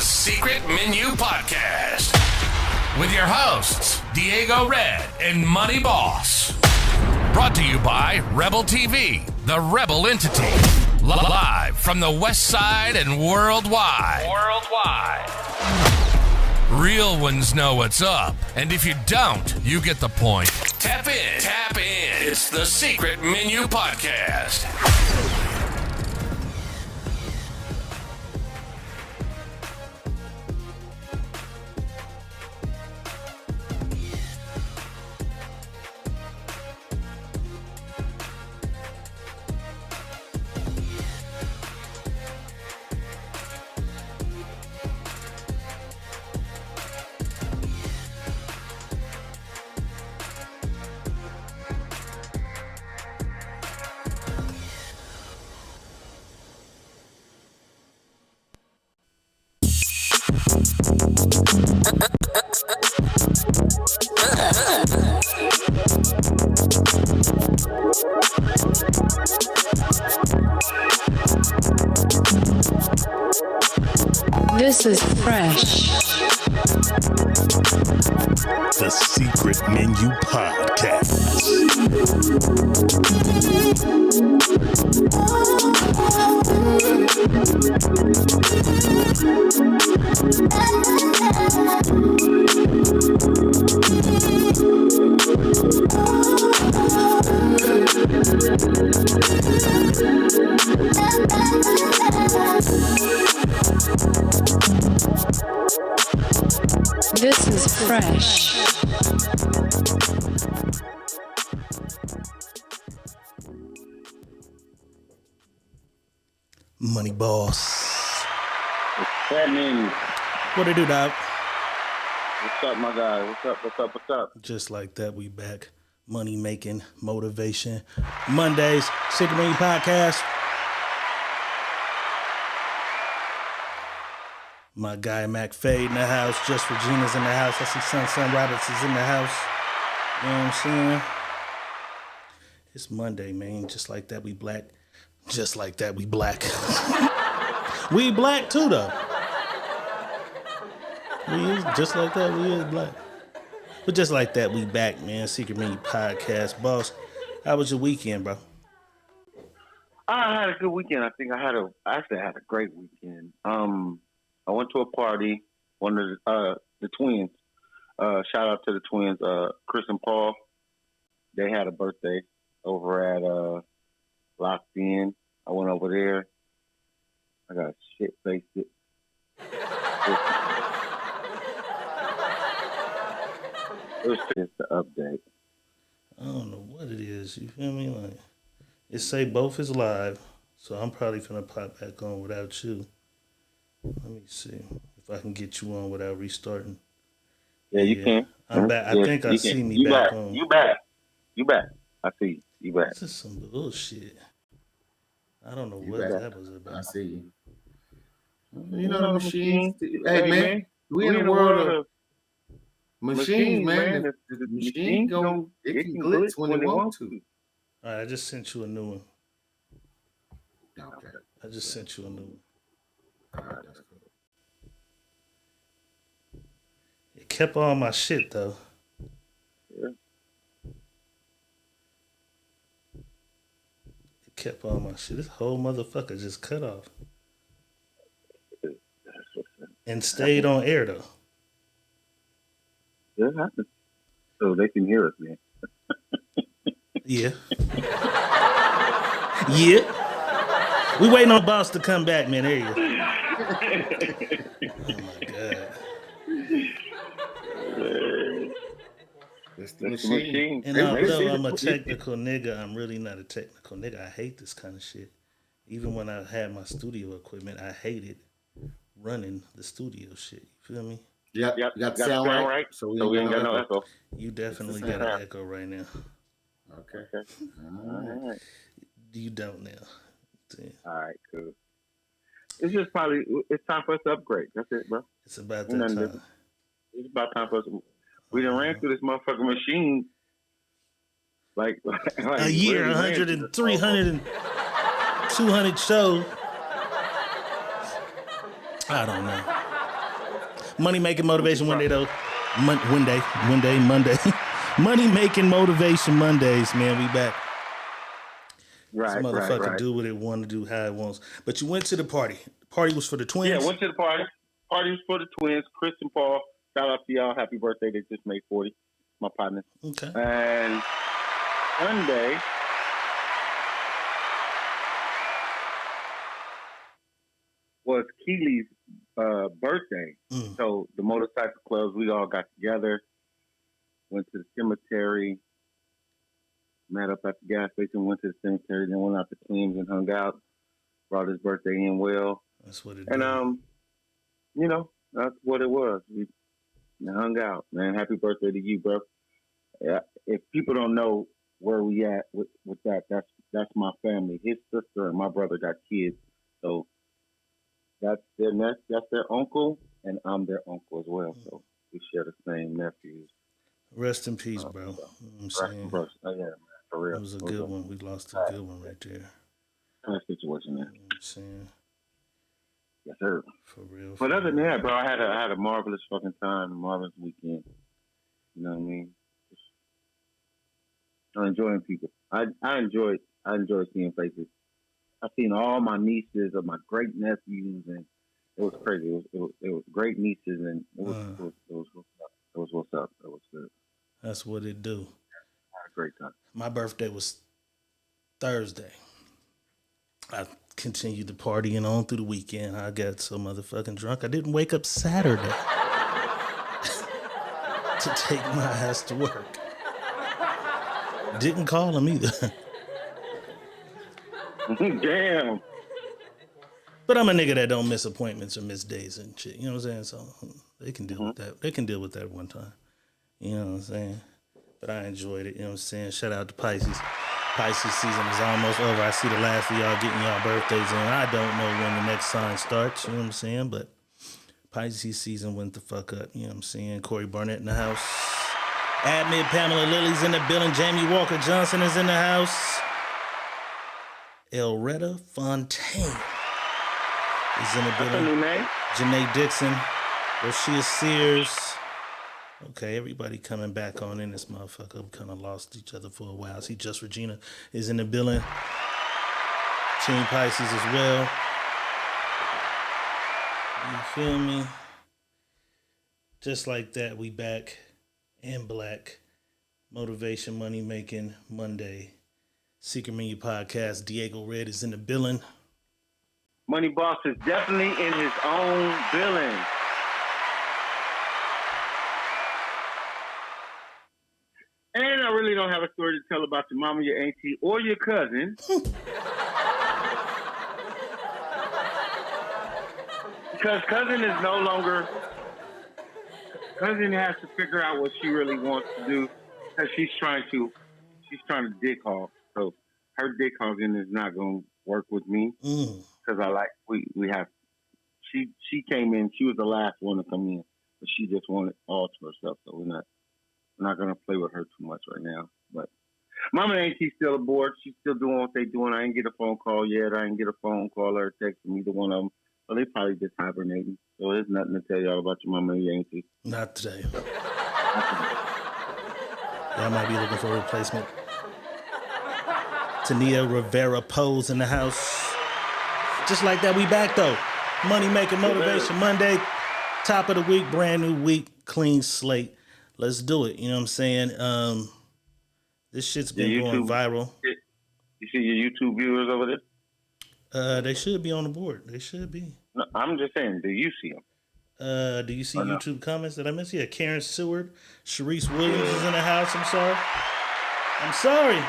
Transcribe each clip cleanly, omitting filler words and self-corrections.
the Secret Menu Podcast with your hosts, Diego Red and Money Boss. Brought to you by Rebel TV, the Rebel entity. Live from the West Side and worldwide. Real ones know what's up, and if you don't, you get the point. Tap in. It's the Secret Menu Podcast. This is fresh. The Secret Menu Podcast. This is fresh. Money Boss. What's happening? What it do, dog? What's up, my guy? What's up? Just like that, we back. Money making, motivation. Mondays, Secret Menu Podcast. My guy Mac Fade in the house. Just Regina's in the house. I see Son Roberts is in the house. You know what I'm saying? It's Monday, man. Just like that, we black. Just like that, we black. We black too, though. We is just like that, we is black. But just like that, we back, man. Secret Menu Podcast. Boss, how was your weekend, bro? I had a good weekend. I think I actually had a great weekend. I went to a party. One of the twins. Shout out to the twins, Chris and Paul. They had a birthday over at Locked In. I went over there. I got shit-faced it. It was just the update. I don't know what it is. You feel me? Like, it say both is live, so I'm probably finna pop back on without you. Let me see if I can get you on without restarting. Yeah, you can. I'm back. I think I see me you back on. You back. I see you. You back. This is some bullshit. I don't know what that was about. I see you. You know the machines. Hey, man, we in the world of machines, man. The machine it can glitch when it wants to. All right, I just sent you a new one. Okay. I just sent you a new one. All right, that's cool. It kept all my shit, though. Yeah. It kept all my shit. This whole motherfucker just cut off. And stayed on air, though. It happens. So they can hear us, man. Yeah. Yeah. We waiting on Boss to come back, man. There you go. Oh, my God. It's the machine. And although I'm a technical nigga, I'm really not a technical nigga. I hate this kind of shit. Even when I had my studio equipment, I hated running the studio shit. You feel me? Yep. You got the sound right. So we ain't got no echo. You definitely got an echo right now. Okay. All right. You don't now. All right, cool. It's just it's time for us to upgrade. That's it, bro. It's about that time. Different. It's about time for us. We done ran through this motherfucking machine like a year, 100 and 300 and 200 shows. I don't know. Money making motivation one day though. Monday. Money making motivation Mondays, man. We back. Right, This motherfucker right. do what it want to do, how it wants. But you went to the party. The party was for the twins? Yeah, went to the party. Party was for the twins, Chris and Paul. Shout out to y'all. Happy birthday. They just made 40. My partner. Okay. And Sunday, was Keely's birthday. So the motorcycle clubs, we all got together, went to the cemetery, met up at the gas station, went to the cemetery, then went out to Queens and hung out. Brought his birthday in well. That's what it and did. You know, that's what it was. We hung out, man. Happy birthday to you, bro. Yeah, if people don't know where we at with that, that's my family. His sister and my brother got kids, so that's their uncle, and I'm their uncle as well. So we share the same nephews. Rest in peace, bro. You know what I'm saying? Oh, yeah, man, for real. It was a good one. We lost a good one right there. Kind of situation, man. You know what I'm saying? Yes, sir. For real. But other than that, bro, I had a marvelous fucking time, a marvelous weekend. You know what I mean? I'm enjoying people. I enjoy seeing faces. I've seen all my nieces or my great nephews, and it was crazy. It was great nieces, and it was what's up. It was good. That's what it do. I had a great time. My birthday was Thursday. I continued the partying on through the weekend. I got so motherfucking drunk. I didn't wake up Saturday to take my ass to work. Didn't call him either. Damn. But I'm a nigga that don't miss appointments or miss days and shit. You know what I'm saying? So they can deal with that. They can deal with that one time. You know what I'm saying? But I enjoyed it. You know what I'm saying? Shout out to Pisces. Pisces season is almost over. I see the last of y'all getting y'all birthdays in. I don't know when the next sign starts. You know what I'm saying? But Pisces season went the fuck up. You know what I'm saying? Corey Barnett in the house. Admit Pamela Lilly's in the building. Jamie Walker Johnson is in the house. Elretta Fontaine is in the building. That's a new name. Janae Dixon. Roshia Sears. Okay, everybody coming back on in this motherfucker. We kind of lost each other for a while. I see Just Regina is in the building. Team Pisces as well. You feel me? Just like that, we back in black. Motivation, money making Monday. Secret Menu Podcast. Diego Red is in the building. Money Boss is definitely in his own building. And I really don't have a story to tell about your mama, your auntie, or your cousin. Because cousin is no longer... Cousin has to figure out what she really wants to do. Because she's trying to dick hog. So her dick hogging is not going to work with me. Because we have... She came in, she was the last one to come in. But she just wanted all to herself. So we're not going to play with her too much right now. But Mama and Auntie's still aboard. She's still doing what they're doing. I didn't get a phone call yet. I didn't get a phone call or a text from either one of them. So they probably just hibernating. So there's nothing to tell y'all about your Mama and your Auntie. Not today. Y'all might be looking for a replacement. Tania Rivera Pose in the house. Just like that, we back though. Money Making Motivation Monday. Top of the week, brand new week, clean slate. Let's do it. You know what I'm saying? This shit's been going viral. You see your YouTube viewers over there? They should be on the board. They should be. No, I'm just saying, do you see them? Do you see YouTube comments that I missed? Yeah, Karen Seward, Sharice Williams is in the house. I'm sorry.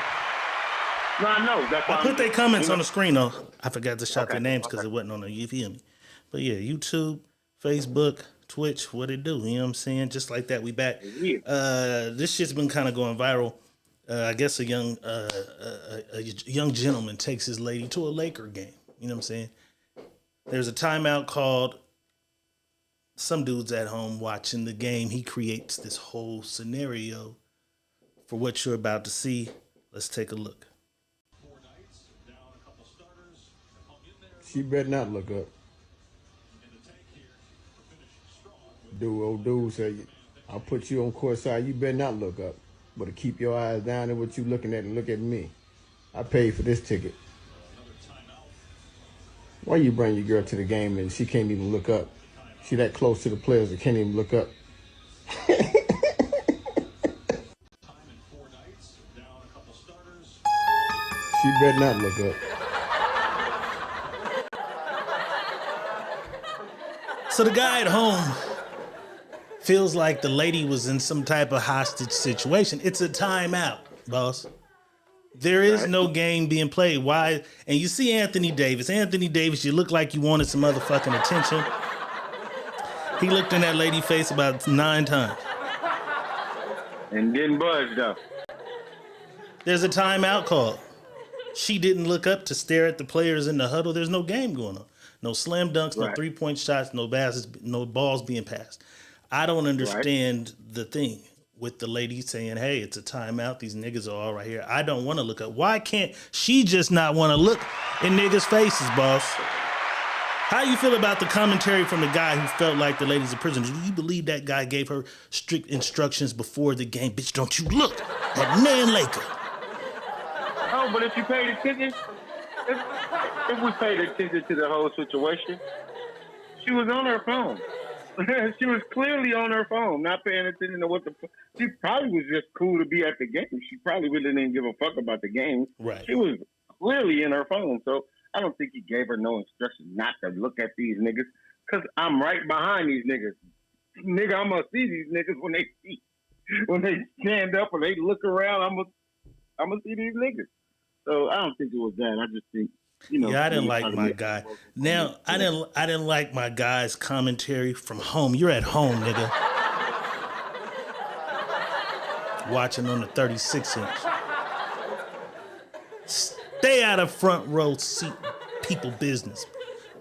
No, I know. That's why I put their comments on the screen, though. I forgot to shout their names because it wasn't on the, you feel me? But yeah, YouTube, Facebook, Twitch, what it do? You know what I'm saying? Just like that, we back. This shit's been kind of going viral. I guess a young gentleman takes his lady to a Laker game. You know what I'm saying? There's a timeout called. Some dude's at home watching the game. He creates this whole scenario for what you're about to see. Let's take a look. She better not look up. Dude say, I'll put you on court side. You better not look up, but to keep your eyes down at what you looking at and look at me. I paid for this ticket. Why you bring your girl to the game and she can't even look up? She that close to the players that can't even look up. She better not look up. So the guy at home feels like the lady was in some type of hostage situation. It's a timeout, boss. There is no game being played. Why? And you see Anthony Davis. Anthony Davis, you look like you wanted some motherfucking attention. He looked in that lady's face about 9 times. And didn't budge, though. There's a timeout call. She didn't look up to stare at the players in the huddle. There's no game going on. No slam dunks, no three-point shots, no baskets, no balls being passed. I don't understand the thing with the lady saying, hey, it's a timeout. These niggas are all right here. I don't want to look up. Why can't she just not want to look in niggas' faces, boss? How you feel about the commentary from the guy who felt like the lady's a prisoner? Do you believe that guy gave her strict instructions before the game? Bitch, don't you look at Man Laker. Oh, but if you paid attention, if we paid attention to the whole situation, she was on her phone. She was clearly on her phone, not paying attention to what she probably was just cool to be at the game. She probably really didn't give a fuck about the game. Right. She was clearly in her phone. So I don't think he gave her no instruction not to look at these niggas, because I'm right behind these niggas. Nigga, I'm going to see these niggas when they stand up or they look around. I'm going to see these niggas. So I don't think it was that. I just think, I didn't like my guy. Now, I didn't like my guy's commentary from home. You're at home, nigga. Watching on the 36-inch. Stay out of front row seat people business.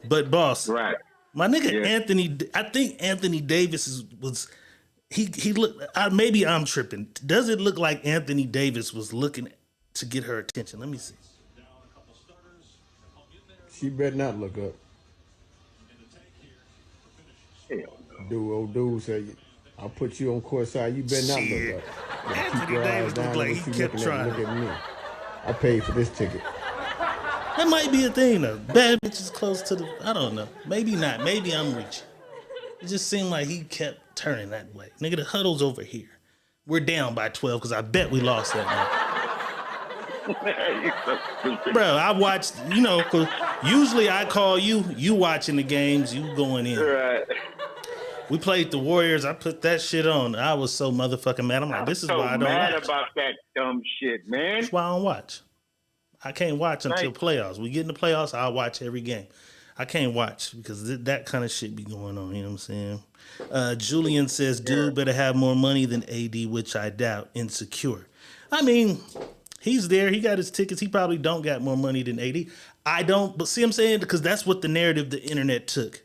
But boss, right. My nigga Anthony, I think Anthony Davis he looked, maybe I'm tripping. Does it look like Anthony Davis was looking to get her attention? Let me see. She better not look up. Hell no. Dude say, I'll put you on court side. You better not look up. But Anthony Davis looked like he kept trying. Look at me. I paid for this ticket. That might be a thing, though. Bad bitches close to I don't know. Maybe not. Maybe I'm reaching. It just seemed like he kept turning that way. Nigga, the huddle's over here. We're down by 12 because I bet we lost that night. Bro, I watched, cause usually I call you watching the games, you going in. Right. We played the Warriors. I put that shit on. I was so motherfucking mad. I'm like, this is why I don't mad watch. about that dumb shit, man. That's why I don't watch. I can't watch until playoffs. We get in the playoffs, I'll watch every game. I can't watch because that kind of shit be going on. You know what I'm saying? Julian says, dude better have more money than AD, which I doubt. Insecure. I mean, he's there. He got his tickets. He probably don't got more money than AD. I don't. But see what I'm saying? Because that's what the narrative the internet took.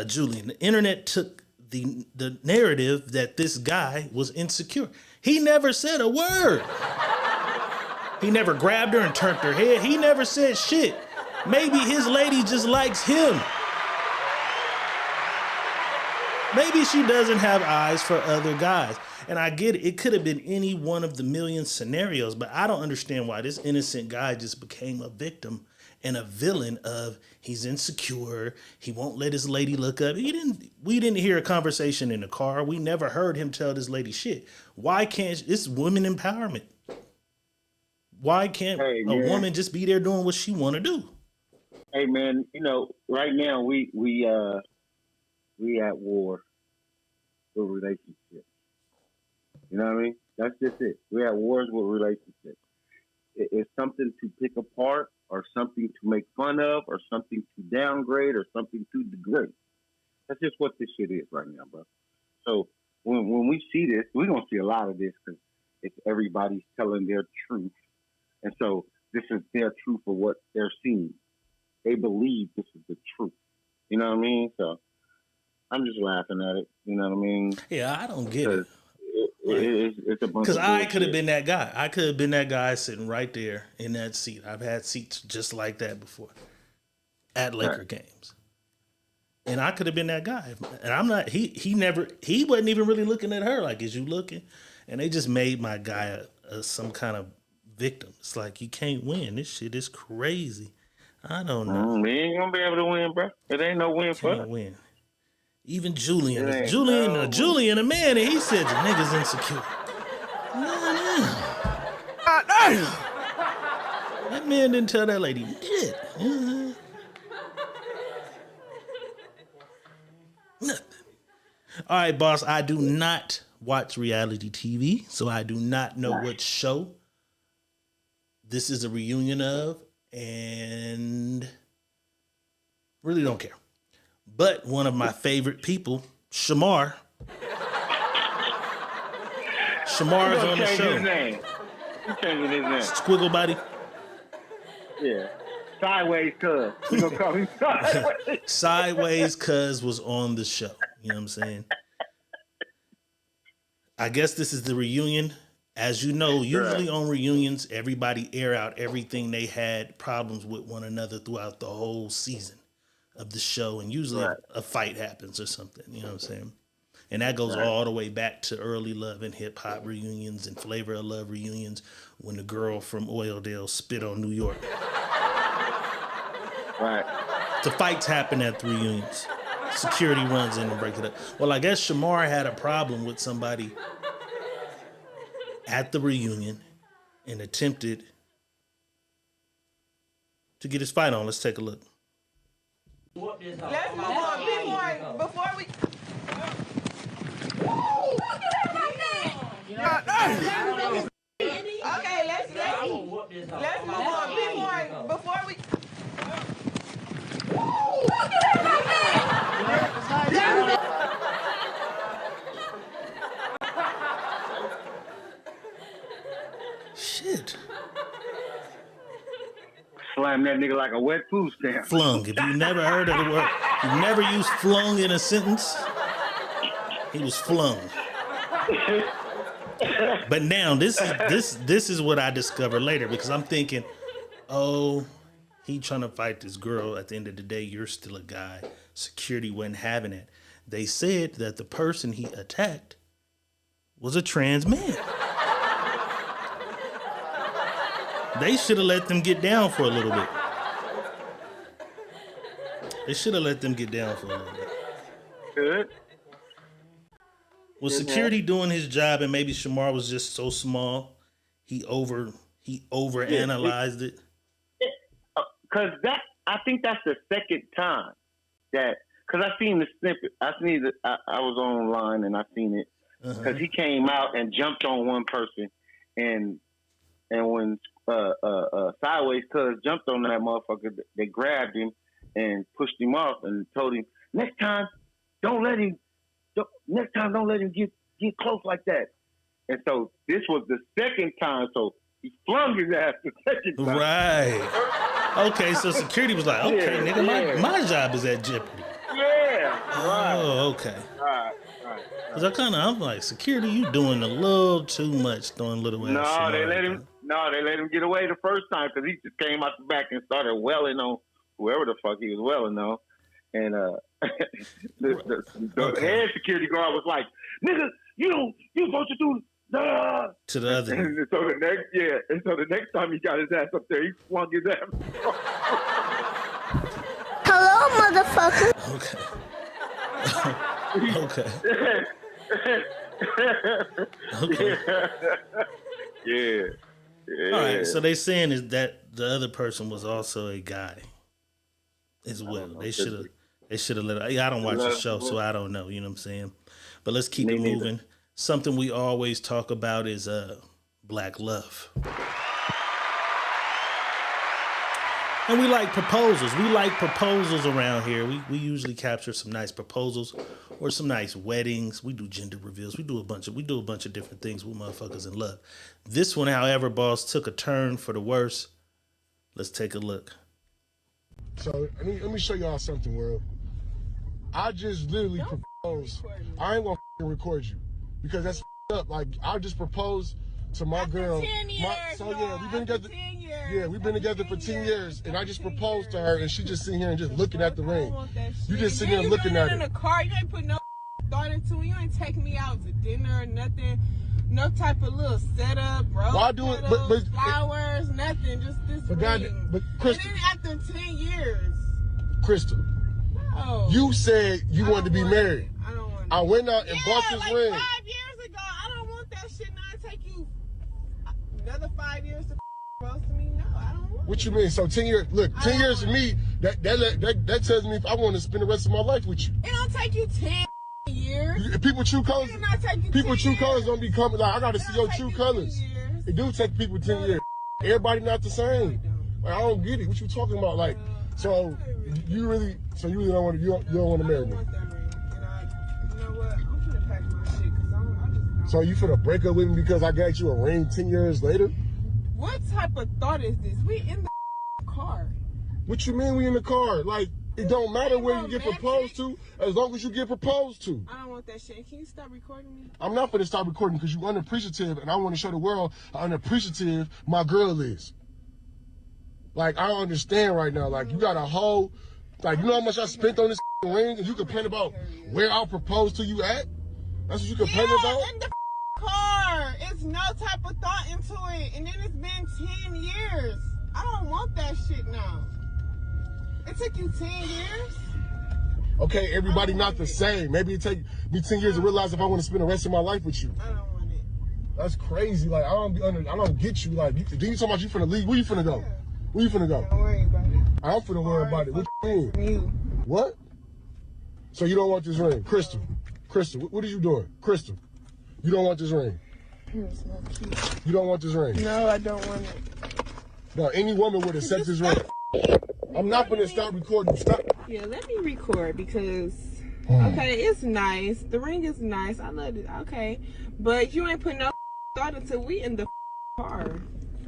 Julian, the internet took the narrative that this guy was insecure. He never said a word. He never grabbed her and turned her head. He never said shit. Maybe his lady just likes him. Maybe she doesn't have eyes for other guys. And I get it. It could have been any one of the million scenarios, but I don't understand why this innocent guy just became a victim and a villain of he's insecure. He won't let his lady look up. We didn't hear a conversation in the car. We never heard him tell this lady shit. Why can't it's women empowerment? Why can't a woman just be there doing what she want to do? Hey man, right now we at war with relationships. You know what I mean? That's just it. We're at wars with relationships. It's something to pick apart, or something to make fun of, or something to downgrade, or something to degrade. That's just what this shit is right now, bro. So when we see this, we're gonna see a lot of this because it's everybody's telling their truth. And so this is their truth of what they're seeing. They believe this is the truth. You know what I mean? So I'm just laughing at it. You know what I mean? Yeah, I don't get it. It's a bunch because of I could have bullshit. been that guy. I could have been that guy sitting right there in that seat. I've had seats just like that before at Laker games. And I could have been that guy. And I'm not, he wasn't even really looking at her like, is you looking? And they just made my guy some kind of victim. It's like, you can't win. This shit is crazy. I don't know. We ain't gonna be able to win, bro. It ain't no win for us. Win. Even Julian, Julian, a man, and he said the niggas insecure. That man didn't tell that lady shit. Nothing. All right, boss. I do not watch reality TV, so I do not know what show this is a reunion of, and really don't care. But one of my favorite people, Shamar. Shamar's on the show. His name. You changing his name. Squiggle body. Yeah. Sideways Cuz. We gonna call him Sideways. Sideways Cuz was on the show. You know what I'm saying? I guess this is the reunion. As you know, usually on reunions, everybody air out everything they had problems with one another throughout the whole season of the show. And usually a fight happens or something. You know what I'm saying? And that goes all the way back to early Love and Hip Hop reunions and Flavor of Love reunions when the girl from Oildale spit on New York. Right. The fights happen at the reunions. Security runs in and breaks it up. Well, I guess Shamar had a problem with somebody at the reunion and attempted to get his fight on. Let's take a look. Let's move on. Before we... Okay, let's move on. Before we... Shit. Slam that nigga like a wet food stamp. Flung. If you never heard of the word, you never used flung in a sentence, he was flung. But now this is what I discovered later, because I'm thinking, oh, he trying to fight this girl. At the end of the day, you're still a guy. Security wasn't having it. They said that the person he attacked was a trans man. They should have let them get down for a little bit. Good. Was security doing his job, and maybe Shamar was just so small, he overanalyzed it? Because I think that's the second time that, because I seen the snippet. I was online and I seen it, because he came out and jumped on one person, and when Sideways Cuz jumped on that motherfucker, they grabbed him and pushed him off and told him, next time don't let him get close like that. And so this was the second time, so he flung his ass the second time. Right. Okay, so security was like, okay, nigga, my job is at jeopardy. Yeah. Right. Oh, okay. Right. Because I'm like, security, you doing a little too much, throwing little ass. No, they let him get away the first time, because he just came out the back and started welling on whoever the fuck he was welling on. And the head security guard was like, nigga, you supposed to do to the other. And so the next time he got his ass up there, he flung his ass. Hello, motherfucker. Okay. Yeah. All right, so they saying is that the other person was also a guy as well. They should have let it. I don't watch the show, so I don't know. You know what I'm saying? But let's keep it moving. Something we always talk about is black love. And we like proposals. We like proposals around here. We usually capture some nice proposals or some nice weddings. We do gender reveals. We do a bunch of different things with motherfuckers in love. This one, however, boss, took a turn for the worse. Let's take a look. So let me show y'all something, world. I just literally proposed. I ain't gonna record you because that's up. Like I just proposed to my girl. 10 years, We've been together. Yeah, we've been together for 10 years, and I just proposed to her, and she just sitting here and just looking at the ring. You just sitting here looking at it. In the car, you ain't put no thought into it. You ain't taking me out to dinner or nothing. No type of little setup, bro. Why do it? But flowers, nothing. Just this ring. But Crystal. And then after 10 years. Crystal. No. You said you wanted to be married. I don't want it. I went out and bought this like ring. 5 years ago. I don't want that shit. Now it take you another 5 years to propose to me. No, I don't want What you mean? So 10 years? Look, 10 years for me. That tells me if I want to spend the rest of my life with you. It don't take you 10 years. People true colors. It did not take you People 10 true years. colors don't be coming. Like I got to see your It don't true take you colors. 10 years. It do take people 10 years. Everybody not the same. Like I don't get it. What you talking about? Like, so you really don't want to. You don't want to marry me. I don't want that ring. And you know what? I'm gonna pack my shit because I just. So you finna break up with me because I got you a ring 10 years later? What type of thought is this? We in the car. What you mean we in the car? Like, it don't matter where you get proposed to, as long as you get proposed to. I don't want that shit. Can you stop recording me? I'm not gonna stop recording because you unappreciative, and I want to show the world how unappreciative my girl is. Like, I don't understand right now. Like, you got a whole, like, you know how much I spent on this ring, and you complain about where I'll propose to you at? That's what you complain about? In the car. It's no type of thought into it. And then it's been 10 years. I don't want that shit now. It took you 10 years? Okay, everybody not the same. Maybe it take me 10 years to realize if I want to spend the rest of my life with you. I don't want it. That's crazy. Like, I don't get you. Like, then you talking about you finna leave. Where you finna go? Where you finna go? Don't worry about it. I'm finna worry about it. What you mean? From you. What? So you don't want this ring? Crystal, what are you doing? Crystal, you don't want this ring? It's not cute. You don't want this ring? No, I don't want it. No, any woman would accept this ring. I'm not gonna stop recording. Stop. Yeah, let me record because, okay, it's nice. The ring is nice. I love it. Okay. But you ain't put no thought until we in the car.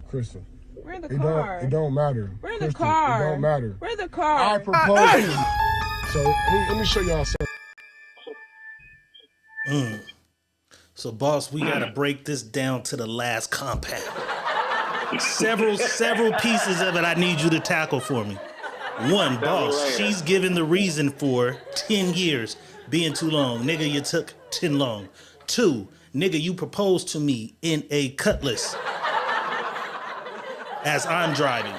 Crystal. We're in the car. It don't matter. We're in the Crystal, car. It don't matter. We're in the car. I proposed to you. So let me show y'all something. So, boss, we gotta break this down to the last compound. Several pieces of it I need you to tackle for me. One, boss, she's given the reason for 10 years being too long. Nigga, you took 10 long. 2, nigga, you proposed to me in a Cutlass as I'm driving.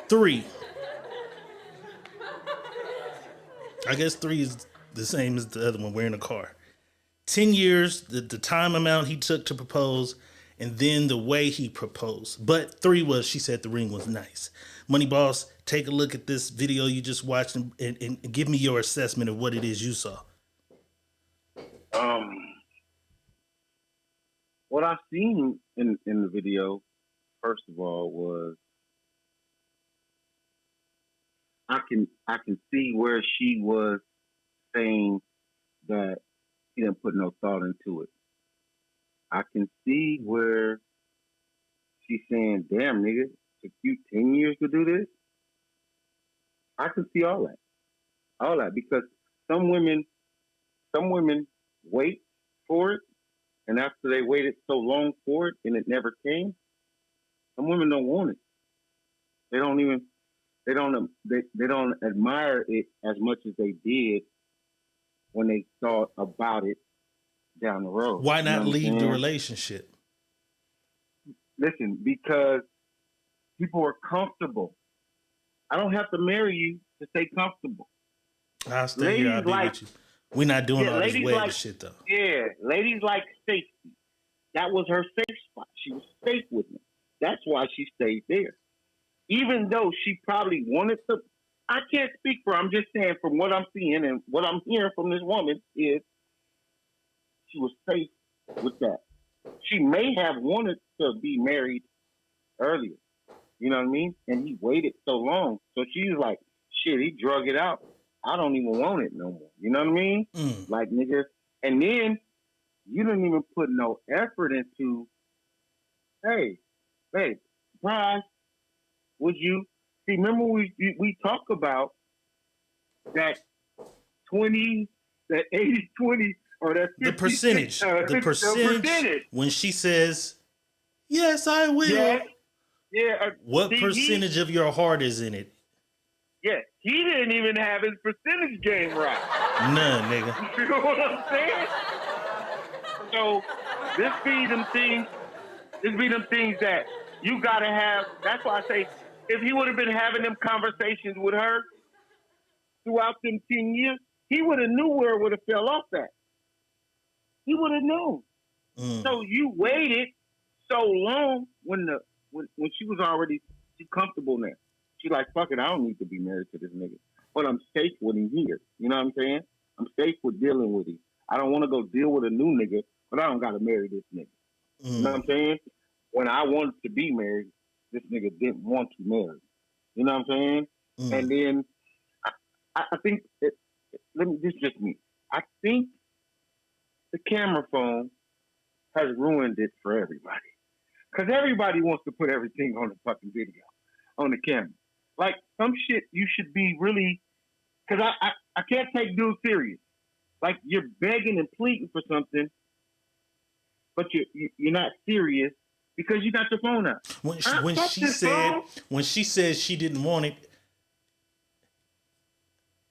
3, I guess 3 is the same as the other one. We're in a car. 10 years, the time amount he took to propose, and then the way he proposed. But 3 was, she said the ring was nice. Money Boss, take a look at this video you just watched and give me your assessment of what it is you saw. What I seen in the video, first of all, was I can see where she was saying that she didn't put no thought into it. I can see where she's saying, damn, nigga, it took you 10 years to do this? I can see all that. All that, because some women wait for it, and after they waited so long for it and it never came, some women don't want it. They don't admire it as much as they did when they thought about it down the road. Why not leave the relationship? Listen, because people are comfortable. I don't have to marry you to stay comfortable. I'll stay here. I'll be with you. We're not doing all this wedding shit, though. Yeah, ladies like safety. That was her safe spot. She was safe with me. That's why she stayed there. Even though she probably wanted to, I can't speak for her. I'm just saying from what I'm seeing and what I'm hearing from this woman is she was safe with that. She may have wanted to be married earlier. You know what I mean? And he waited so long. So she's like, shit, he drug it out. I don't even want it no more. You know what I mean? Like, nigga. And then you didn't even put no effort into, hey, surprise. Would you see? Remember we talked about that 20, that 80-20, or that 50, the percentage. The percentage when she says Yes, I will. Yeah. What percentage of your heart is in it? Yeah, he didn't even have his percentage game right. None, nigga. You know what I'm saying? So this be them things that you gotta have. That's why I say, if he would have been having them conversations with her throughout them 10 years, he would have knew where it would have fell off at. He would have known. So you waited so long when she was already comfortable now. She's like, fuck it, I don't need to be married to this nigga. But I'm safe with him here. You know what I'm saying? I'm safe with dealing with him. I don't want to go deal with a new nigga, but I don't got to marry this nigga. You know what I'm saying? When I wanted to be married, this nigga didn't want to marry. You know what I'm saying? And then I think, this is just me. I think the camera phone has ruined it for everybody. Because everybody wants to put everything on the fucking video, on the camera. Like, some shit you should be really, because I can't take dudes serious. Like, you're begging and pleading for something, but you're not serious because you got your phone out. When she said she didn't want it,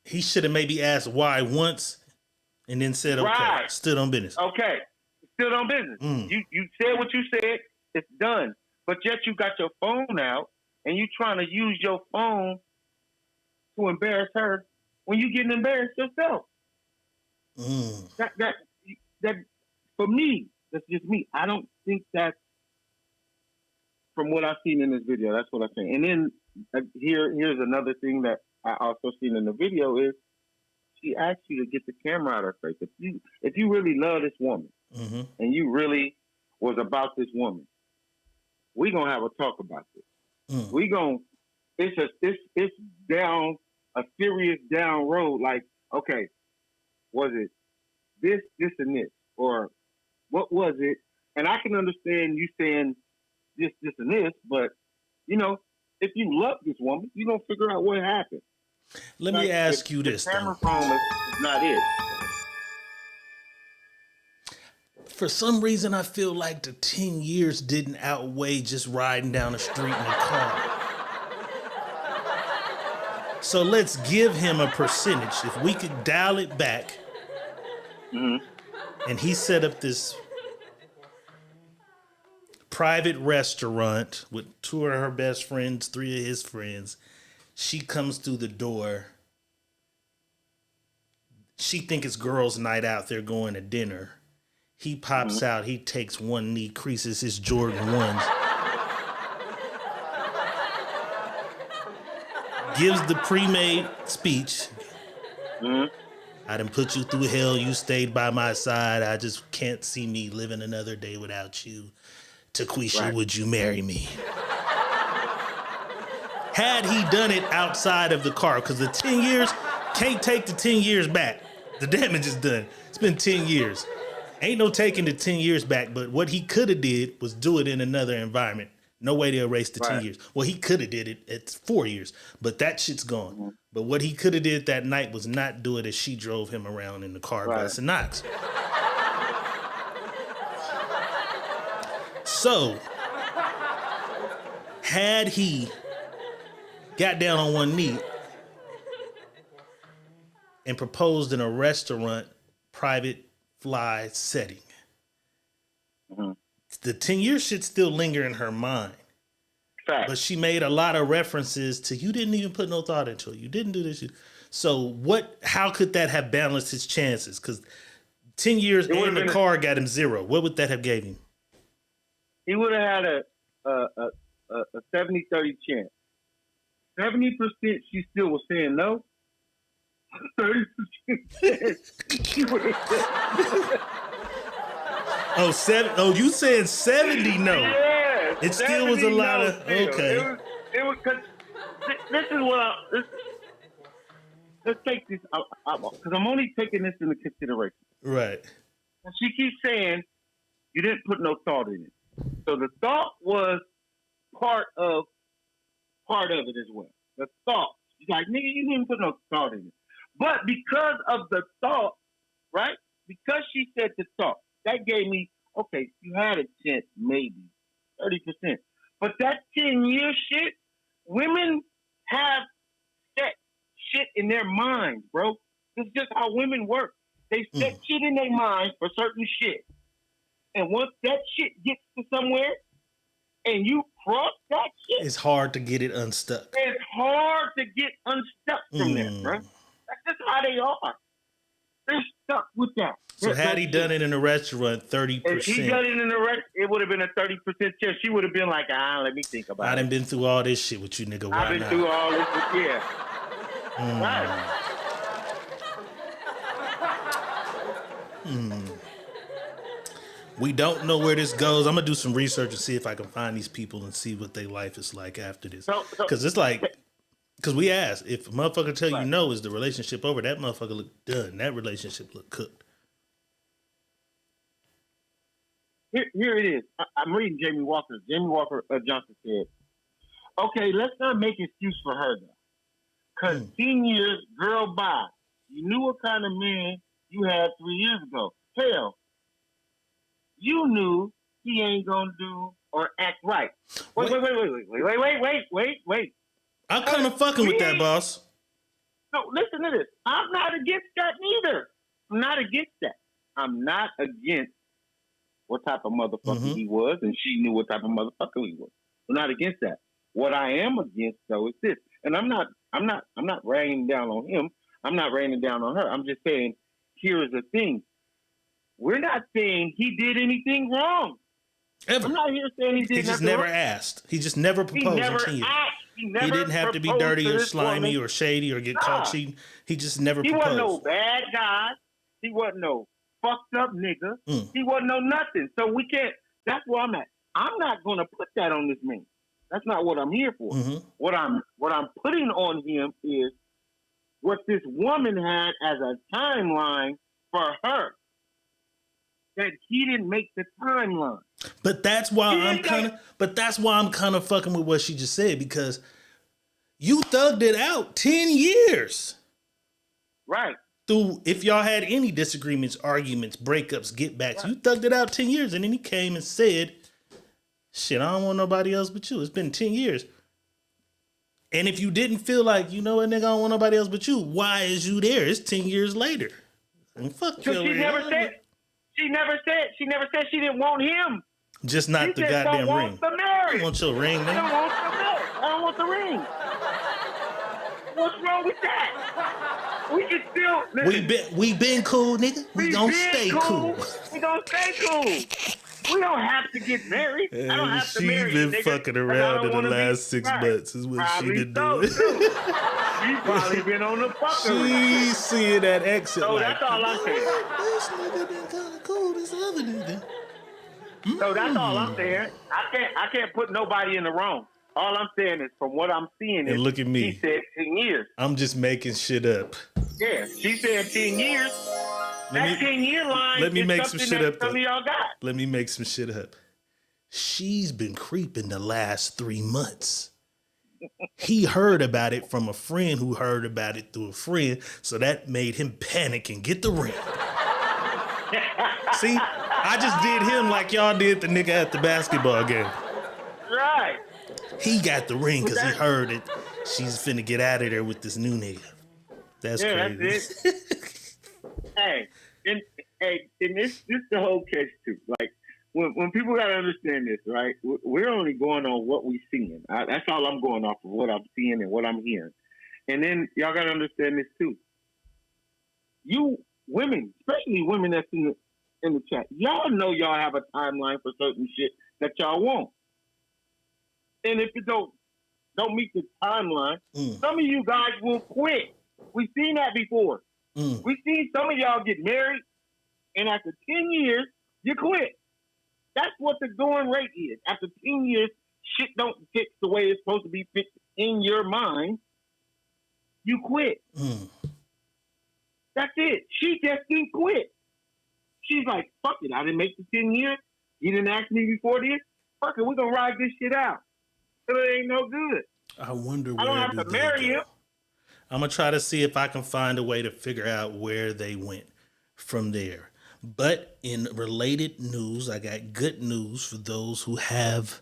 he should have maybe asked why once and then said, okay, right. Stood on business. Okay, stood on business. You said what you said, it's done. But yet you got your phone out and you trying to use your phone to embarrass her when you getting embarrassed yourself. That for me, that's just me. I don't think that's from what I've seen in this video. That's what I'm saying. And then here's another thing that I also seen in the video is she asked you to get the camera out of her face. If you really love this woman and you really was about this woman, we gonna have a talk about this. It's down a serious down road. Like, okay, was it this, and this, or what was it? And I can understand you saying this, and this, but you know, if you love this woman, you gonna figure out what happened. Let me ask you this. The camera phone is not it. For some reason, I feel like the 10 years didn't outweigh just riding down the street in a car. So let's give him a percentage. If we could dial it back, and he set up this private restaurant with 2 of her best friends, 3 of his friends. She comes through the door. She think it's girls' night out. They're going to dinner. He pops out. He takes one knee, creases his Jordan 1s. Gives the pre-made speech. I done put you through hell. You stayed by my side. I just can't see me living another day without you. Taquisha, would you marry me? Had he done it outside of the car, because the 10 years, can't take the 10 years back. The damage is done. It's been 10 years. Ain't no taking the 10 years back, but what he could have did was do it in another environment. No way to erase the 10 years. Well, he could have did it at 4 years, but that shit's gone. But what he could have did that night was not do it as she drove him around in the car, busting knocks. So, had he got down on one knee and proposed in a restaurant, private fly setting, the 10-year shit still linger in her mind. Fact. But she made a lot of references to, you didn't even put no thought into it. You didn't do this. So how could that have balanced his chances? Because 10 years in the car got him 0. What would that have gave him? He would have had a 70-30 chance. 70% she still was saying no. 30% she would have said. Oh, you saying 70 no? Yeah. It still was a lot of, okay. It was, cause this is what let's take this, because I'm only taking this into consideration. Right. She keeps saying, you didn't put no thought in it. So the thought was part of it as well. The thought. She's like, nigga, you didn't put no thought in it. But because of the thought, right? Because she said the thought, that gave me, okay, you had a chance, maybe. 30%. But that 10-year shit, women have set shit in their minds, bro. This is just how women work. They set shit in their minds for certain shit. And once that shit gets to somewhere and you cross that shit, it's hard to get it unstuck. It's hard to get unstuck from there, bro. That's just how they are. They're stuck with that. So had he done it in a restaurant, 30%. If he done it in a restaurant, it would have been a 30% chance. She would have been like, let me think about it. I done been through all this shit with you, nigga. Why I've been not? through all this with, Right. We don't know where this goes. I'm going to do some research and see if I can find these people and see what their life is like after this. Because it's like... Because we asked, if a motherfucker tell you no, is the relationship over? That motherfucker look done. That relationship look cooked. Here it is. I'm reading Jamie Walker. Jamie Walker Johnson said, okay, let's not make excuse for her, though. Because 10 years, girl, bye. You knew what kind of man you had 3 years ago. Hell, you knew he ain't going to do or act right. Wait. I'm kind of fucking with that, boss. No, listen to this. I'm not against that neither. I'm not against that. I'm not against what type of motherfucker he was, and she knew what type of motherfucker he was. I'm not against that. What I am against, though, is this. And I'm not raining down on him. I'm not raining down on her. I'm just saying, here is the thing. We're not saying he did anything wrong. Ever. I'm not here saying he did. He just never asked. He just never proposed. He didn't have to be dirty or slimy or shady or get caught cheating. He just never proposed. He wasn't no bad guy. He wasn't no fucked up nigga. He wasn't no nothing. So we can't. That's where I'm at. I'm not going to put that on this man. That's not what I'm here for. What I'm putting on him is what this woman had as a timeline for her. That he didn't make the timeline. But that's why I'm kind of fucking with what she just said, because you thugged it out 10 years. Right. Through, if y'all had any disagreements, arguments, breakups, get backs, you thugged it out 10 years, and then he came and said, shit, I don't want nobody else but you. It's been 10 years. And if you didn't feel like, you know what, nigga, I don't want nobody else but you, why is you there? It's 10 years later. And fuck you. She never said she didn't want him. Just not she the goddamn ring. Want the marriage. I want your ring, nigga. I don't want the ring. What's wrong with that? We can still listen. We been cool, nigga. We gonna stay cool. We gonna stay cool. We don't have to get married. I don't have to marry you, nigga. She been fucking around in the last 6 months is what probably she been doing. She's probably been on the fucking She's seeing that exit. So like, that's all I'm saying. This nigga been kind of cool, this other nigga. So that's all I'm saying. I can't put nobody in the wrong. All I'm saying is, from what I'm seeing, is look at me. She said 10 years. I'm just making shit up. Yeah, she said 10 years. That 10-year line. Let me make some shit up. Some of y'all got. Let me make some shit up. She's been creeping the last 3 months. He heard about it from a friend who heard about it through a friend, so that made him panic and get the ring. See, I just did him like y'all did the nigga at the basketball game. Right. He got the ring because he heard it. She's finna get out of there with this new nigga. That's crazy. That's it. Hey, and this the whole catch too. Like, when people gotta understand this, right? We're only going on what we're seeing. That's all I'm going off of, what I'm seeing and what I'm hearing. And then y'all gotta understand this too. You women, especially women that's in the chat, y'all know y'all have a timeline for certain shit that y'all want. And if it don't meet the timeline, some of you guys will quit. We've seen that before. We've seen some of y'all get married, and after 10 years, you quit. That's what the going rate is. After 10 years, shit don't fix the way it's supposed to be fixed in your mind. You quit. That's it. She just didn't quit. She's like, fuck it. I didn't make the 10 years. You didn't ask me before this. Fuck it. We're going to ride this shit out. So it ain't no good. I wonder where I don't have to marry him. I'm going to try to see if I can find a way to figure out where they went from there. But in related news, I got good news for those who have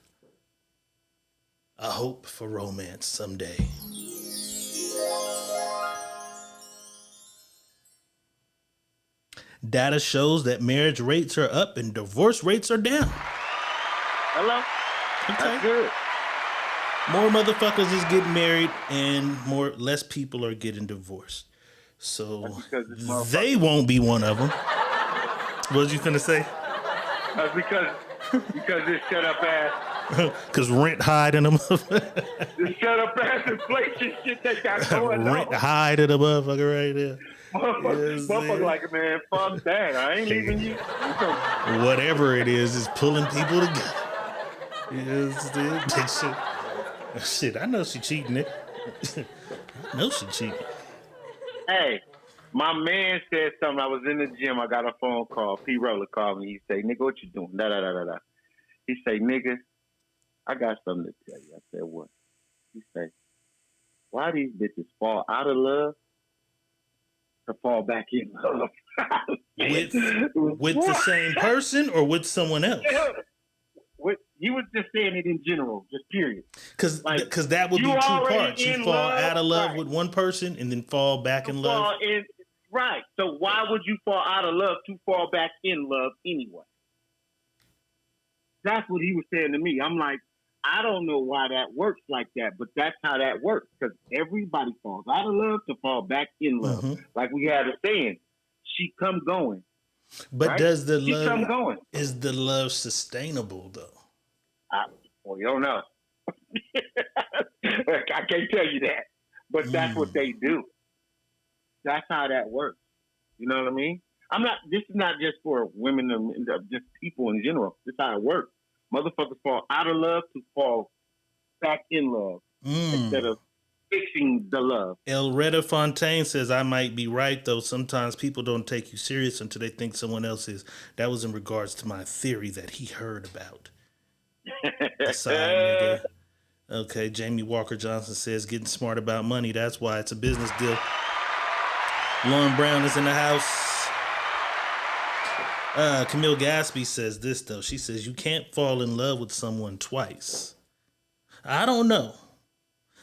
a hope for romance someday. Data shows that marriage rates are up and divorce rates are down. Hello? Okay. That's good. More motherfuckers is getting married and less people are getting divorced. So they won't be one of them. What was you finna say? That's because this shut up ass. Because rent high in them. This shut up ass inflation shit they got going on. Rent high to the motherfucker right there. Motherfucker like, man, fuck that. I ain't leaving you. Whatever it is pulling people together. Yes, shit, I know she cheating it. I know she cheating. Hey, my man said something. I was in the gym. I got a phone call. P. Roller called me. He say, nigga, what you doing? Da-da-da-da-da. He say, nigga, I got something to tell you. I said, what? He say, why these bitches fall out of love to fall back in love? with the same person or with someone else? He was just saying it in general, just period. Because that would be two parts. You fall out of love with one person and then fall back in love. Right. So why would you fall out of love to fall back in love anyway? That's what he was saying to me. I'm like, I don't know why that works like that, but that's how that works. Because everybody falls out of love to fall back in love. Mm-hmm. Like we had a saying, she come going. But right? Does the she love come going? Is the love sustainable though? Well, you don't know. I can't tell you that, but that's what they do. That's how that works. You know what I mean? This is not just for women, just people in general. This is how it works. Motherfuckers fall out of love to fall back in love instead of fixing the love. Elreda Fontaine says, I might be right, though. Sometimes people don't take you serious until they think someone else is. That was in regards to my theory that he heard about. Aside, nigga. Okay, Jamie Walker Johnson says, getting smart about money. That's why it's a business deal. Lauren Brown is in the house. Camille Gatsby says this, though. She says, you can't fall in love with someone twice. I don't know.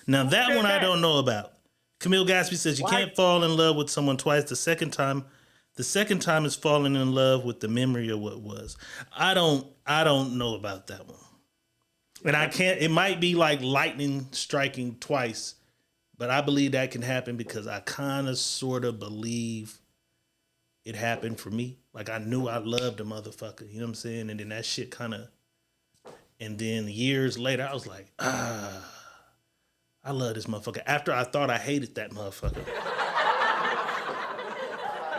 Now, that one I don't know about. Camille Gatsby says, you can't fall in love with someone twice. The second time is falling in love with the memory of what was. I don't know about that one. And it might be like lightning striking twice, but I believe that can happen because I kind of sort of believe it happened for me. Like I knew I loved a motherfucker, you know what I'm saying? And then that shit and then years later, I was like, I love this motherfucker. After I thought I hated that motherfucker.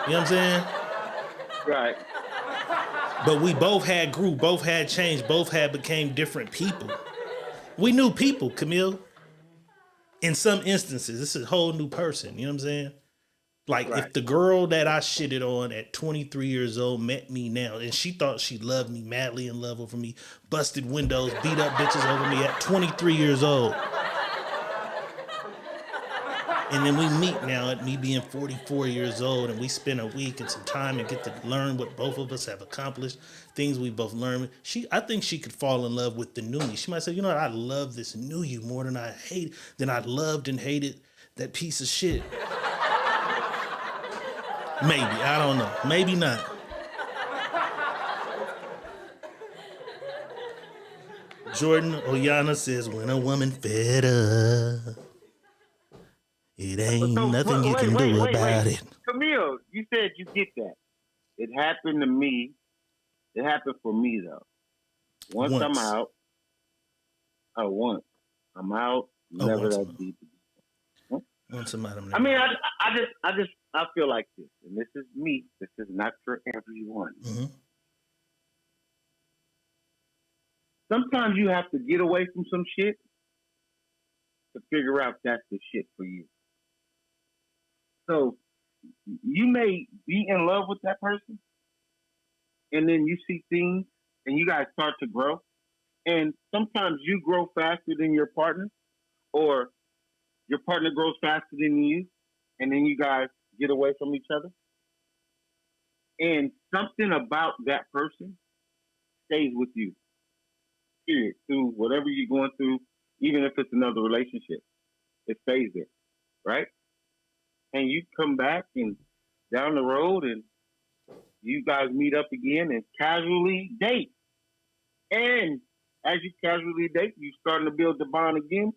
You know what I'm saying? Right. But we both had grew, both had changed, both had became different people. We knew people, Camille. In some instances, this is a whole new person. You know what I'm saying? Like if the girl that I shitted on at 23 years old met me now and she thought she loved me, madly in love over me, busted windows, beat up bitches over me at 23 years old. And then we meet now at me being 44 years old and we spend a week and some time and get to learn what both of us have accomplished, things we both learned. I think she could fall in love with the new me. She might say, you know what, I love this new you more than I loved and hated that piece of shit. Maybe, I don't know. Maybe not. Jordan Oyana says, when a woman fed up, it ain't nothing you can do about it. Camille, you said you get that. It happened to me. It happened for me, though. Once. I'm out. Oh, once. I'm out. Never that deep. Once I'm out. I mean, I feel like this. And this is me. This is not for everyone. Mm-hmm. Sometimes you have to get away from some shit to figure out that's the shit for you. So you may be in love with that person and then you see things and you guys start to grow. And sometimes you grow faster than your partner or your partner grows faster than you and then you guys get away from each other. And something about that person stays with you. Period. Through whatever you're going through, even if it's another relationship. It stays there, right? And you come back and down the road and you guys meet up again and casually date. And as you casually date, you starting to build the bond again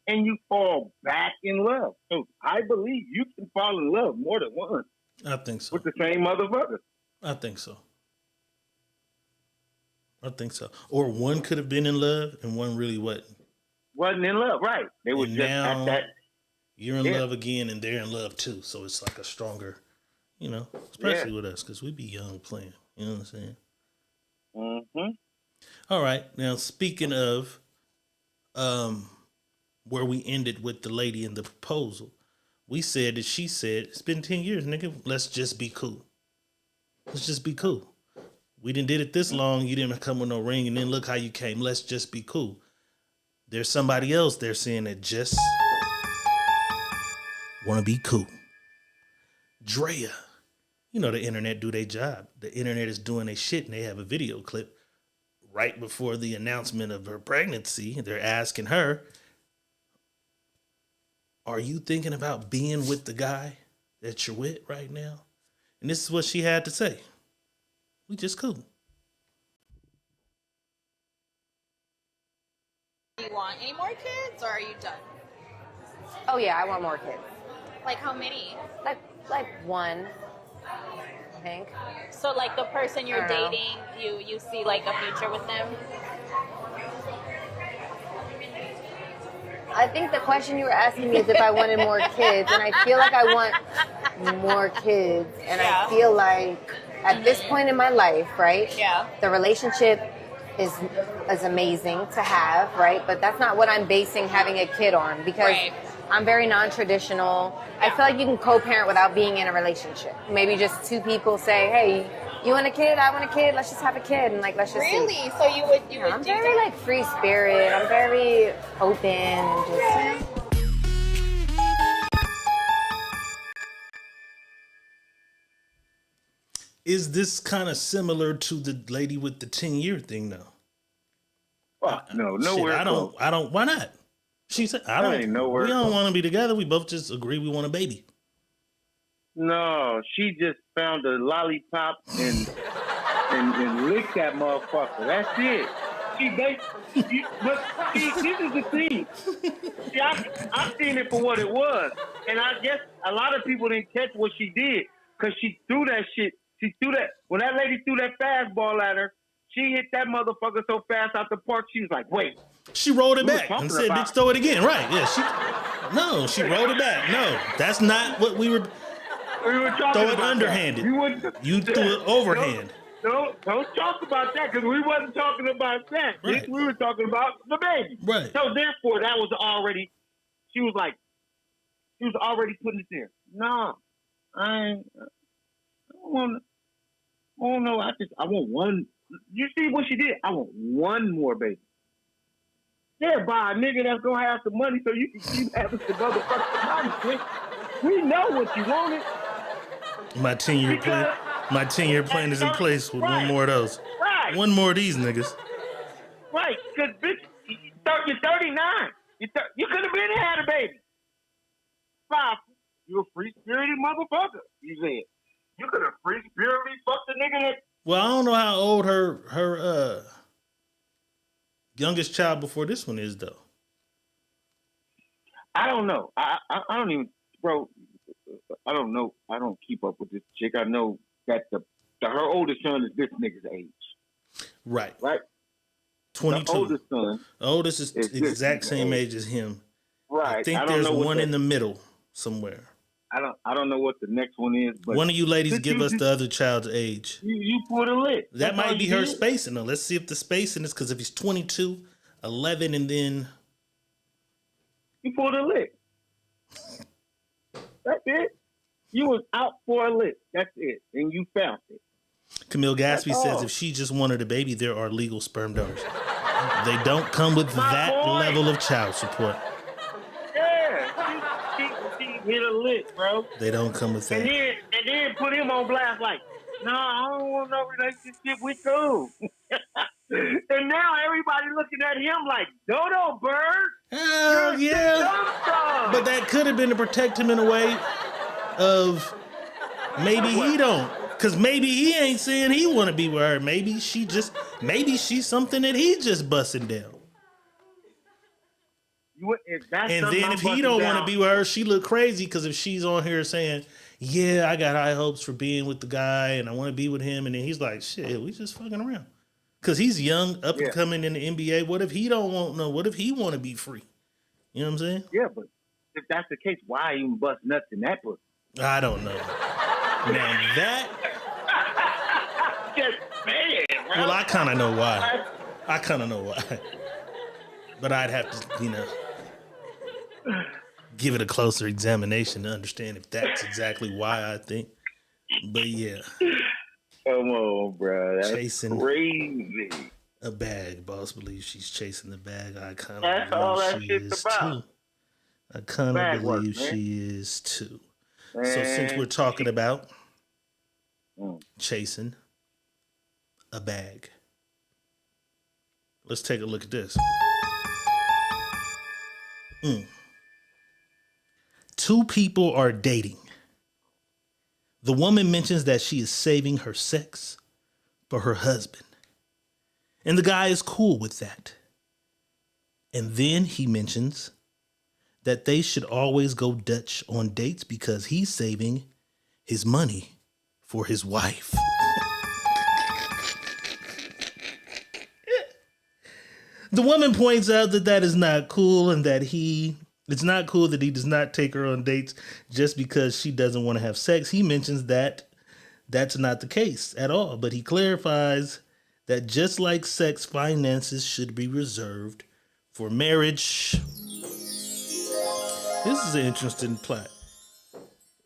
and you fall back in love. So I believe you can fall in love more than once. I think so. With the same motherfucker. I think so. Or one could have been in love and one really wasn't in love, right? They were and just now at that. You're in love again and they're in love too. So it's like a stronger, especially with us because we be young playing. You know what I'm saying? Mm-hmm. All right. Now, speaking of where we ended with the lady in the proposal, we said that she said, it's been 10 years, nigga. Let's just be cool. Let's just be cool. We didn't did it this long. You didn't come with no ring and then look how you came. Let's just be cool. There's somebody else there saying that just want to be cool. Drea. You know the internet do their job. The internet is doing their shit and they have a video clip right before the announcement of her pregnancy. They're asking her, are you thinking about being with the guy that you're with right now? And this is what she had to say. We just cool. Do you want any more kids or are you done? Oh yeah, I want more kids. Like how many? Like one, I think. So like the person you're dating, you see like a future with them? I think the question you were asking me is if I wanted more kids, and I feel like I want more kids, and I feel like at this point in my life, right? Yeah. The relationship is amazing to have, right? But that's not what I'm basing having a kid on because I'm very non-traditional. I feel like you can co-parent without being in a relationship. Maybe just two people say, hey, you want a kid? I want a kid. Let's just have a kid and like let's just really? See. So you would I'm very like free spirit. I'm very open and just. Is this kind of similar to the lady with the 10-year thing though? Well, no, nowhere. Shit, I don't. Why not? She said, I don't. We don't want to be together. We both just agree we want a baby. No, she just found a lollipop and licked that motherfucker. That's it. But see, this is the thing. See, I've seen it for what it was, and I guess a lot of people didn't catch what she did because she threw that shit. She threw that when that lady threw that fastball at her. She hit that motherfucker so fast out the park. She was like, "Wait." She rolled it back and said, "Bitch, throw it again." Right? Yeah. She rolled it back. No, that's not what we were talking throw it about. underhanded. You threw it overhand. Don't talk about that because we wasn't talking about that. Right. We were talking about the baby. Right. So therefore, that was already. She was already putting it there. No, I don't want. Oh no, I want one. You see what she did? I want one more baby. Yeah, buy a nigga that's gonna have some money so you can keep having some motherfucking money. Bitch. We know what you wanted. My 10-year plan is in place with one more of those. Right. One more of these niggas. Right, because bitch, you're 39. You could have been and had a baby. Five. You a free spirited motherfucker. You said you could have free spiritedly fucked the nigga that. Well, I don't know how old her youngest child before this one is though. I don't know. I don't even, bro. I don't know. I don't keep up with this chick. I know that her oldest son is this nigga's age. Right. 22. The oldest son. The oldest is the exact same age as him. Right. I think there's one in the middle somewhere. I don't know what the next one is, but one of you ladies give us the other child's age. You put a lick. That might be her spacing though. Let's see if the spacing is because if he's 22, 11, and then you pulled a lick. That's it. You was out for a lick. That's it, and you found it. Camille Gatsby says if she just wanted a baby, there are legal sperm donors. They don't come with level of child support. Hit a lick, bro. They don't come with that. And then put him on blast like, no, I don't want no relationship with you. And now everybody looking at him like, dodo bird. Yeah. But that could have been to protect him in a way of maybe he don't. Because maybe he ain't saying he want to be with her. Maybe she's something that he just busting down. And then if he don't want to be with her, she look crazy because if she's on here saying, yeah, I got high hopes for being with the guy and I want to be with him. And then he's like, shit, we just fucking around. Because he's young, up and coming in the NBA. What if he don't want no? What if he want to be free? You know what I'm saying? Yeah, but if that's the case, why even bust nuts in that book? I don't know. Now that... Just saying, bro. Well, I kind of know why. But I'd have to, give it a closer examination to understand if that's exactly why I think. But yeah. Come on, bro. That's chasing crazy. A bag. Boss believes she's chasing the bag. I kind That's of all believe that she shit's is about. too. I kind of believe she is too. So since we're talking about chasing a bag, let's take a look at this. Two people are dating. The woman mentions that she is saving her sex for her husband. And the guy is cool with that. And then he mentions that they should always go Dutch on dates because he's saving his money for his wife. The woman points out that that is not cool and that it's not cool that he does not take her on dates just because she doesn't want to have sex. He mentions that that's not the case at all, but he clarifies that just like sex, finances should be reserved for marriage. This is an interesting plot.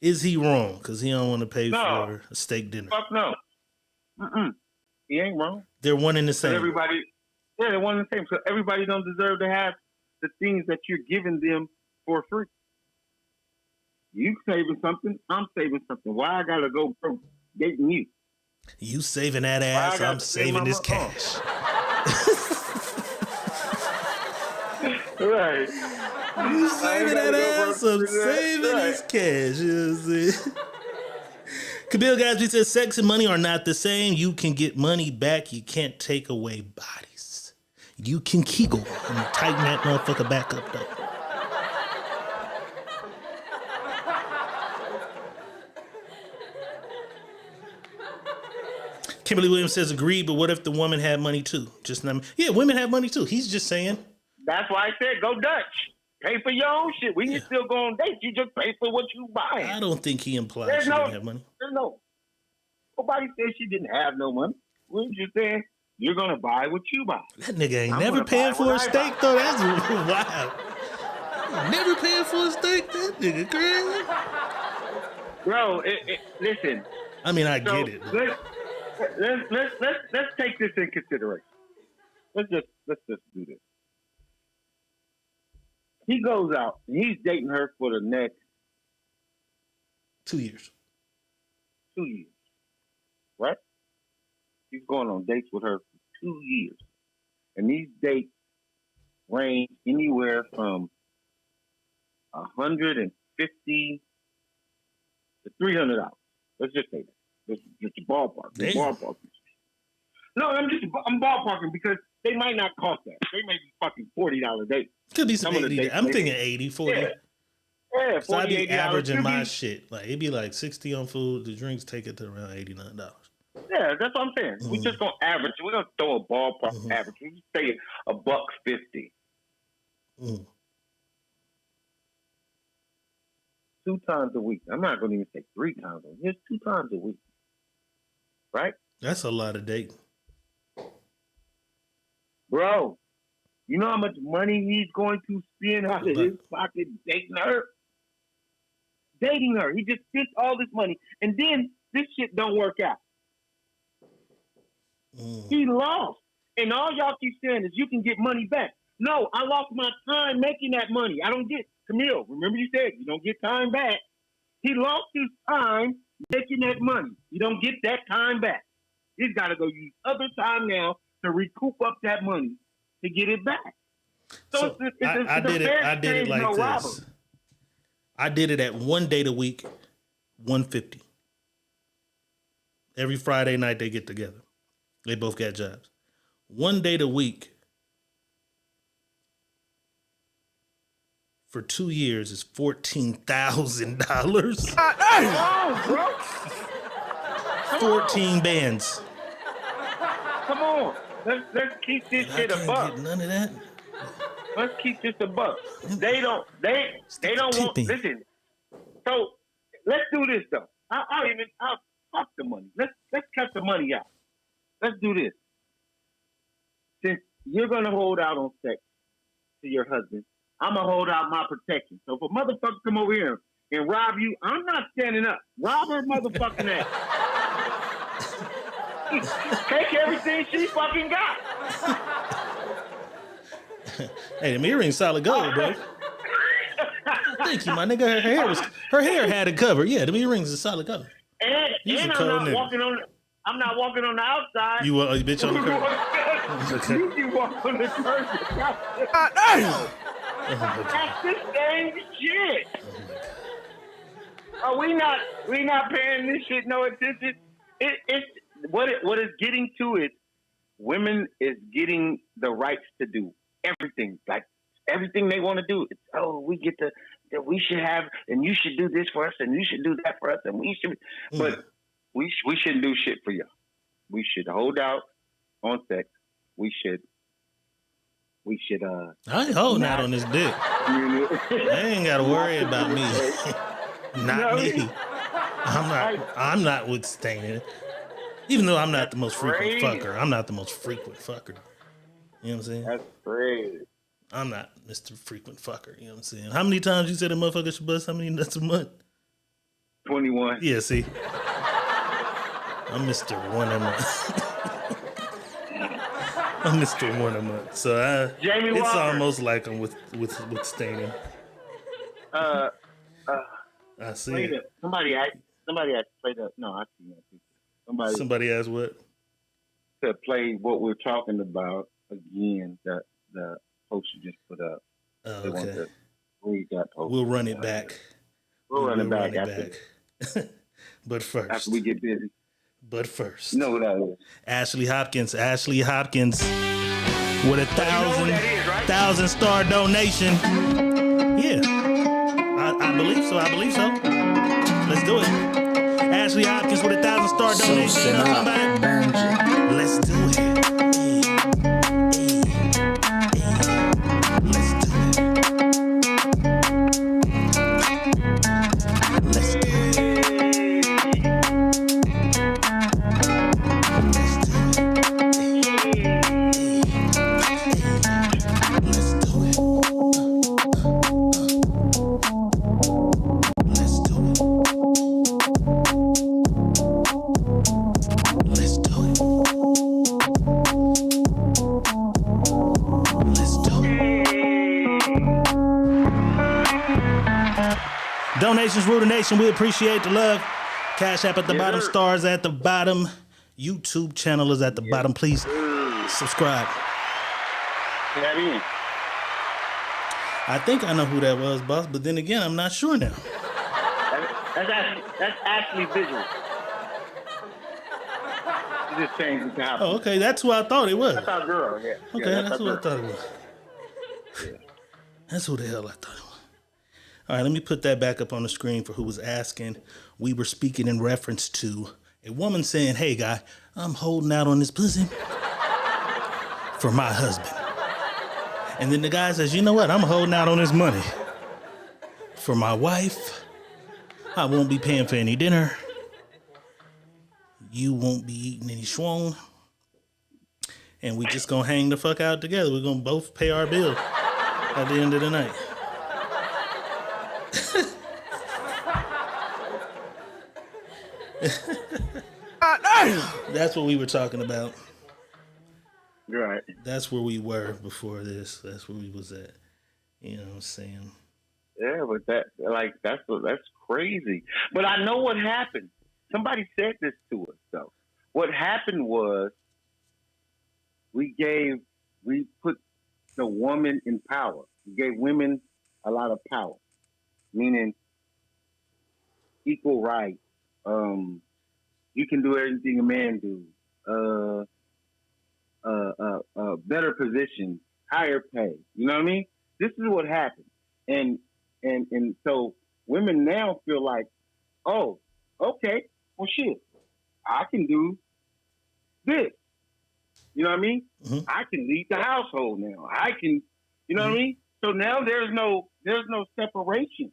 Is he wrong? Because he don't want to pay for a steak dinner. Fuck no. He ain't wrong. They're one and the same. They're one and the same. So everybody don't deserve to have the things that you're giving them for free. You saving something, I'm saving something. Why I gotta go broke dating you? You saving that ass, I'm saving this cash. Right. You saving that ass, I'm saving this cash. You know what I'm saying? Kabil Gatsby says sex and money are not the same. You can get money back. You can't take away bodies. You can kegel and tighten that motherfucker back up though. Kimberly Williams says agreed, but what if the woman had money too? Yeah, women have money too. He's just saying. That's why I said go Dutch. Pay for your own shit. We can still go on dates. You just pay for what you buy. I don't think he implied she didn't have money. Nobody said she didn't have no money. We're just saying you're gonna buy what you buy. That nigga ain't never paying for a steak though. That's wild. Never paying for a steak. That nigga crazy. Bro, listen. I mean, I get it. Let's take this in consideration. Let's just do this. He goes out and he's dating her for the next 2 years. 2 years. Right? He's going on dates with her for 2 years. And these dates range anywhere from $150 to $300. Let's just say that. It's just a ballpark. Ballpark. No, I'm ballparking because they might not cost that. They may be fucking $40 dates. Could be some 80. I'm thinking 80, 40. Yeah, so I'd be averaging my shit. Like it'd be like 60 on food. The drinks take it to around $89. Yeah, that's what I'm saying. We're just gonna average. We're gonna throw a ballpark average. We say $150. 2 times a week. I'm not gonna even say 3 times a week. It's 2 times a week. Right? That's a lot of dating. Bro, you know how much money he's going to spend out of his pocket dating her? Dating her. He just spent all this money. And then this shit don't work out. He lost. And all y'all keep saying is you can get money back. No, I lost my time making that money. I don't get, Camille, remember you said you don't get time back. He lost his time making that money. You don't get that time back. He's got to go use other time now to recoup up that money to get it back. So I did it like this. Robber. I did it at 1 day a week, $150. Every Friday night they get together. They both got jobs. 1 day a week for 2 years is $14,000. Oh, bro. 14 bands. Come on. Let's keep this shit a buck. None of that. Let's keep this a buck. They don't want, listen. So let's do this though. I'll fuck the money. Let's cut the money out. Let's do this. Since you're gonna hold out on sex to your husband, I'm gonna hold out my protection. So if a motherfucker come over here and rob you, I'm not standing up. Rob her motherfucking ass. Take everything she fucking got. Hey, the earring's solid gold, bro. Thank you, my nigga. Her hair had it covered. Yeah, the earrings are solid gold. And I'm not walking on the outside. You bitch on the curb. You walk on the curb. That's the same shit. We not paying this shit no attention. It's what is getting to it. Women is getting the rights to do everything, like everything they want to do. It's, we get that we should have, and you should do this for us, and you should do that for us, and we should. But we shouldn't do shit for you. We should hold out on sex. We should. I ain't holding out on this dick. They ain't got to worry about me. Not me. I'm not withstanding it. Even though I'm not the most frequent fucker. I'm not the most frequent fucker. You know what I'm saying? That's crazy. I'm not Mr. Frequent Fucker. You know what I'm saying? How many times you said a motherfucker should bust how many nuts a month? 21. Yeah, see? I'm Mr. One a month. I'm Mr. One a month. So it's Walker. almost like I'm with staining. I see it. Somebody asked play the. No, I see that. Somebody asked what? To play what we're talking about again. The post you just put up. Oh, okay. Read that post. We'll run it back. We'll run it back after. But first. After we get busy. But first. You know who that is. Ashley Hopkins with a 1,000-star donation. Yeah. I believe so. Let's do it. Ashley Hopkins with a 1,000-star donation. Let's do it. Donations rule the nation. We appreciate the love. Cash App at the bottom, stars at the bottom. YouTube channel is at the bottom. Please subscribe. I think I know who that was, boss, but then again, I'm not sure now. That's Ashley Visual. You just changed it to happen. Oh, okay. That's who I thought it was. That's our girl, yeah. Okay, yeah, that's who I thought it was. Yeah. That's who the hell I thought it was. All right, let me put that back up on the screen for who was asking. We were speaking in reference to a woman saying, hey, guy, I'm holding out on this pussy for my husband. And then the guy says, you know what? I'm holding out on this money for my wife. I won't be paying for any dinner. You won't be eating any schwong. And we just gonna hang the fuck out together. We're gonna both pay our bill at the end of the night. That's what we were talking about. Right. That's where we were before this. That's where we was at. You know what I'm saying? Yeah, but that's crazy. But I know what happened. Somebody said this to us though. What happened was we put the woman in power. You gave women a lot of power, meaning equal rights. You can do everything a man do. Better position, higher pay. You know what I mean? This is what happened, and so women now feel like, oh, okay, well, shit, I can do this. You know what I mean? Mm-hmm. I can lead the household now. I can, you know what I mean? So now there's no separation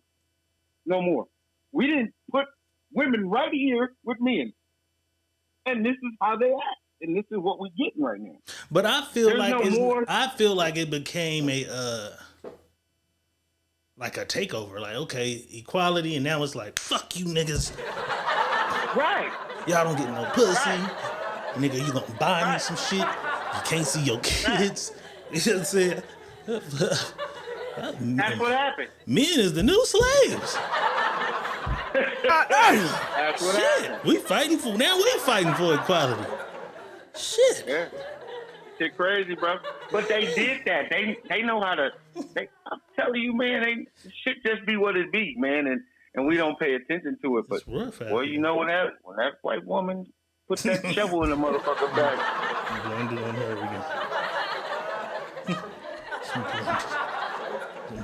no more. We didn't put women right here with men, and this is how they act, and this is what we're getting right now. But I feel There's like no more. I feel like it became a like a takeover. Like, okay, equality, and now it's like, fuck you niggas. Right. Y'all don't get no pussy. Right. Nigga, you gonna buy me some shit. You can't see your kids. You know what I'm saying? That's what happened. Men is the new slaves. That's what happened. We fighting for equality. Shit. Yeah. Shit crazy, bro. But they did that. They know how to. I'm telling you, man, shit just be what it be, man, and we don't pay attention to it. But well, you know when that white woman put that shovel in the motherfucker bag. Blamed it on her again.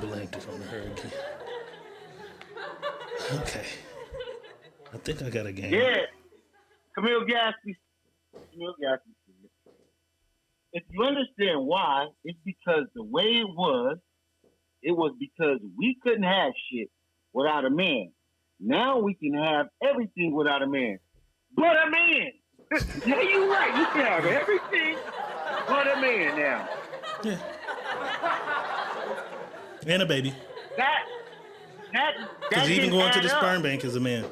Blamed it on her again. Okay. I think I got a game. Yeah. Camille Gatsby. If you understand why, it's because the way it was because we couldn't have shit without a man. Now we can have everything without a man. But a man. Yeah, you're right. You can have everything but a man now. Yeah. And a baby. That because even going to the sperm bank is a man.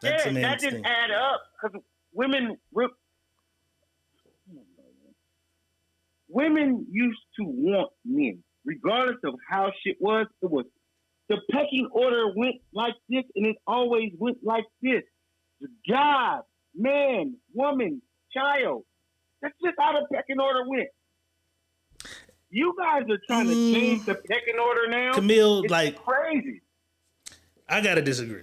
That's a man's that didn't thing. add up because women used to want men, regardless of how shit was. It was the pecking order went like this, and it always went like this: God, man, woman, child. That's just how the pecking order went. You guys are trying to change the pecking order now. Camille, it's like crazy. I gotta disagree.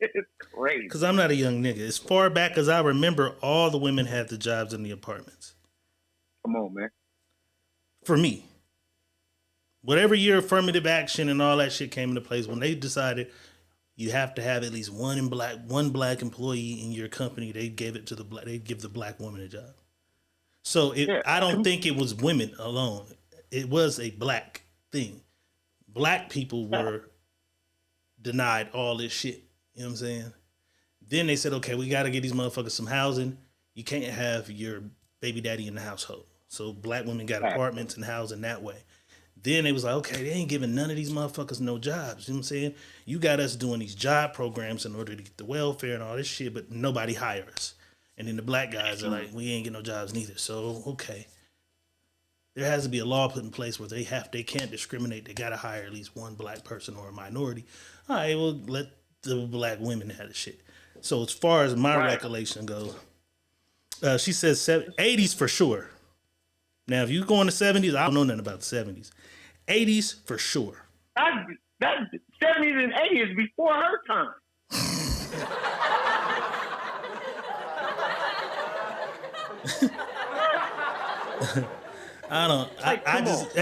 It's crazy. Because I'm not a young nigga. As far back as I remember, all the women had the jobs in the apartments. Come on, man. For me. Whatever year affirmative action and all that shit came into place, when they decided you have to have at least one black employee in your company, they'd give the black woman a job. So I don't think it was women alone. It was a black thing. Black people were denied all this shit. You know what I'm saying? Then they said, okay, we got to get these motherfuckers some housing. You can't have your baby daddy in the household. So black women got apartments and housing that way. Then they was like, okay, they ain't giving none of these motherfuckers no jobs. You know what I'm saying? You got us doing these job programs in order to get the welfare and all this shit, but nobody hire us. And then the black guys are like, we ain't get no jobs neither. So, okay. There has to be a law put in place where they can't discriminate. They got to hire at least one black person or a minority. All right, well, let the black women have the shit. So as far as my recollection goes, she says 80s for sure. Now, if you go in the 70s, I don't know nothing about the 70s. 80s for sure. That 70s and 80s before her time.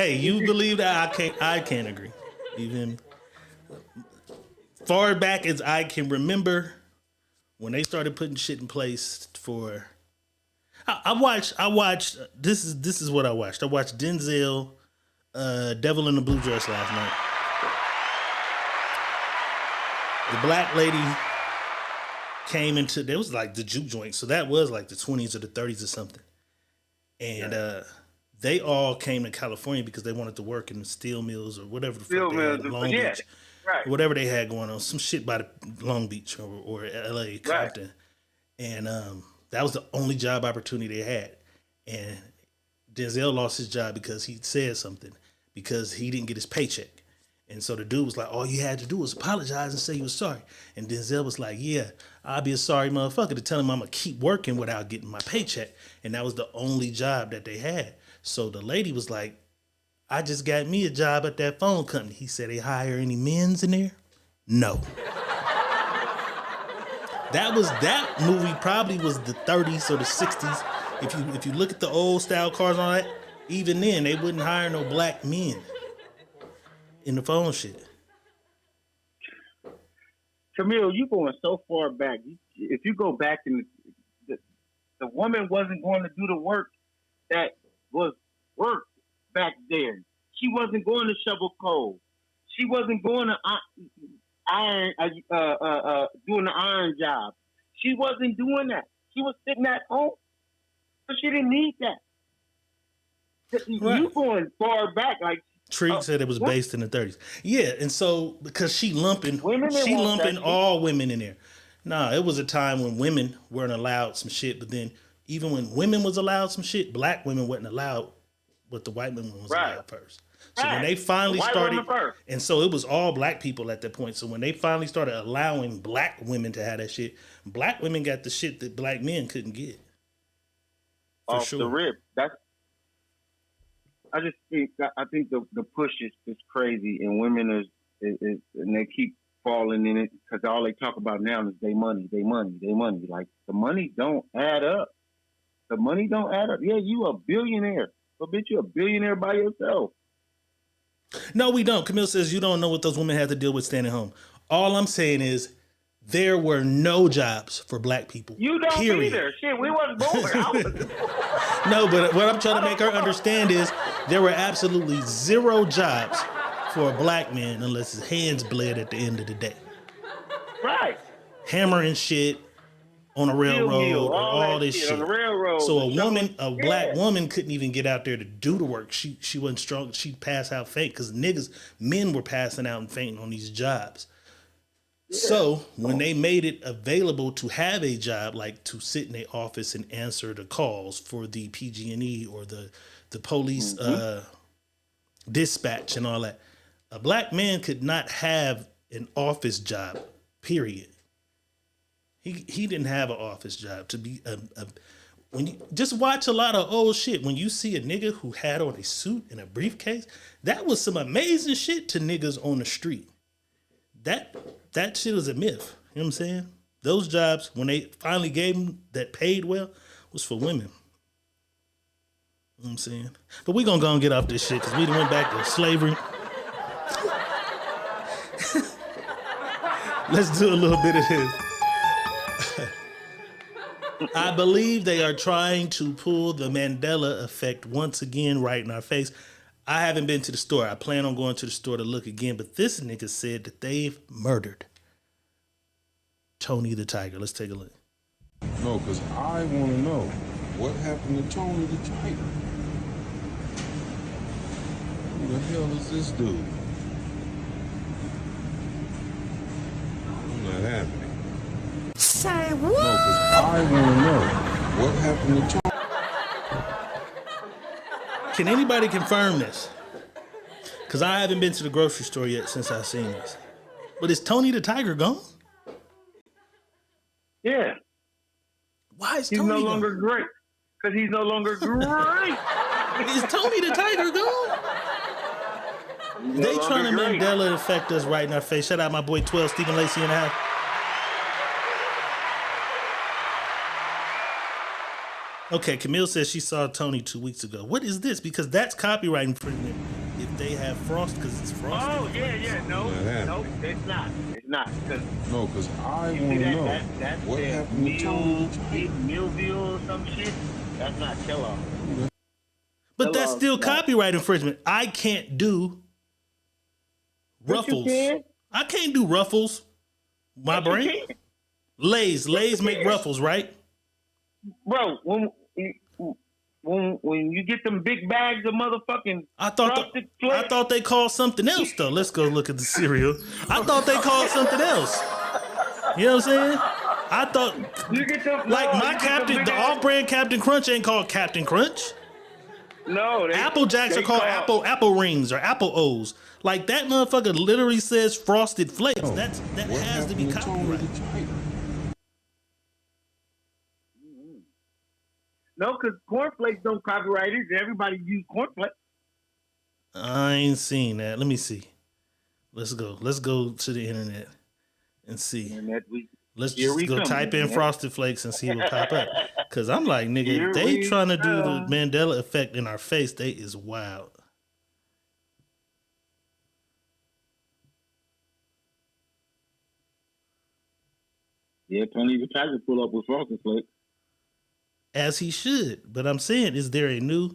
You believe that? I can't agree. You feel me? Far back as I can remember, when they started putting shit in place for, I watched. This is what I watched. I watched Denzel, Devil in the Blue Dress last night. The black lady came into, there was like the juke joint, so that was like the 20s or the 30s or something, and they all came to California because they wanted to work in the steel mills or whatever the fuck they had in Long Beach. Right. Whatever they had going on, some shit by the Long Beach or LA, Compton. And that was the only job opportunity they had. And Denzel lost his job because he said something, because he didn't get his paycheck. And so the dude was like, all you had to do was apologize and say you was sorry. And Denzel was like, yeah, I'll be a sorry motherfucker to tell him I'm going to keep working without getting my paycheck. And that was the only job that they had. So the lady was like, I just got me a job at that phone company. He said, they hire any men's in there? No. That movie probably was the 30s or the 60s. If you look at the old style cars and all that, even then they wouldn't hire no black men in the phone shit. Camille, you going so far back. If you go back in the woman wasn't going to do the work that was work back then. She wasn't going to shovel coal. She wasn't going to iron, doing the iron job. She wasn't doing that. She was sitting at home, but she didn't need that. Right. You going far back, like Treat said it was based in the 30s. Yeah, and so because she lumping all women in there. Nah, it was a time when women weren't allowed some shit, but then even when women was allowed some shit, black women wasn't allowed what the white women was allowed first. So when they finally started, and so it was all black people at that point. So when they finally started allowing black women to have that shit, black women got the shit that black men couldn't get. For sure. The rib. I think the push is crazy, and women is and they keep falling in it because all they talk about now is they money. Like the money don't add up. The money don't add up. Yeah, you a billionaire, but bitch, you a billionaire by yourself. No, we don't. Camille says you don't know what those women had to deal with staying at home. All I'm saying is there were no jobs for black people. You don't either. Shit, we wasn't born. No, but what I'm trying to make her understand is there were absolutely zero jobs for a black man unless his hands bled at the end of the day. Right. Hammering shit on a railroad, all this shit. On the railroad. So a black woman couldn't even get out there to do the work. She wasn't strong. She'd pass out faint because men were passing out and fainting on these jobs. Yeah. So when they made it available to have a job, like to sit in the office and answer the calls for the PG&E or the police dispatch and all that, a black man could not have an office job, period. He didn't have an office job to be when you just watch a lot of old shit. When you see a nigga who had on a suit and a briefcase, that was some amazing shit to niggas on the street. That shit was a myth. You know what I'm saying? Those jobs, when they finally gave them that paid well, was for women. You know what I'm saying? But we gonna go and get off this shit because we went back to slavery. Let's do a little bit of this. I believe they are trying to pull the Mandela effect once again right in our face. I haven't been to the store. I plan on going to the store to look again, but this nigga said that they've murdered Tony the Tiger. Let's take a look. No, because I want to know what happened to Tony the Tiger. Who the hell is this dude? I'm not having it. Say what? No, because I want to know what happened to Tony. Can anybody confirm this? Because I haven't been to the grocery store yet since I've seen this. But is Tony the Tiger gone? Yeah. Why is He's Tony no gone? longer great? Because he's no longer great. Is Tony the Tiger gone? They trying to Mandela affect us right in our face. Shout out my boy 12, Stephen Lacey in the house. Okay, Camille says she saw Tony 2 weeks ago. What is this? Because that's copyright infringement if they have frost, because it's frosted. Oh, yeah. No, it's not. It's not. No, because I want to know what happened to Tony. Millville or some shit. That's not Kellogg. But that's still copyright infringement. I can't do Ruffles. I can't do Ruffles. My brain. Lay's make Ruffles, right? Bro, when you get them big bags of motherfucking I thought they called something else though. Let's go look at the cereal. I thought they called something else. You know what I'm saying? I thought you get them, like my Captain, the off-brand Captain Crunch ain't called Captain Crunch. No, Apple Jacks are called apple rings or apple O's. Like that motherfucker literally says Frosted Flakes. That has to be copyrighted. No, because cornflakes don't copyright it. Everybody use cornflakes. I ain't seen that. Let me see. Let's go. Let's go to the internet and see. Let's just go type in Frosted Flakes and see what pop up. Because I'm like, nigga, they trying to do the Mandela effect in our face. They is wild. Yeah, Tony the Tiger pull up with Frosted Flakes. As he should. But I'm saying, is there a new?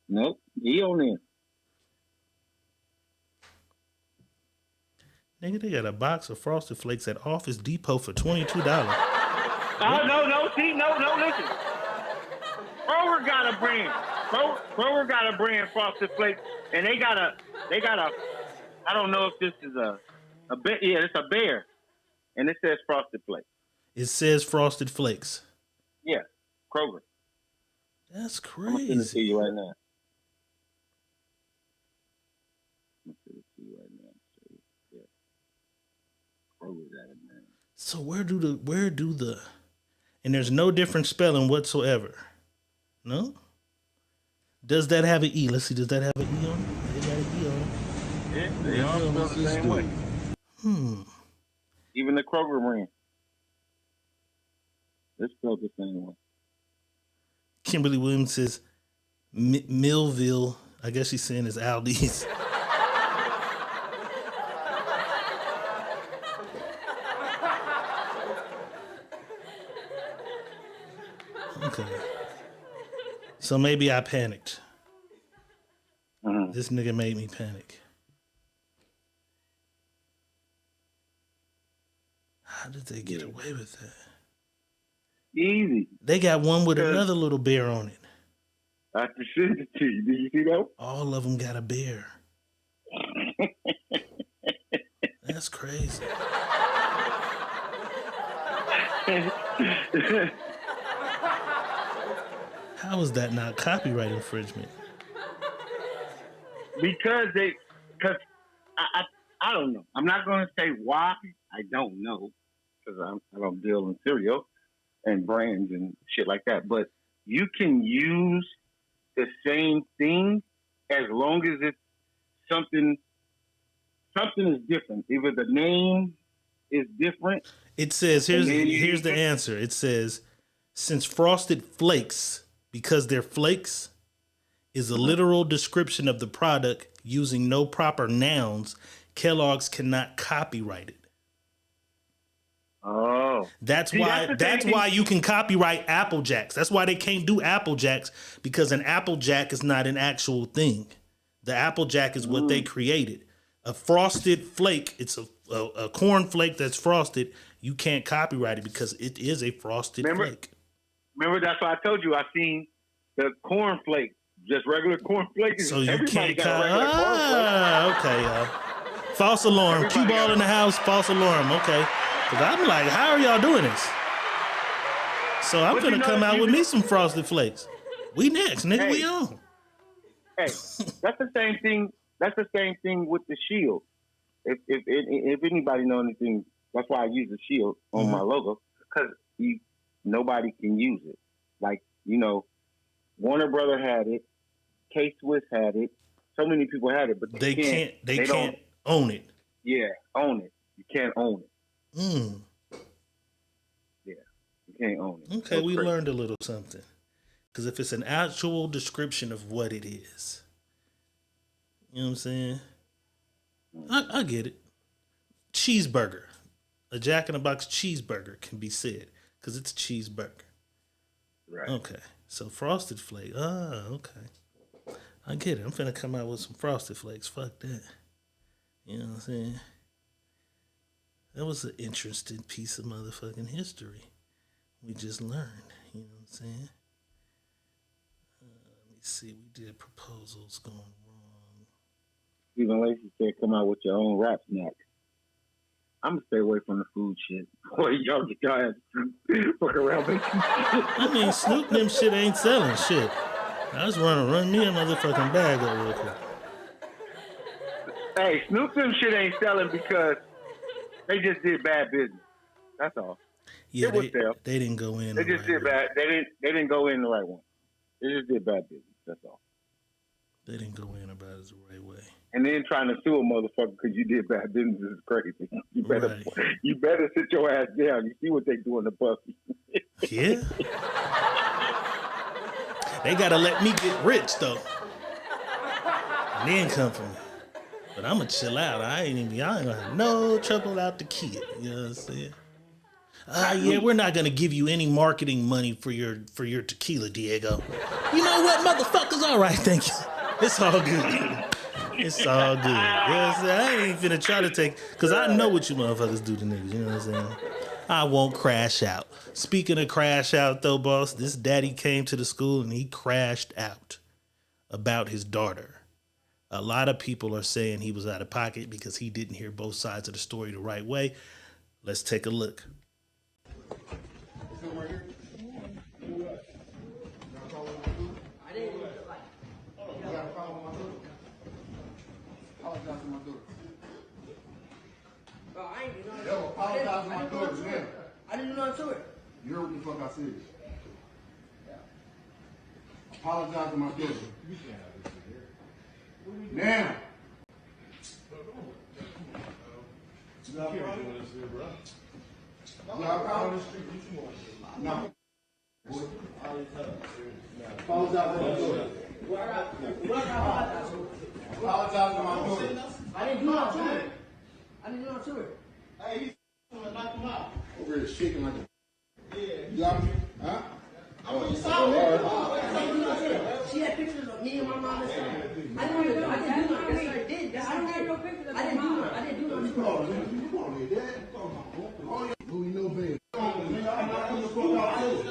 Nope, he on there. Nigga, they got a box of Frosted Flakes at Office Depot for $22. Oh, no, listen. Kroger got a brand. Kroger got a brand, Frosted Flakes, and they got a, I don't know if this is a bear. Yeah, it's a bear, and it says Frosted Flakes. It says Frosted Flakes. Yeah, Kroger. That's crazy. I'm gonna send it to you right now. So where do the and there's no different spelling whatsoever. No? Does that have an E? Let's see, does that have an E on it? They got an E on it. Yeah, they all spell the same way. Even the Kroger brand. It's spelled the same way. Kimberly Williams says Millville. I guess she's saying it's Aldi's. Okay. So maybe I panicked. This nigga made me panic. How did they get away with that? Easy. They got one with another little bear on it. I have to send it to you. Did you see that? All of them got a bear. That's crazy. How is that not copyright infringement? Because I don't know. I'm not going to say why. I don't know because I don't deal in cereal and brands and shit like that. But you can use the same thing as long as it's something is different. Either the name is different. It says here's the answer. It says since Frosted Flakes, because they're flakes, is a literal description of the product using no proper nouns, Kellogg's cannot copyright it. Oh. That's why you can copyright Apple Jacks. That's why they can't do Apple Jacks, because an Apple Jack is not an actual thing. The Apple Jack is what they created. A Frosted Flake, it's a corn flake that's frosted. You can't copyright it because it is a frosted flake. Remember, that's why I told you I seen the corn flake, just regular corn flake. So you can't okay. False alarm. Cue ball in the house. False alarm. Okay. Because I'm like, how are y'all doing this? So I'm gonna come out with me some Frosted Flakes. We next, nigga. We on. Hey, that's the same thing. That's the same thing with the shield. If anybody know anything, that's why I use the shield on my logo, because nobody can use it. Like, Warner Brother had it, K-Swiss had it, so many people had it, but they can't own it. Yeah, own it. You can't own it. Yeah, you can't own it. Okay, we learned a little something. Because if it's an actual description of what it is, you know what I'm saying? I get it. Cheeseburger. A Jack in the Box cheeseburger can be said because it's a cheeseburger. Right. Okay. So Frosted Flake. Okay. I get it. I'm finna come out with some Frosted Flakes. Fuck that. You know what I'm saying? That was an interesting piece of motherfucking history we just learned. You know what I'm saying? Let me see. We did proposals going wrong. Stephen Lacey said, come out with your own rap snack. I'm gonna stay away from the food shit. Boy, y'all get your ass fuck around me. I mean, Snoop them shit ain't selling shit. I just want to run me a motherfucking bag up real quick. Hey, Snoop them shit ain't selling because they just did bad business. That's all. Yeah, it was sell. They didn't go in. They just did bad. They didn't go in the right one. They just did bad business. That's all. They didn't go in about it the right way. And then trying to sue a motherfucker because you did bad business is crazy. You better sit your ass down. You see what they do in the Buffy. Yeah. They gotta let me get rich though, and then come for me. But I'ma chill out. I ain't gonna have no trouble out the kid. You know what I'm saying? Yeah, we're not gonna give you any marketing money for your tequila, Diego. You know what, motherfuckers? All right, thank you. It's all good. It's all good. You know what I'm saying? I ain't finna try to take, because I know what you motherfuckers do to niggas. You know what I'm saying? I won't crash out. Speaking of crash out, though, boss, this daddy came to the school and he crashed out about his daughter. A lot of people are saying he was out of pocket because he didn't hear both sides of the story the right way. Let's take a look. Apologize to my daughter, man. I didn't do nothing to it. You heard what the fuck I said. Apologize to my daughter. Now. You got a problem? No. Apologize to my daughter. Apologize to my daughter. I didn't do nothing to it. I didn't do nothing to it. Hey, he's knock him out. Over here shaking like a... Yeah. You got me? Huh? I'm on your side. She had pictures of me and my mom and son. I didn't do nothing. Yes, I did. Yes, I did. I didn't do nothing. I didn't do nothing. Come on, man, Dad. Who you know, baby? I'm not going to fuck out too.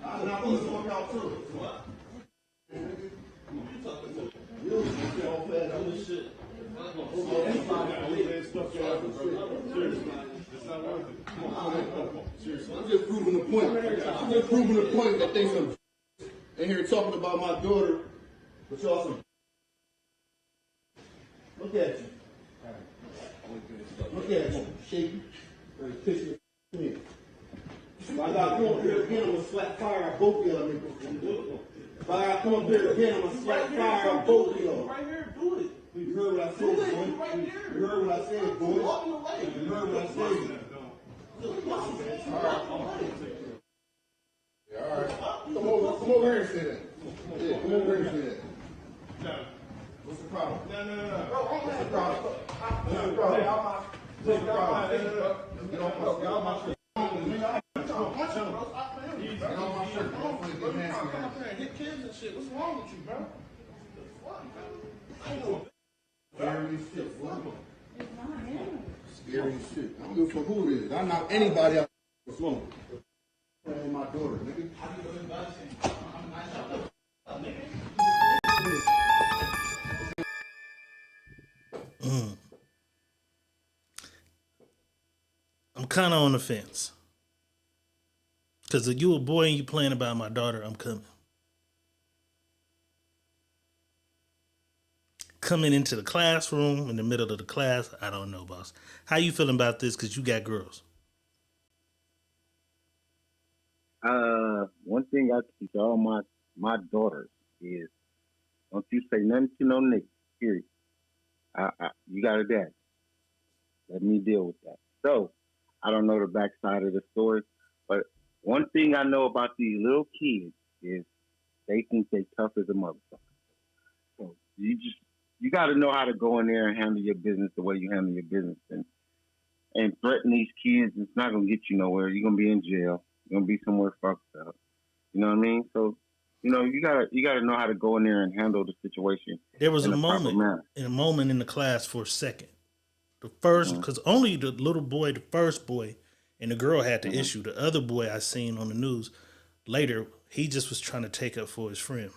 I'm not going to fuck out too. What? You talking to? You don't fast on this shit. I'm just proving the point. I'm just proving the point that they some in here talking about my daughter, but y'all some. Look at you. Look at you. Shaky. Picture me. If I gotta come up here again, I'm gonna slap fire at both of y'all niggas. If I gotta come up here again, I'm gonna slap fire at both of y'all. Right here, do it. You heard what I said, boy. You heard what I said, boy. You heard what I said. All right. Come over here and say that. Yeah, come over here and say that. What's the problem? No. What's the problem? What's the problem? What's the problem? Get off my shirt. Get off my shirt. Hit kids and shit. What's wrong with you, bro? Scary shit, boy. Scary shit. I don't give a fuck who it is. I knock anybody out for smoking. My daughter, nigga. I'm kind of on the fence. Because if you a boy and you playing about my daughter, I'm coming. Coming into the classroom in the middle of the class, I don't know, boss. How you feeling about this? Because you got girls. One thing I teach all my daughters is don't you say nothing to no nigga. Period. You got a dad. Let me deal with that. So I don't know the backside of the story, but one thing I know about these little kids is they think they tough as a motherfucker. So you got to know how to go in there and handle your business the way you handle your business, and threaten these kids. It's not gonna get you nowhere. You're gonna be in jail. You're gonna be somewhere fucked up. You know what I mean? So, you gotta know how to go in there and handle the situation. There was a moment in the class for a second. The first, because only the little boy, the first boy, and the girl had the issue. The other boy I seen on the news later, he just was trying to take up for his friend.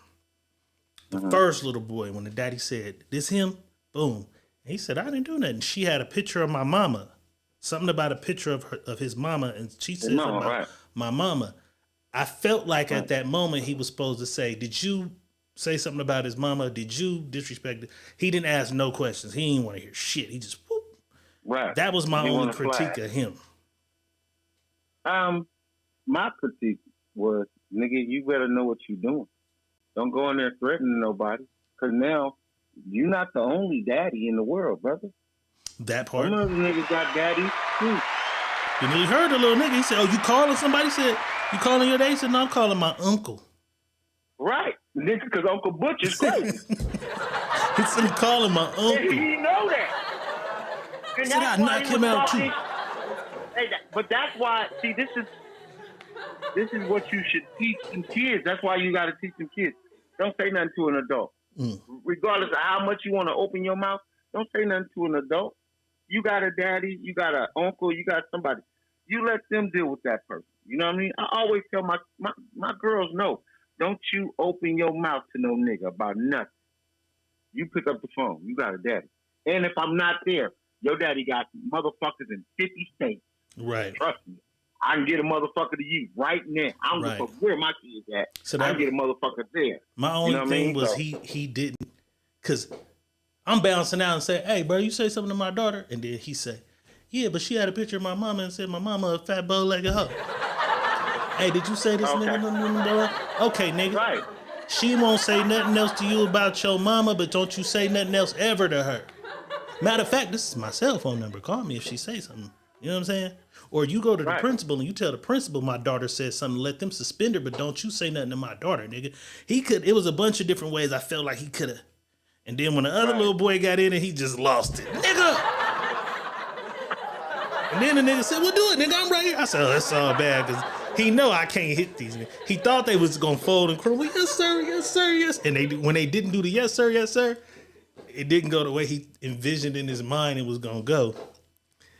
The first little boy, when the daddy said, "This him?" Boom. And he said, "I didn't do nothing." She had a picture of my mama something about a picture of his mama, and she said No, something about right. my mama. I felt like at that moment he was supposed to say, "Did you say something about his mama? Did you disrespect it?" He didn't ask no questions. He didn't want to hear shit. He just whoop. Right. That was my He only wanna critique fly. of him. My critique was, nigga, you better know what you're doing. Don't go in there threatening nobody, because now you're not the only daddy in the world, brother. That part. Some other niggas got daddies too. And he heard the little nigga. He said, "Oh, you calling somebody?" He said, "You calling your dad?" He said, "No, I'm calling my uncle." Right, nigga, because Uncle Butch is crazy. He said, "I'm calling my uncle." And he know that. And Said, "I knock him out too." But that's why. See, this is what you should teach some kids. That's why you got to teach some kids. Don't say nothing to an adult, regardless of how much you want to open your mouth. Don't say nothing to an adult. You got a daddy, you got an uncle, you got somebody. You let them deal with that person. You know what I mean? I always tell my girls, no, don't you open your mouth to no nigga about nothing. You pick up the phone. You got a daddy. And if I'm not there, your daddy got motherfuckers in 50 states. Right. Trust me. I can get a motherfucker to you right now. I don't give a fuck where my kids at. So I can get a motherfucker there. My only You know what thing I mean? was So- he didn't, because I'm bouncing out and say, "Hey, bro, you say something to my daughter?" And then he say, "Yeah, but she had a picture of my mama and said my mama a fat bow-legged hoe." Hey, did you say this nigga? Okay, nigga. Right. She won't say nothing else to you about your mama, but don't you say nothing else ever to her. Matter of fact, this is my cell phone number. Call me if she say something. You know what I'm saying? Or you go to the principal and you tell the principal my daughter said something, let them suspend her, but don't you say nothing to my daughter, nigga. It was a bunch of different ways I felt like he could have. And then when the other little boy got in and he just lost it. Nigga! And then the nigga said, "Well, do it, nigga. I'm right here." I said, "Oh, that's all bad," because he know I can't hit these niggas. He thought they was going to fold and crumble. "Yes, sir. Yes, sir. Yes." And when they didn't do the yes, sir, it didn't go the way he envisioned in his mind it was going to go.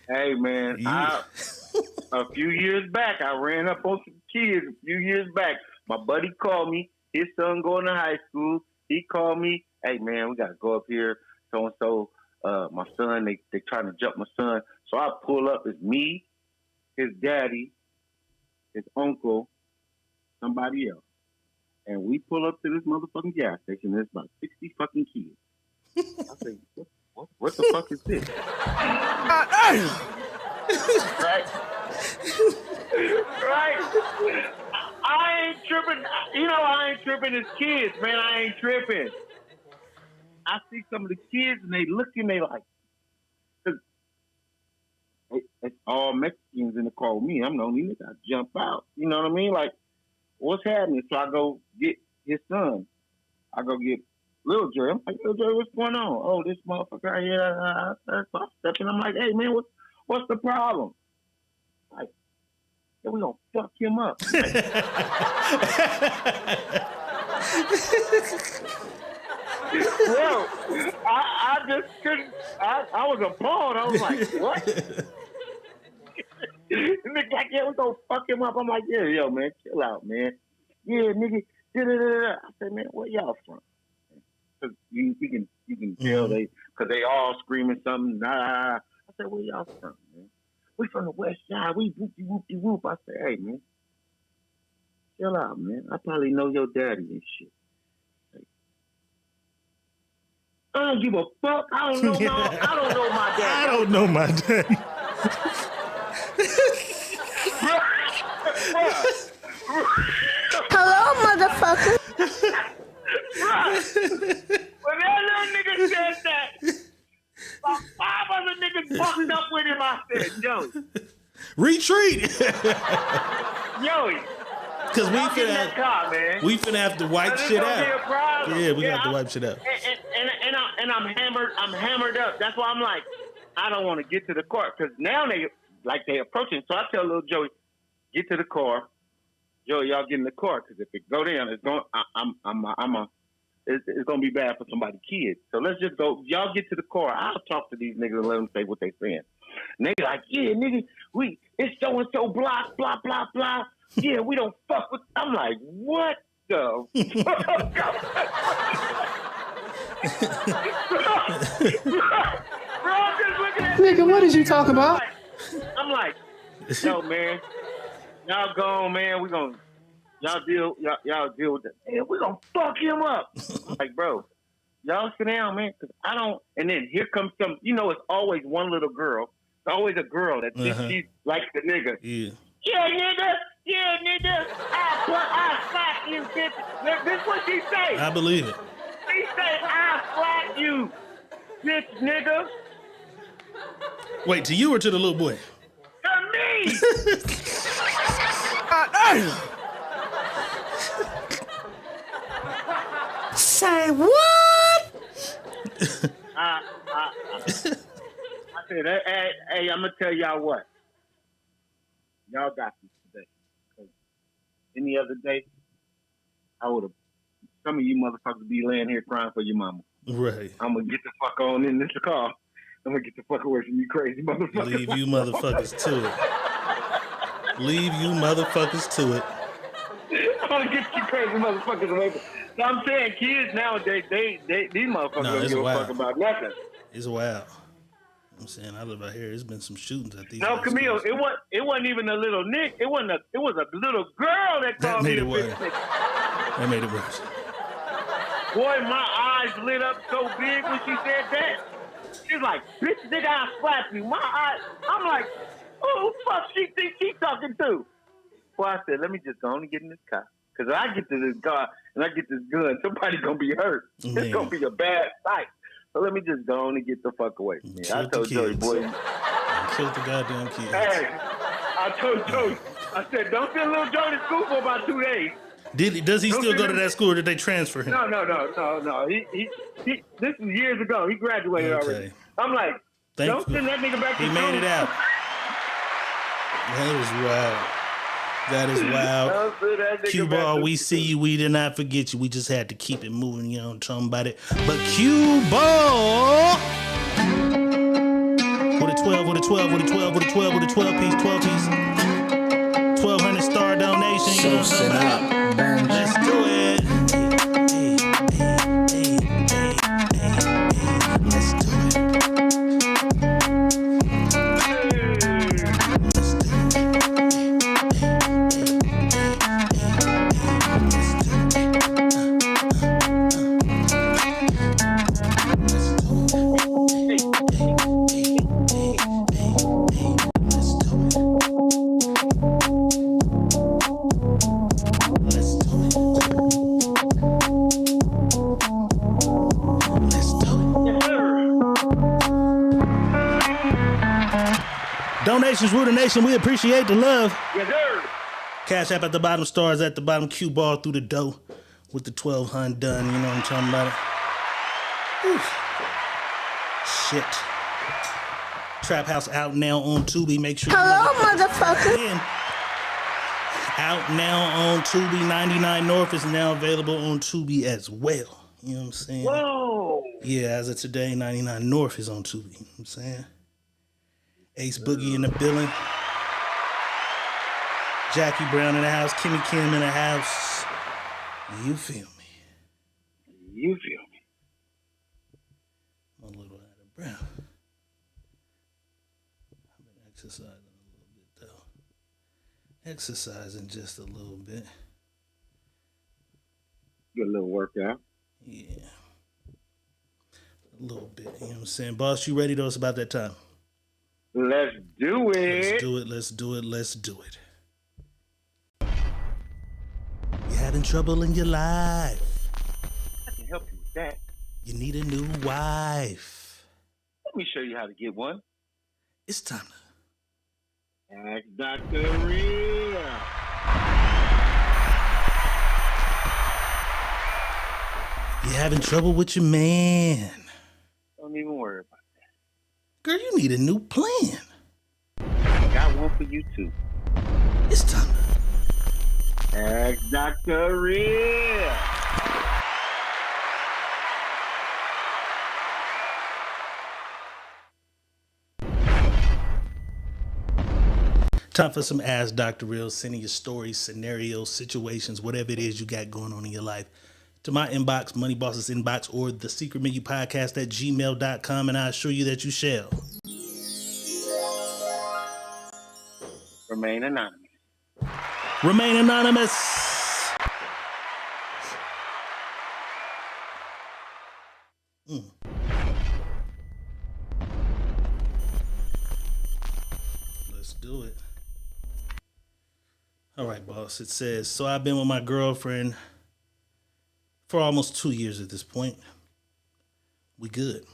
Hey, man, Yeah. a few years back, I ran up on some kids a few years back. My buddy called me. His son going to high school. He called me. "Hey, man, we got to go up here. So-and-so, my son, they trying to jump my son." So I pull up. It's me, his daddy, his uncle, somebody else. And we pull up to this motherfucking gas station. There's about 60 fucking kids. I say, what the fuck is this? Right? Right? I ain't tripping. You know, I ain't tripping as kids, man. I ain't tripping. I see some of the kids and they looking, they like, it's all Mexicans in the car with me. I'm the only nigga. I jump out. You know what I mean? Like, what's happening? So I go get his son. I go get Lil Jerry. I'm like, "Lil Jerry, what's going on?" "Oh, this motherfucker right here." I step in. I'm like, "Hey, man, what's the problem?" Like, "Yeah, we gonna fuck him up." Bro, I just couldn't. I was appalled. I was like, "What?" Nigga, like, "Yeah, we gonna fuck him up." I'm like, "Yeah, yo, man, chill out, man. Yeah, nigga." I said, "Man, where y'all from?" Cause you can tell because they all screaming something. Nah. I said, "Where y'all from, man?" "We from the West Side. We whoop." I said, "Hey, man, chill out, man. I probably know your daddy and shit." I don't give a fuck. I don't know my daddy. I don't know my daddy. Hello, motherfucker. Right. When that little nigga said that, about 5 other niggas fucked up with him. I said, "Yo, Retreat. Joey, Because we finna have to wipe shit out. Yeah, we have to wipe shit out. And I'm hammered up. That's why I'm like, I don't want to get to the car because now they approaching. So I tell little Joey, "Get to the car, Joey. Y'all get in the car because if it go down, it's gonna be bad for somebody's kids. So let's just go. Y'all get to the car. I'll talk to these niggas and let them say what they saying." Nigga like, "Yeah, nigga, it's so and so blah blah blah blah. Yeah, we don't fuck with." I'm like, "What the fuck?" Bro, I'm just looking at Nigga, what did you talk about? I'm like, yo, man, y'all go on, man. Y'all deal with that. Man, we gonna fuck him up. I'm like, bro, y'all sit down, man, because I don't. And then here comes some. It's always one little girl. It's always a girl that thinks she likes the nigga. Yeah. Yeah, nigga. I slap you, bitch. This is what she say. I believe it. She say, I slap you, bitch, nigga. Wait, to you or to the little boy? To me. Say what? I said, hey, I'm gonna tell y'all what. Y'all got this today. 'Cause any other day, I would have. Some of you motherfuckers be laying here crying for your mama. Right. I'm gonna get the fuck on in this car. I'm gonna get the fuck away from you crazy motherfuckers. Leave you motherfuckers to it. Leave you motherfuckers to it. I'm gonna get you crazy motherfuckers away from. So I'm saying, kids nowadays, these motherfuckers don't give a fuck about nothing. It's wild. I'm saying, I live out here. There's been some shootings at these. No, Camille, it wasn't even a little Nick. It was a little girl that called me a bitch. That made it worse. Boy, my eyes lit up so big when she said that. She's like, bitch, nigga, I slap you. My eyes, I'm like, who the fuck she thinks she's talking to? Well, I said, let me just go on and get in this car. Because I get to this car and I get this gun, somebody's going to be hurt. Man. It's going to be a bad sight. So let me just go on and get the fuck away from me. I told Joey, boy. Killed the goddamn kids. Hey, I told Joey, I said, don't send little Joey to school for about 2 days. Does he still go to that school or did they transfer him? No. He this is years ago. He graduated already. I'm like, don't send that nigga back to school. He made it out. That is wild. Cue ball, we see you. We did not forget you. We just had to keep it moving. You know what I'm talking about it. But cue ball. With a 12 piece, 12 piece. 1,200 star donation. You know what I'm talking about? Let's do it. Let's do Donations rule the nation. We appreciate the love. Yes, sir. Cash App at the bottom, stars at the bottom. Cue ball through the dough with the 1,200 done. You know what I'm talking about? Whew. Shit. Trap House out now on Tubi. Make sure. Hello, motherfucker. Out now on Tubi. 99 North is now available on Tubi as well. You know what I'm saying? Whoa. Yeah, as of today, 99 North is on Tubi. You know what I'm saying? Ace Boogie in the building. Jackie Brown in the house. Kimmy Kim in the house. You feel me? You feel me? I'm a little out of breath. I've been exercising a little bit, though. Exercising just a little bit. Good little workout. Yeah. A little bit. You know what I'm saying? Boss, you ready, though? It's about that time. Let's do it. Let's do it. You having trouble in your life? I can help you with that. You need a new wife. Let me show you how to get one. It's time to ask Dr. Real. You having trouble with your man? Don't even worry about it. Girl, you need a new plan. I got one for you too. It's time to ask Dr. Real. Time for some Ask Dr. Real. Sending your stories, scenarios, situations, whatever it is you got going on in your life to my inbox, Money Boss's inbox, or the Secret Menu Podcast at gmail.com, and I assure you that you shall Remain anonymous. Remain anonymous. Let's do it. All right, boss. It says, so I've been with my girlfriend for almost 2 years at this point. We good.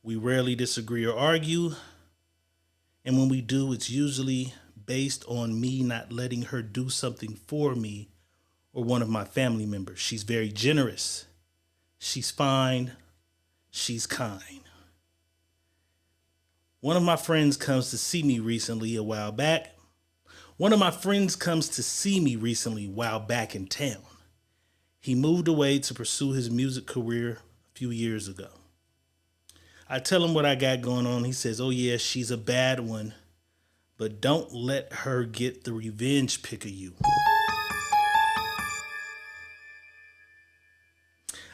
We rarely disagree or argue. And when we do, it's usually based on me not letting her do something for me or one of my family members. She's very generous. She's fine. She's kind. One of my friends comes to see me recently a while back. One of my friends comes to see me recently while back in town. He moved away to pursue his music career a few years ago. I tell him what I got going on. He says, oh yeah, she's a bad one, but don't let her get the revenge pick of you.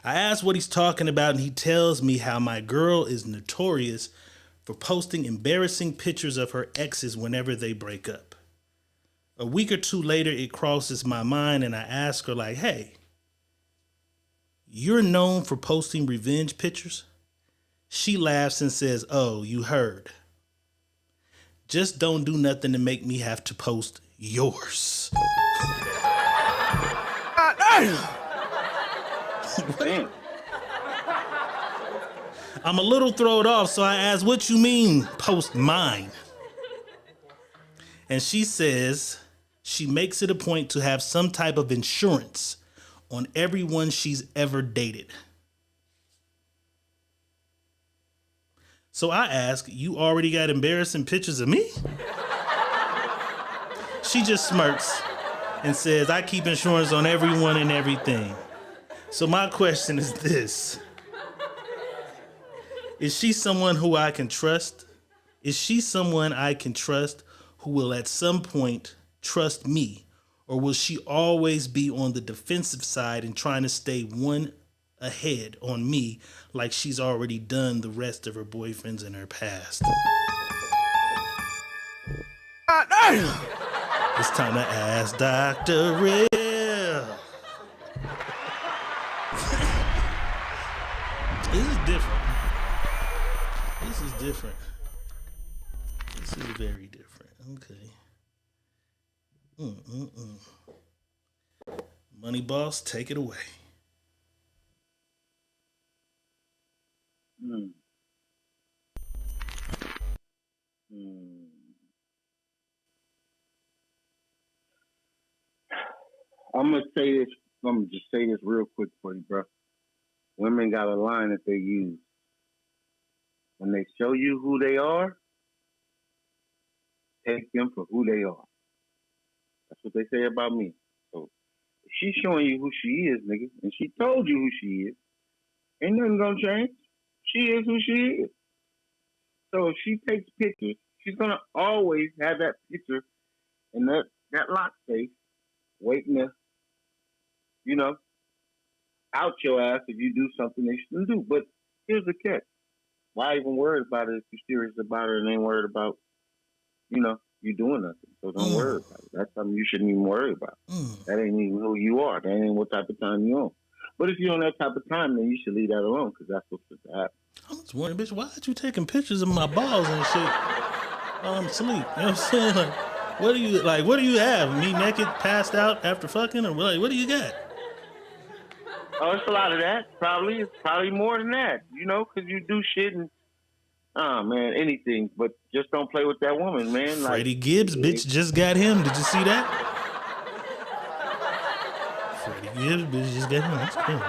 I ask what he's talking about, and he tells me how my girl is notorious for posting embarrassing pictures of her exes whenever they break up. A week or two later, it crosses my mind, and I ask her like, hey, you're known for posting revenge pictures? She laughs and says, oh, you heard. Just don't do nothing to make me have to post yours. Damn. I'm a little thrown off, so I ask, what you mean post mine? And she says she makes it a point to have some type of insurance on everyone she's ever dated. So I ask, you already got embarrassing pictures of me? She just smirks and says, I keep insurance on everyone and everything. So my question is this. Is she someone who I can trust? Is she someone I can trust who will at some point trust me? Or will she always be on the defensive side and trying to stay one ahead on me like she's already done the rest of her boyfriends in her past? It's time to ask Dr. Real. This is different. This is different. This is very different. Okay. Money Boss, take it away. I'm gonna say this. I'm gonna just say this real quick for you, bro. Women got a line that they use when they show you who they are. Take them for who they are. That's what they say about me. So if she's showing you who she is, nigga, and she told you who she is, ain't nothing gonna change. She is who she is. So if she takes pictures, she's gonna always have that picture in that lock safe, waiting to, out your ass if you do something they shouldn't do. But here's the catch. Why even worry about it if you're serious about it and ain't worried about, you doing nothing. So don't worry about it. That's something you shouldn't even worry about. That ain't even who you are. That ain't what type of time you're on. But if you're on that type of time, then you should leave that alone because that's what's supposed to happen. I was wondering, bitch, why are you taking pictures of my balls and shit while I'm asleep? You know what I'm saying? Like, what do you have? Me naked, passed out after fucking? Or what do you got? Oh, it's a lot of that. It's probably more than that, because you do shit and, anything. But just don't play with that woman, man. Freddie Gibbs, bitch, just got him. Did you see that? Freddie Gibbs, bitch, just got him. That's cool.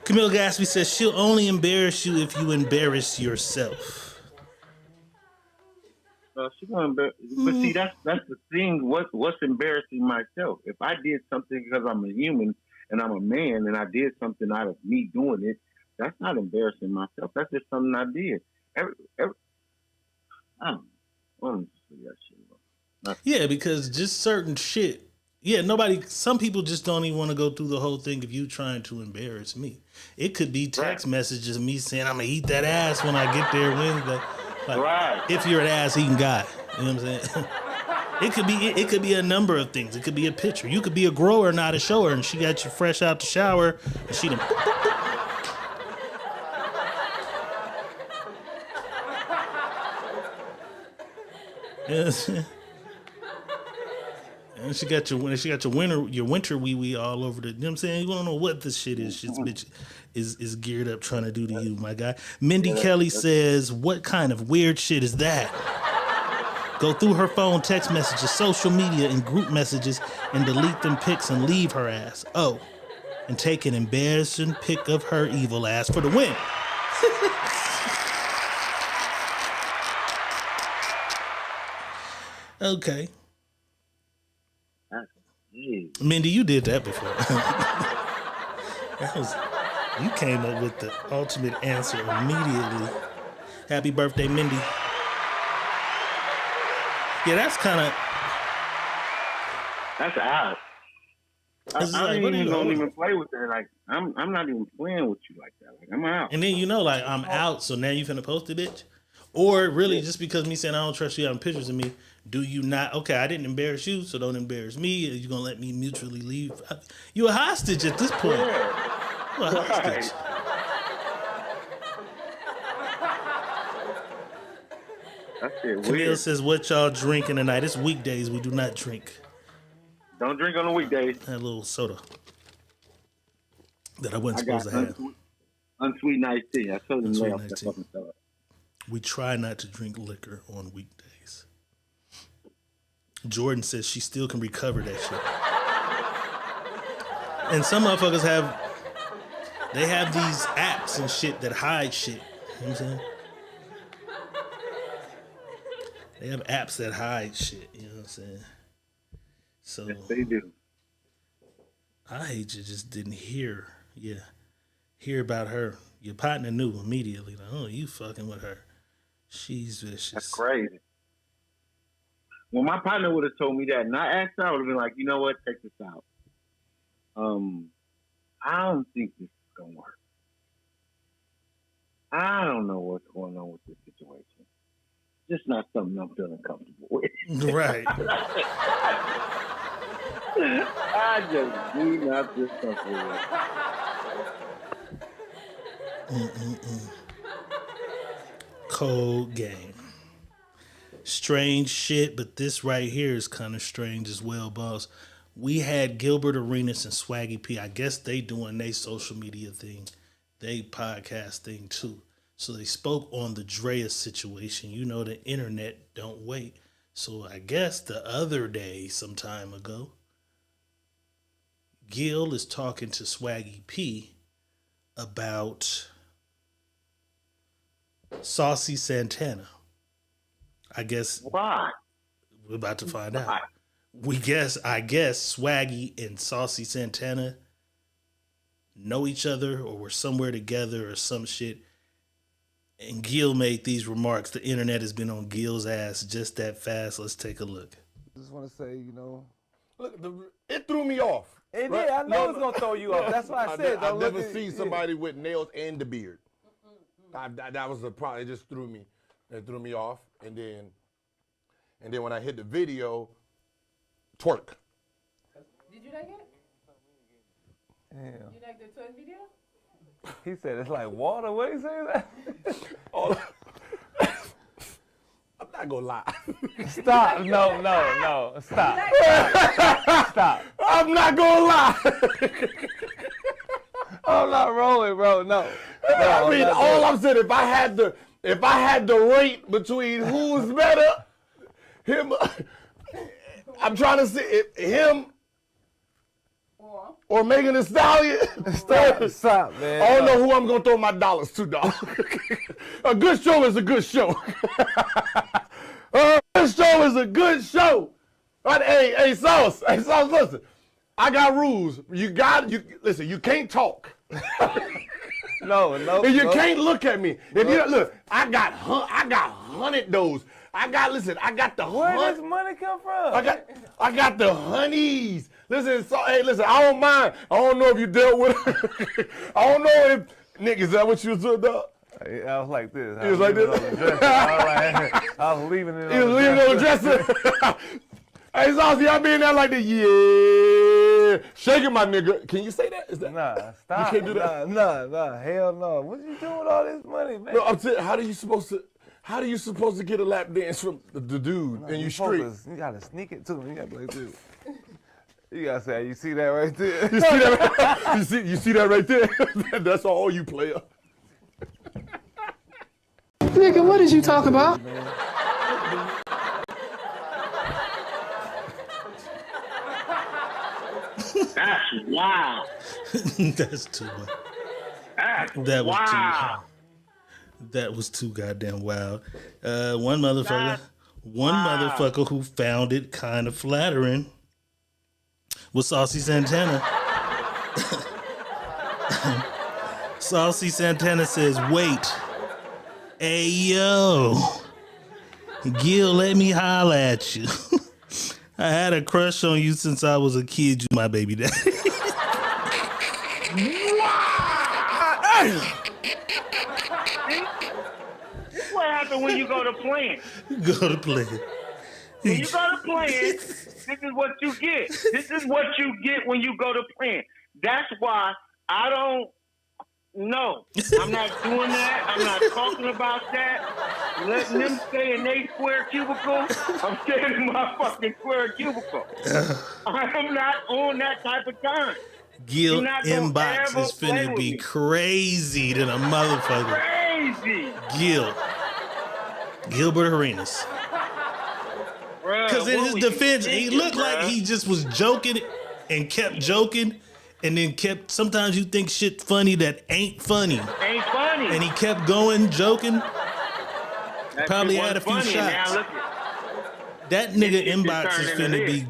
Camille Gatsby says she'll only embarrass you if you embarrass yourself. She's gonna embarrass, but see, that's the thing. What's embarrassing myself? If I did something because I'm a human and I'm a man and I did something out of me doing it, that's not embarrassing myself. That's just something I did. I don't know. Yeah, because just certain shit. Yeah, some people just don't even want to go through the whole thing of you trying to embarrass me. It could be text messages of me saying, I'm going to eat that ass when I get there Wednesday. Like, if you're an ass-eating guy. You know what I'm saying? It could be a number of things. It could be a picture. You could be a grower, not a shower, and she got you fresh out the shower, and she done. Yes. And she got your winter wee wee all over the. You know what I'm saying? You don't know what this shit is. This bitch is geared up trying to do to you, my guy. Mindy Kelly says, "What kind of weird shit is that?" Go through her phone, text messages, social media, and group messages, and delete them pics and leave her ass. Oh, and take an embarrassing pic of her evil ass for the win. Okay. Mindy, you did that before. You came up with the ultimate answer immediately. Happy birthday, Mindy. Yeah, that's kind of... That's out. I don't even play with that. Like, I'm not even playing with you like that. Like, I'm out. And then I'm out, so now you finna post it, bitch? Or really, just because me saying I don't trust you having pictures of me, do you not? Okay, I didn't embarrass you, so don't embarrass me. Are you gonna let me mutually leave? You a hostage at this point. You a hostage. That's it. Camille says, "What y'all drinking tonight?" It's weekdays. We do not drink. Don't drink on the weekdays. I had a little soda that I wasn't supposed to have. Unsweet iced tea. I told him lay off that fucking stuff. We try not to drink liquor on weekdays. Jordan says she still can recover that shit. And some motherfuckers have these apps and shit that hide shit. You know what I'm saying? They have apps that hide shit. You know what I'm saying? So yes, they do. I hate you just didn't hear about her. Your partner knew immediately. Like, oh, you fucking with her. She's vicious. That's crazy. Well, my partner would have told me that, and I asked her, I would have been like, you know what, check this out. I don't think this is gonna work. I don't know what's going on with this situation. Just not something I'm feeling comfortable with. Right. I just do not feel comfortable with. Cold game. Strange shit, but this right here is kind of strange as well, boss. We had Gilbert Arenas and Swaggy P. I guess they doing their social media thing, they podcast thing too. So they spoke on the Drea situation. You know, the internet don't wait. So I guess the other day, some time ago, Gil is talking to Swaggy P about Saucy Santana. I guess. Why? We're about to find out. I guess Swaggy and Saucy Santana know each other or were somewhere together or some shit. And Gil made these remarks. The internet has been on Gil's ass just that fast. Let's take a look. I just want to say, look, it threw me off. It did. I know it's gonna throw you off. That's why I said. I've never seen somebody with nails and the beard. That was the problem. It just threw me. It threw me off. And then when I hit the video, twerk. Did you like it? Damn. You like the twerk video? He said it's like water. What did he say that? I'm not gonna lie. Stop. No. Stop. Stop. I'm not gonna lie. I'm not rolling, bro. No. I mean, all I'm saying, if I had to rate between who's better, him. I'm trying to say him or Megan Thee Stallion. Stop, man. I don't know who I'm gonna throw my dollars to, dog. A good show is a good show. A good show is a good show. Right? Hey, Sauce, listen. I got rules. Listen. You can't talk. No. And you can't look at me. If you look, I got 100 those. I got the. Where does money come from? I got the honeys. Listen, I don't mind. I don't know if you dealt with it. I don't know if Nick, is that what you was doing, dog? I was like this. He was like this? I was leaving it on the dresser. He was leaving it on the dresser. Hey, Saucy, I be in there like this. Yeah. Shaking my nigga. Can you say that? Is that? Nah, stop. You can't do that? Nah, hell no. What you doing with all this money, man? No, I'm saying, how are you supposed to get a lap dance from the dude and you street? You gotta sneak it to him. You gotta play this. You gotta say, you see that right there? You see that right, you see that right there? That's all you player. Nigga, what did you talk about? That's wild. That's too much. That was wild. That was too goddamn wild. One motherfucker who found it kind of flattering was Saucy Santana. Saucy Santana says, wait. Hey, yo. Gil, let me holla at you. I had a crush on you since I was a kid, you my baby daddy. This is what happens when you go to playing. Go to play. When you go to playing, this is what you get. This is what you get when you go to playing. That's why I don't know. I'm not doing that. I'm not talking about that. Letting them stay in their square cubicle. I'm staying in my fucking square cubicle. I'm not on that type of time. Gil inbox is finna be crazy than a motherfucker. Crazy. Gilbert Arenas. Because in his defense, he looked like he just was joking and kept joking, and then sometimes you think shit funny that ain't funny. Ain't funny. And he kept going, joking. That Probably had a few shots. That nigga inbox is finna be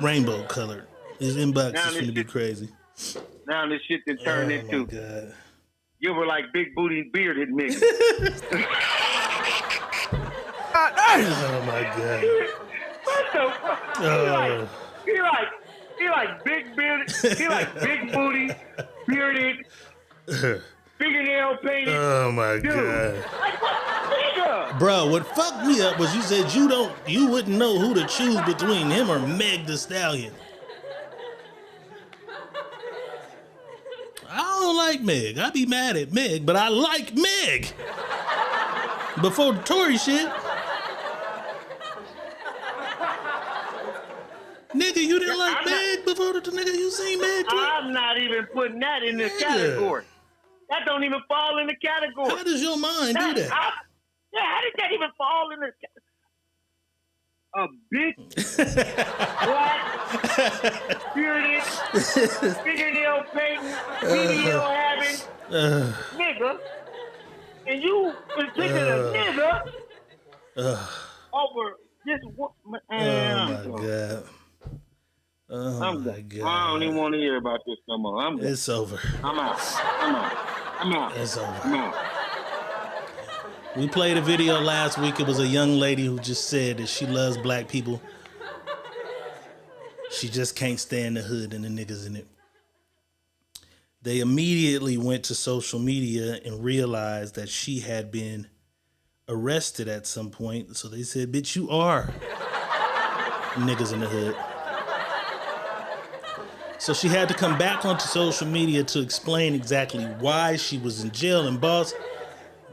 rainbow colored. His inbox is finna be crazy. Now this shit that turned into. God. You were like big booty bearded niggas. Oh my God. What the fuck? He like big bearded. He like big booty, bearded, fingernail painted. Oh my dude. God. Like what, nigga? Bro, what fucked me up was you said you wouldn't know who to choose between him or Meg Thee Stallion. I don't like Meg. I be mad at Meg, but I like Meg. Before the Tory shit. Nigga, you didn't like Meg before the nigga you seen Meg? I'm not even putting that in this category. That don't even fall in the category. How does your mind do that? How did that even fall in the a big black bearded fingernail painting video having nigga, and you was picking a nigga over this man. Oh my God. Oh I'm my God. I don't even want to hear about this no more. It's over. I'm out. It's over. I'm out. We played a video last week. It was a young lady who just said that she loves black people. She just can't stand the hood and the niggas in it. They immediately went to social media and realized that she had been arrested at some point. So they said, bitch, you are niggas in the hood. So she had to come back onto social media to explain exactly why she was in jail. And boss,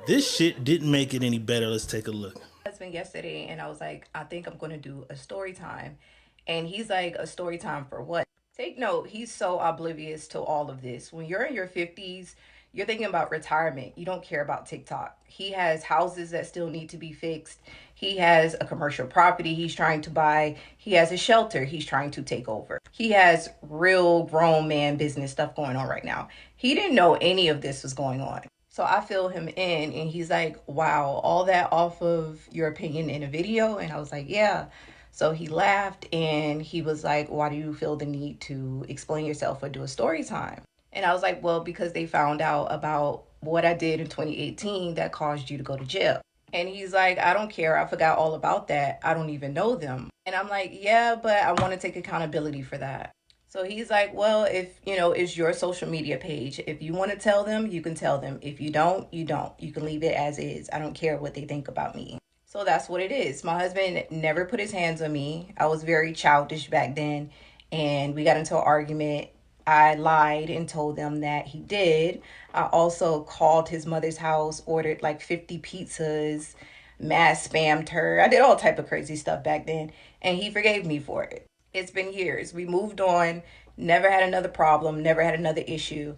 this shit didn't make it any better. Let's take a look. Husband yesterday, and I was like, I think I'm going to do a story time. And he's like, a story time for what? Take note, he's so oblivious to all of this. When you're in your 50s, you're thinking about retirement. You don't care about TikTok. He has houses that still need to be fixed. He has a commercial property he's trying to buy. He has a shelter he's trying to take over. He has real grown man business stuff going on right now. He didn't know any of this was going on. So I fill him in and he's like, wow, all that off of your opinion in a video? And I was like, yeah. So he laughed and he was like, why do you feel the need to explain yourself or do a story time? And I was like, well, because they found out about what I did in 2018 that caused you to go to jail. And he's like, I don't care. I forgot all about that. I don't even know them. And I'm like, yeah, but I want to take accountability for that. So he's like, well, if, it's your social media page. If you want to tell them, you can tell them. If you don't, you don't. You can leave it as is. I don't care what they think about me. So that's what it is. My husband never put his hands on me. I was very childish back then, and we got into an argument. I lied and told them that he did. I also called his mother's house, ordered like 50 pizzas, mass spammed her. I did all type of crazy stuff back then, and he forgave me for it. It's been years. We moved on, never had another problem, never had another issue.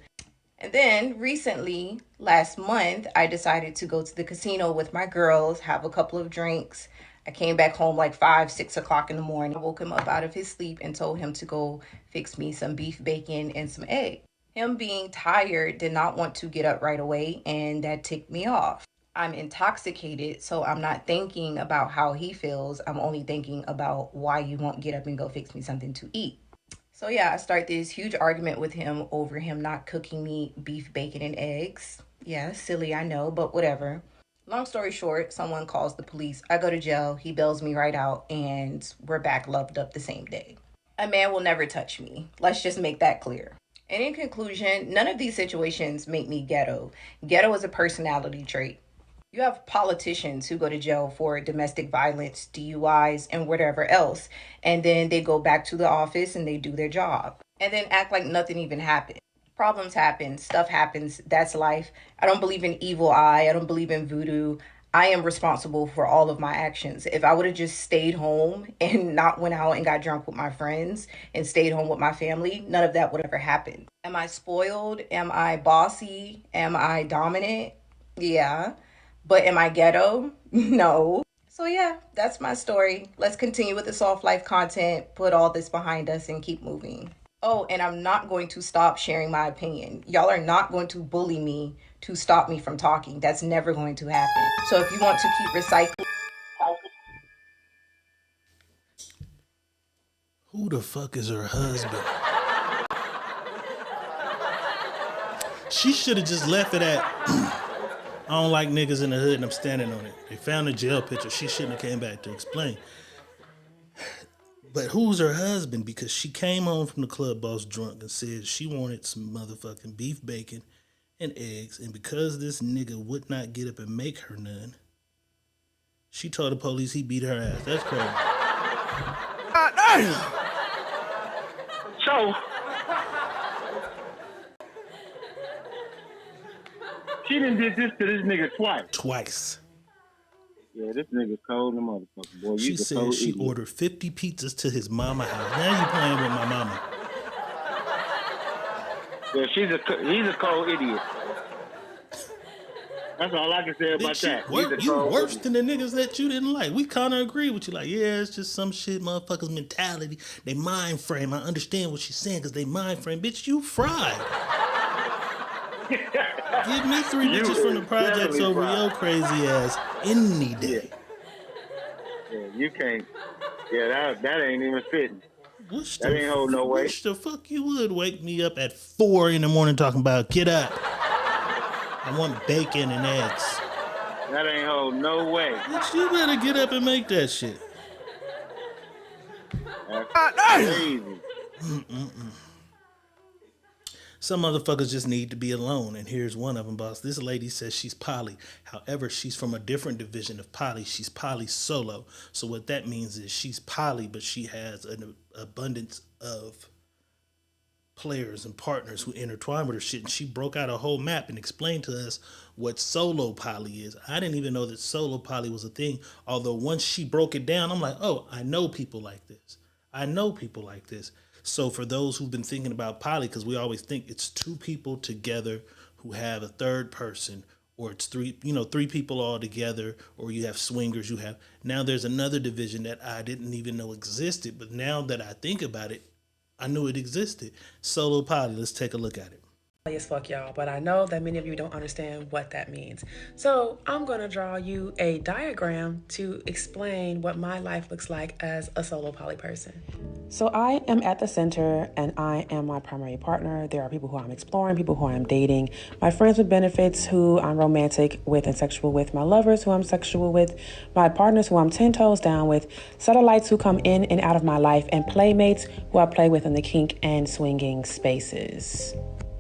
And then recently, last month, I decided to go to the casino with my girls, have a couple of drinks. I came back home like 5, 6 o'clock in the morning. I woke him up out of his sleep and told him to go fix me some beef bacon and some egg. Him being tired did not want to get up right away, and that ticked me off. I'm intoxicated, so I'm not thinking about how he feels. I'm only thinking about why you won't get up and go fix me something to eat. So yeah, I start this huge argument with him over him not cooking me beef, bacon, and eggs. Yeah, silly, I know, but whatever. Long story short, someone calls the police. I go to jail. He bails me right out, and we're back loved up the same day. A man will never touch me. Let's just make that clear. And in conclusion, none of these situations make me ghetto. Ghetto is a personality trait. You have politicians who go to jail for domestic violence, DUIs, and whatever else. And then they go back to the office and they do their job. And then act like nothing even happened. Problems happen, stuff happens, that's life. I don't believe in evil eye, I don't believe in voodoo. I am responsible for all of my actions. If I would have just stayed home and not went out and got drunk with my friends and stayed home with my family, none of that would ever happen. Am I spoiled? Am I bossy? Am I dominant? Yeah. But am I ghetto? No. So yeah, that's my story. Let's continue with the soft life content, put all this behind us, and keep moving. Oh, and I'm not going to stop sharing my opinion. Y'all are not going to bully me to stop me from talking. That's never going to happen. So if you want to keep recycling. Who the fuck is her husband? She should have just left it at... I don't like niggas in the hood and I'm standing on it. They found a jail picture. She shouldn't have came back to explain. But who's her husband? Because she came home from the club boss drunk and said she wanted some motherfucking beef bacon and eggs. And because this nigga would not get up and make her none, she told the police he beat her ass. That's crazy. God damn! So... she done did this to this nigga twice. Twice. Yeah, this nigga's cold in the motherfucker, boy. She said she ordered 50 pizzas to his mama house. Now you playing with my mama. Yeah, he's a cold idiot. That's all I can say about that. You worse than the niggas that you didn't like. We kind of agree with you. Like, yeah, it's just some shit motherfuckers' mentality. They mind frame. I understand what she's saying because they mind frame. Bitch, you fried. Give me 3 bitches from the projects over your crazy ass any day. Yeah, you can't. Yeah, that ain't even fitting. That ain't holding no weight. Wish the fuck you would wake me up at 4 in the morning talking about, get up. I want bacon and eggs. That ain't holding no weight. Bitch, you better get up and make that shit. That's crazy. Some motherfuckers just need to be alone, and here's one of them, boss. This lady says she's poly. However, she's from a different division of poly. She's poly solo. So what that means is she's poly, but she has an abundance of players and partners who intertwine with her shit. And she broke out a whole map and explained to us what solo poly is. I didn't even know that solo poly was a thing. Although once she broke it down, I'm like, oh, I know people like this. I know people like this. So for those who've been thinking about poly, because we always think it's 2 people together who have a third person, or it's 3 people all together, or you have swingers, now there's another division that I didn't even know existed, but now that I think about it, I knew it existed. Solo poly, let's take a look at it. As fuck, y'all, but I know that many of you don't understand what that means. So I'm going to draw you a diagram to explain what my life looks like as a solo poly person. So I am at the center and I am my primary partner. There are people who I'm exploring, people who I'm dating, my friends with benefits who I'm romantic with and sexual with, my lovers who I'm sexual with, my partners who I'm 10 toes down with, satellites who come in and out of my life, and playmates who I play with in the kink and swinging spaces.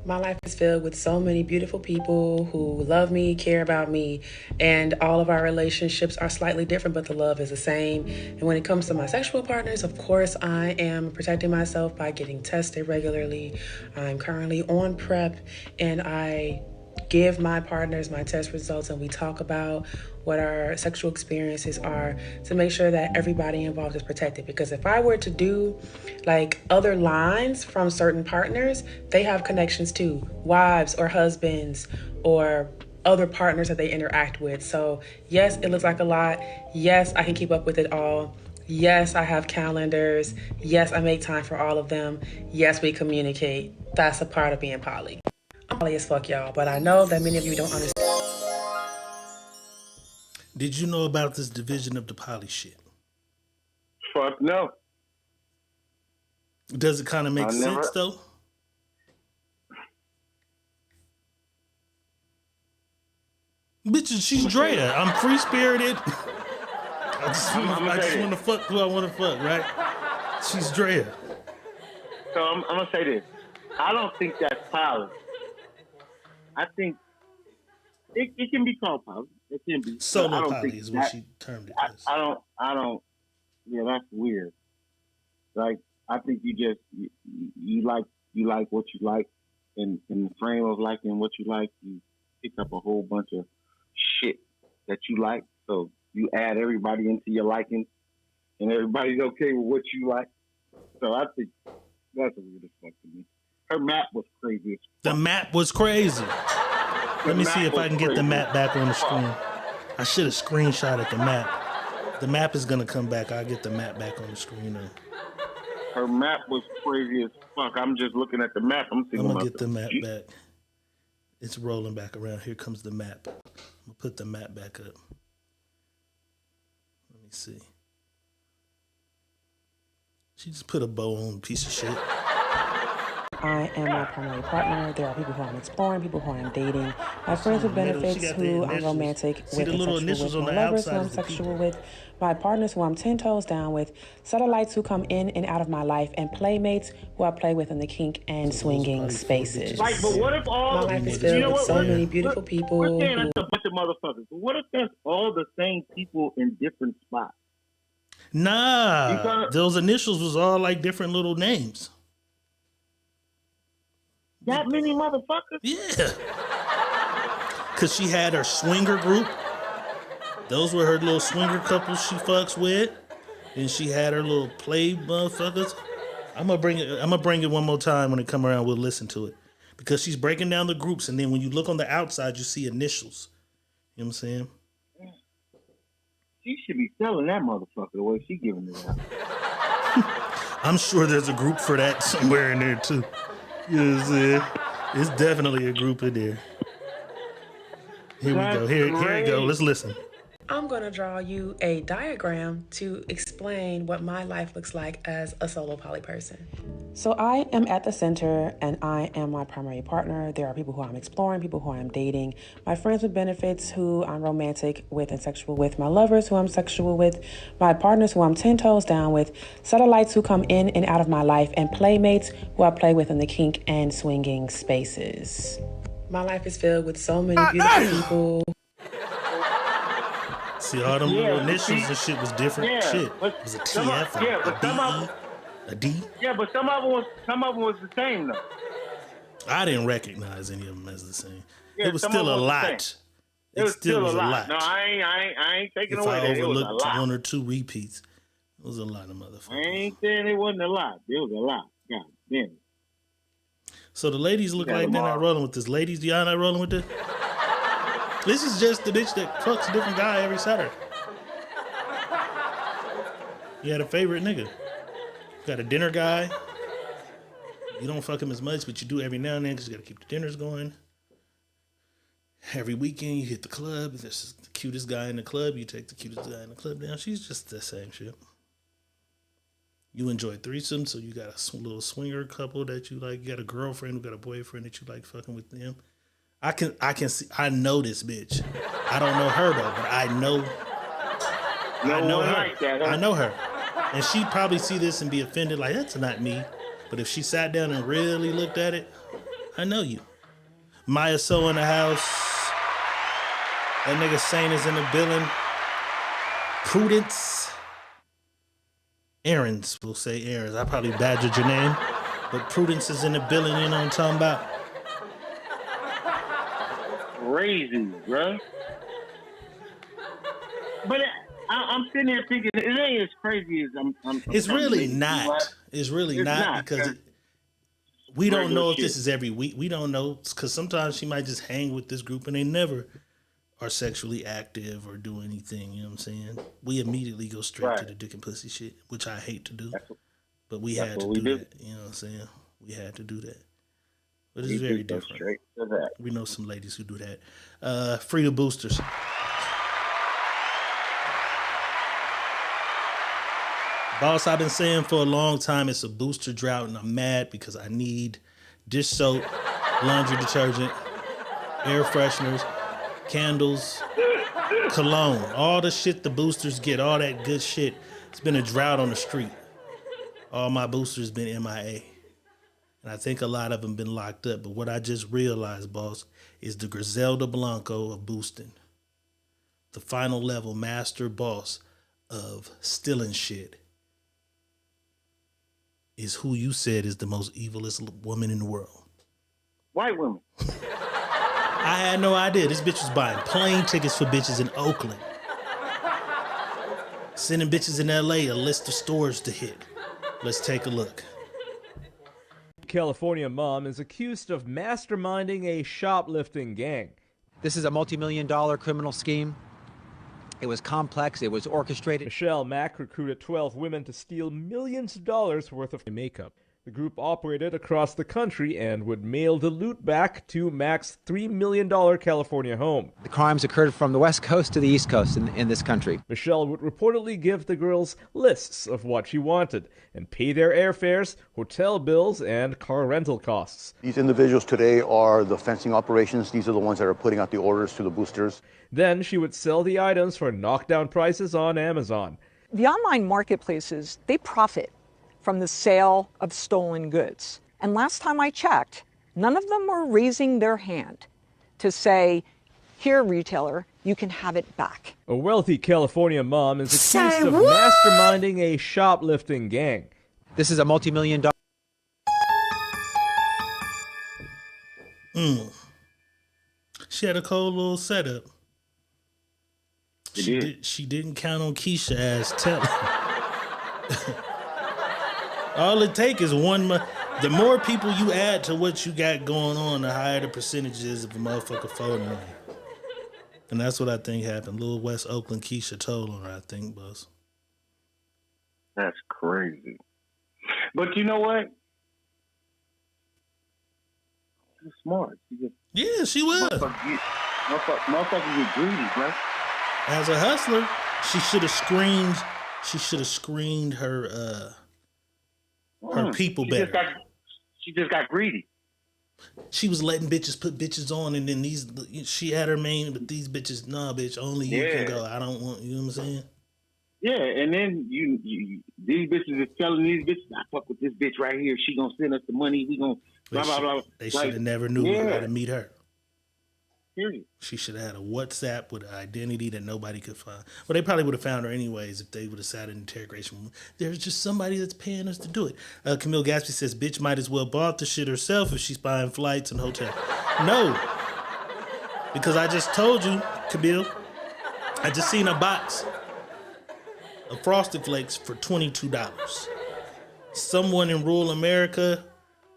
My life is filled with so many beautiful people who love me, care about me, and all of our relationships are slightly different, but the love is the same. And when it comes to my sexual partners, of course, I am protecting myself by getting tested regularly. I'm currently on PrEP, and I give my partners my test results, and we talk about what our sexual experiences are to make sure that everybody involved is protected. Because if I were to do like other lines from certain partners, they have connections to wives or husbands or other partners that they interact with. So yes, it looks like a lot. Yes, I can keep up with it all. Yes, I have calendars. Yes, I make time for all of them. Yes, we communicate. That's a part of being poly. I'm poly as fuck, y'all, but I know that many of you don't understand. Did you know about this division of the poly shit? Fuck no. Does it kind of make sense though? Bitches, she's Drea. I'm free spirited. I just want to fuck who I want to fuck, right? She's Drea. So I'm gonna say this. I don't think that's poly. I think it can be called poly. It can be. Solo poly is what she termed it as. I don't. Yeah, that's weird. Like, I think you like what you like, in the frame of liking what you like, you pick up a whole bunch of shit that you like. So you add everybody into your liking, and everybody's okay with what you like. So I think that's weird as fuck to me. Her map was crazy as fuck. The map was crazy. Let me see if I can get the map back on the screen. I should have screenshotted the map. The map is gonna come back. I'll get the map back on the screen now. Her map was crazy as fuck. I'm just looking at the map. I'm gonna get the map back. It's rolling back around. Here comes the map. I'm gonna put the map back up. Let me see. She just put a bow on a piece of shit. I am my primary partner. There are people who I'm exploring, people who I'm dating, my friends with benefits who I'm romantic with and sexual with, my lovers who I'm sexual with, my partners who I'm 10 toes down with, satellites who come in and out of my life, and playmates who I play with in the kink and swinging spaces. Right, but what if all my life is filled with so many beautiful people? We're saying that's a bunch of motherfuckers. But what if that's all the same people in different spots? Nah, those initials was all like different little names. That many motherfuckers? Yeah. Because she had her swinger group. Those were her little swinger couples she fucks with. And she had her little play motherfuckers. I'm gonna bring it one more time when it come around. We'll listen to it. Because she's breaking down the groups, and then when you look on the outside, you see initials. You know what I'm saying? She should be selling that motherfucker the way she giving it out. I'm sure there's a group for that somewhere in there too. You know what I'm saying? It's definitely a group in there. Here we go. Here you go. Let's listen. I'm going to draw you a diagram to explain what my life looks like as a solo poly person. So I am at the center and I am my primary partner. There are people who I'm exploring, people who I'm dating, my friends with benefits who I'm romantic with and sexual with, my lovers who I'm sexual with, my partners who I'm 10 toes down with, satellites who come in and out of my life, and playmates who I play with in the kink and swinging spaces. My life is filled with so many beautiful people. See, all them little initials and shit was different shit. It was a TF, a D. Yeah, but some of them was the same though. I didn't recognize any of them as the same. Yeah, it was still a lot. It still was a lot. No, I ain't taking away that. If I overlooked one or two repeats, it was a lot of motherfuckers. I ain't saying it wasn't a lot. It was a lot. God damn it. So the ladies look like they're not rolling with this. Ladies, y'all not rolling with this? This is just the bitch that fucks a different guy every Saturday. You had a favorite nigga. Got a dinner guy. You don't fuck him as much, but you do every now and then because you got to keep the dinners going. Every weekend you hit the club. If this is the cutest guy in the club, you take the cutest guy in the club down. She's just the same shit. You enjoy threesomes, so you got a little swinger couple that you like. You got a girlfriend who got a boyfriend that you like fucking with them. I can see. I know this bitch. I don't know her though, but I know her. Like that, huh? I know her, and she'd probably see this and be offended, like that's not me. But if she sat down and really looked at it, I know you. Maya So in the house. That nigga Saint is in the building. Prudence. Aaron's, we'll say Aaron's. I probably badgered your name. But Prudence is in the building, you know what I'm talking about? Crazy, bro. But I'm sitting there thinking, it ain't as crazy as I'm It's really not. It's really not because we don't know if this is every week. We don't know because sometimes she might just hang with this group and they never are sexually active or do anything. You know what I'm saying? We immediately go straight to the dick and pussy shit, which I hate to do. But we had to do that. You know what I'm saying? We had to do that. But it's very different. We know some ladies who do that. Free the boosters. Boss, I've been saying for a long time it's a booster drought, and I'm mad because I need dish soap, laundry detergent, air fresheners, candles, cologne, all the shit the boosters get, all that good shit. It's been a drought on the street. All my boosters been MIA. And I think a lot of them been locked up. But what I just realized, boss, is the Griselda Blanco of boosting. The final level master boss of stealing shit is who you said is the most evilest woman in the world. White women. I had no idea. This bitch was buying plane tickets for bitches in Oakland. Sending bitches in LA a list of stores to hit. Let's take a look. California mom is accused of masterminding a shoplifting gang. This is a multi-million-dollar criminal scheme. It was complex. It was orchestrated. Michelle Mack recruited 12 women to steal millions of dollars worth of makeup. The group operated across the country and would mail the loot back to Mack's $3 million California home. The crimes occurred from the West Coast to the East Coast in this country. Michelle would reportedly give the girls lists of what she wanted and pay their airfares, hotel bills, and car rental costs. These individuals today are the fencing operations. These are the ones that are putting out the orders to the boosters. Then she would sell the items for knockdown prices on Amazon. The online marketplaces, they profit from the sale of stolen goods. And last time I checked, none of them were raising their hand to say, here, retailer, you can have it back. A wealthy California mom is accused of masterminding a shoplifting gang. This is a multi-million-dollar... She had a cold little setup. She didn't count on Keisha as telling. All it take is one. The more people you add to what you got going on, the higher the percentage is of a motherfucker folding on you. And that's what I think happened. Little West Oakland Keisha told on her, I think, boss. That's crazy. But you know what? She's smart. Yeah, she was. Motherfuckers get greedy, bro. As a hustler, she should have screened. She should have screened her people better. She just got greedy. She was letting bitches put bitches on, and then she had her main, but these bitches, nah, bitch, only you can go. I don't want, you know what I'm saying? Yeah, and then you these bitches is telling these bitches, I fuck with this bitch right here. She gonna send us the money. We gonna blah blah blah. They should have never knew how to meet her. Period. She should have had a WhatsApp with an identity that nobody could find. Well, they probably would have found her anyways if they would have sat in the interrogation room. There's just somebody that's paying us to do it. Camille Gatsby says, bitch might as well bought the shit herself if she's buying flights and hotels. No. Because I just told you, Camille, I just seen a box of Frosted Flakes for $22. Someone in rural America,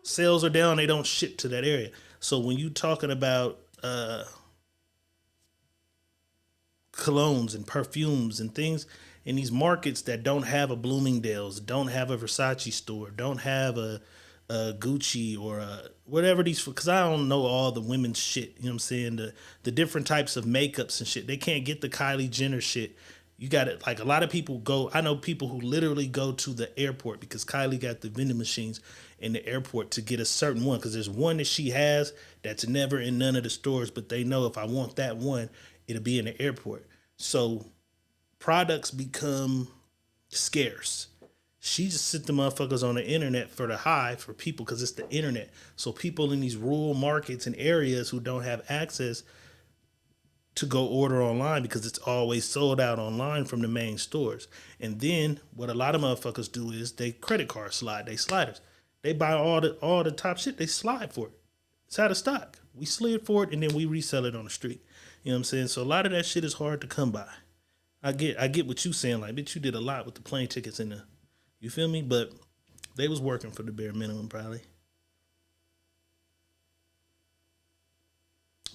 sales are down, they don't ship to that area. So when you talking about colognes and perfumes and things in these markets that don't have a Bloomingdale's, don't have a Versace store, don't have a Gucci or whatever these, because I don't know all the women's shit. You know what I'm saying? The different types of makeups and shit. They can't get the Kylie Jenner shit. You got it. Like a lot of people go. I know people who literally go to the airport because Kylie got the vending machines in the airport to get a certain one. Because there's one that she has that's never in none of the stores, but they know if I want that one, it'll be in the airport. So products become scarce. She just sit the motherfuckers on the internet for the high for people because it's the internet. So people in these rural markets and areas who don't have access to go order online because it's always sold out online from the main stores. And then what a lot of motherfuckers do is they credit card slide, they sliders. They buy all the top shit, they slide for it. It's out of stock. We slid for it and then we resell it on the street. You know what I'm saying? So a lot of that shit is hard to come by. I get what you saying, like, bitch, you did a lot with the plane tickets and the, you feel me? But they was working for the bare minimum probably.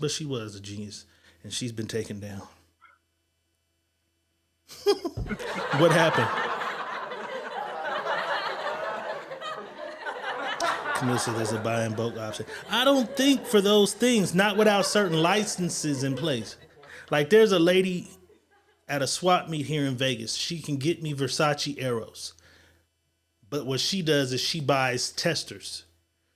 But she was a genius and she's been taken down. What happened? Camille said there's a buy and bulk option. I don't think for those things, not without certain licenses in place. Like there's a lady at a swap meet here in Vegas. She can get me Versace arrows. But what she does is she buys testers.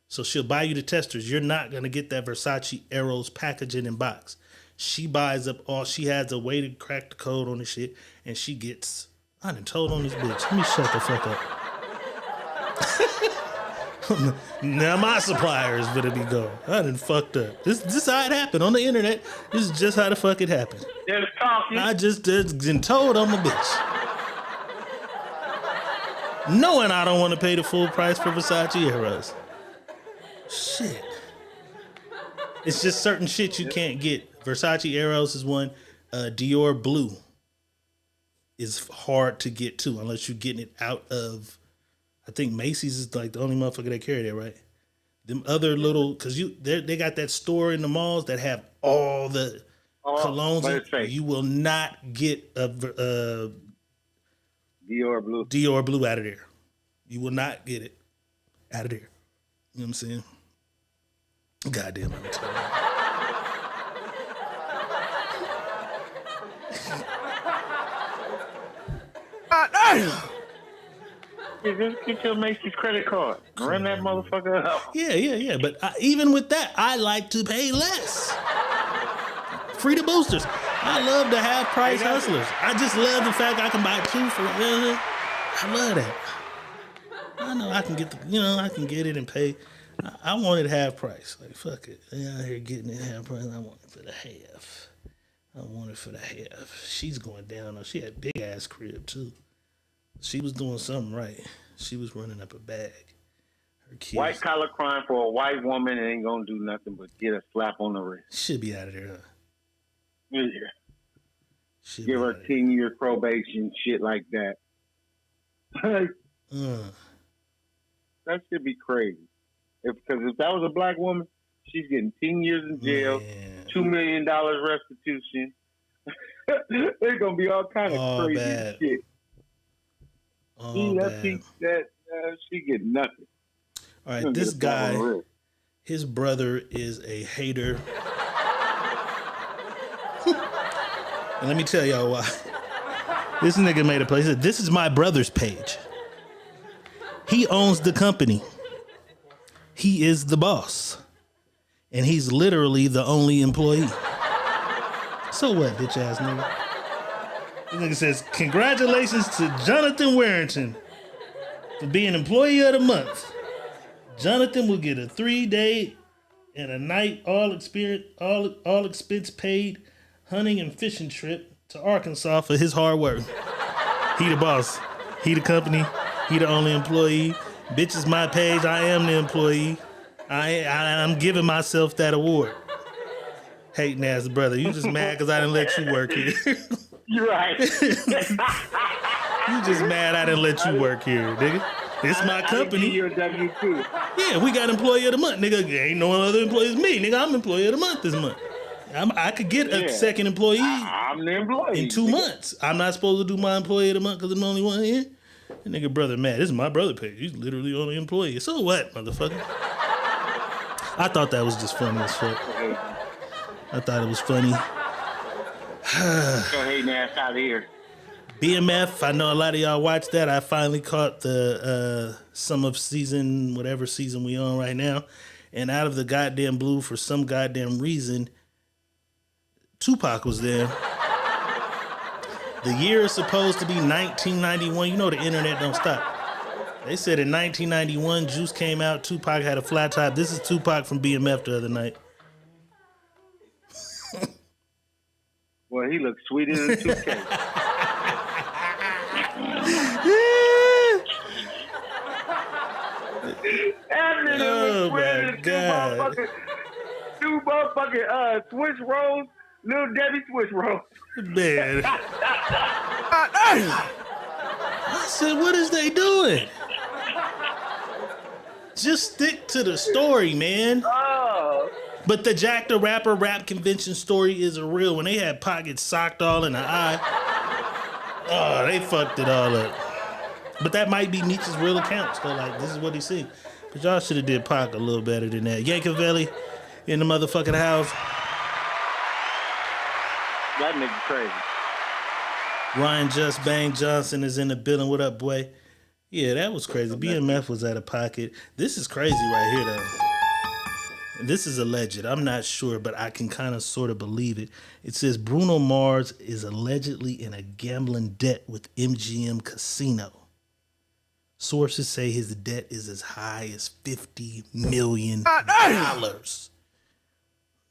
So she'll buy you the testers. You're not going to get that Versace arrows packaging in box. She buys up all, she has a way to crack the code on the shit. And she gets, I done told on this bitch. Let me shut the fuck up. Now my supplier is gonna be gone. I done fucked up. This is how it happened on the internet. This is just how the fuck it happened. Just talking. I just been told I'm a bitch. Knowing I don't want to pay the full price for Versace arrows. Shit. It's just certain shit you can't get. Versace arrows is one. Dior blue is hard to get too unless you're getting it out of, I think Macy's is like the only motherfucker that carry that, right? Them other little, cause they got that store in the malls that have all the colognes. You will not get a Dior blue out of there. You will not get it out of there. You know what I'm saying? Goddamn, I'm telling you. Just get your Macy's credit card. Run that motherfucker up. Yeah. But even with that, I like to pay less. Free the boosters. I love the half price hustlers. I just love the fact I can buy two for I love that. I know I can get I can get it and pay. I want it half price. Like fuck it. They out here getting it half price. I want it for the half. She's going down though. She had a big ass crib too. She was doing something right. She was running up a bag. Her kids. White collar crime for a white woman ain't gonna do nothing but get a slap on the wrist. Should be out of there, huh? Yeah. Give her 10-year probation, shit like that. That should be crazy. Because if that was a black woman, she's getting 10 years in jail, $2 million restitution. There's gonna be all kind of crazy shit. She get nothing. All right, this guy, his brother is a hater. And let me tell y'all why. This nigga made a place. This is my brother's page. He owns the company. He is the boss. And he's literally the only employee. So what, bitch ass nigga? This nigga says, congratulations to Jonathan Warrington for being Employee of the Month. Jonathan will get a 3-day and a night all expense paid hunting and fishing trip to Arkansas for his hard work. He the boss. He the company. He the only employee. Bitch is my page. I am the employee. I'm giving myself that award. Hating ass brother. You just mad because I didn't let you work here. You're right. You just mad I didn't let you work here, nigga. It's my company. You're a W-2. Yeah, we got Employee of the Month, nigga. Ain't no other employees me, nigga. I'm Employee of the Month this month. I could get a second employee I'm the employee in 2 months. I'm not supposed to do my Employee of the Month because I'm the only one here. That nigga brother mad. This is my brother page. He's literally only employee. So what, motherfucker? I thought that was just funny as fuck. I thought it was funny. Go hating ass out of here. BMF, I know a lot of y'all watched that. I finally caught the some of season, whatever season we on right now. And out of the goddamn blue, for some goddamn reason, Tupac was there. The year is supposed to be 1991. You know the internet don't stop. They said in 1991, Juice came out, Tupac had a flat top. This is Tupac from BMF the other night. Well, he looks sweeter than 2K. That nigga looks sweeter than two motherfucking Swiss rolls, Little Debbie Swiss rolls. Man. I said, what is they doing? Just stick to the story, man. Oh. But the Jack the Rapper rap convention story is a real one. They had pockets socked all in the eye. Oh, they fucked it all up. But that might be Nietzsche's real account. So, like, this is what he seen. But y'all should have did Pac a little better than that. Yankovic in the motherfucking house. That nigga crazy. Ryan Just Bang Johnson is in the building. What up, boy? Yeah, that was crazy. BMF was out of pocket. This is crazy right here, though. This is alleged. I'm not sure, but I can kind of sort of believe it. It says Bruno Mars is allegedly in a gambling debt with MGM Casino. Sources say his debt is as high as $50 million.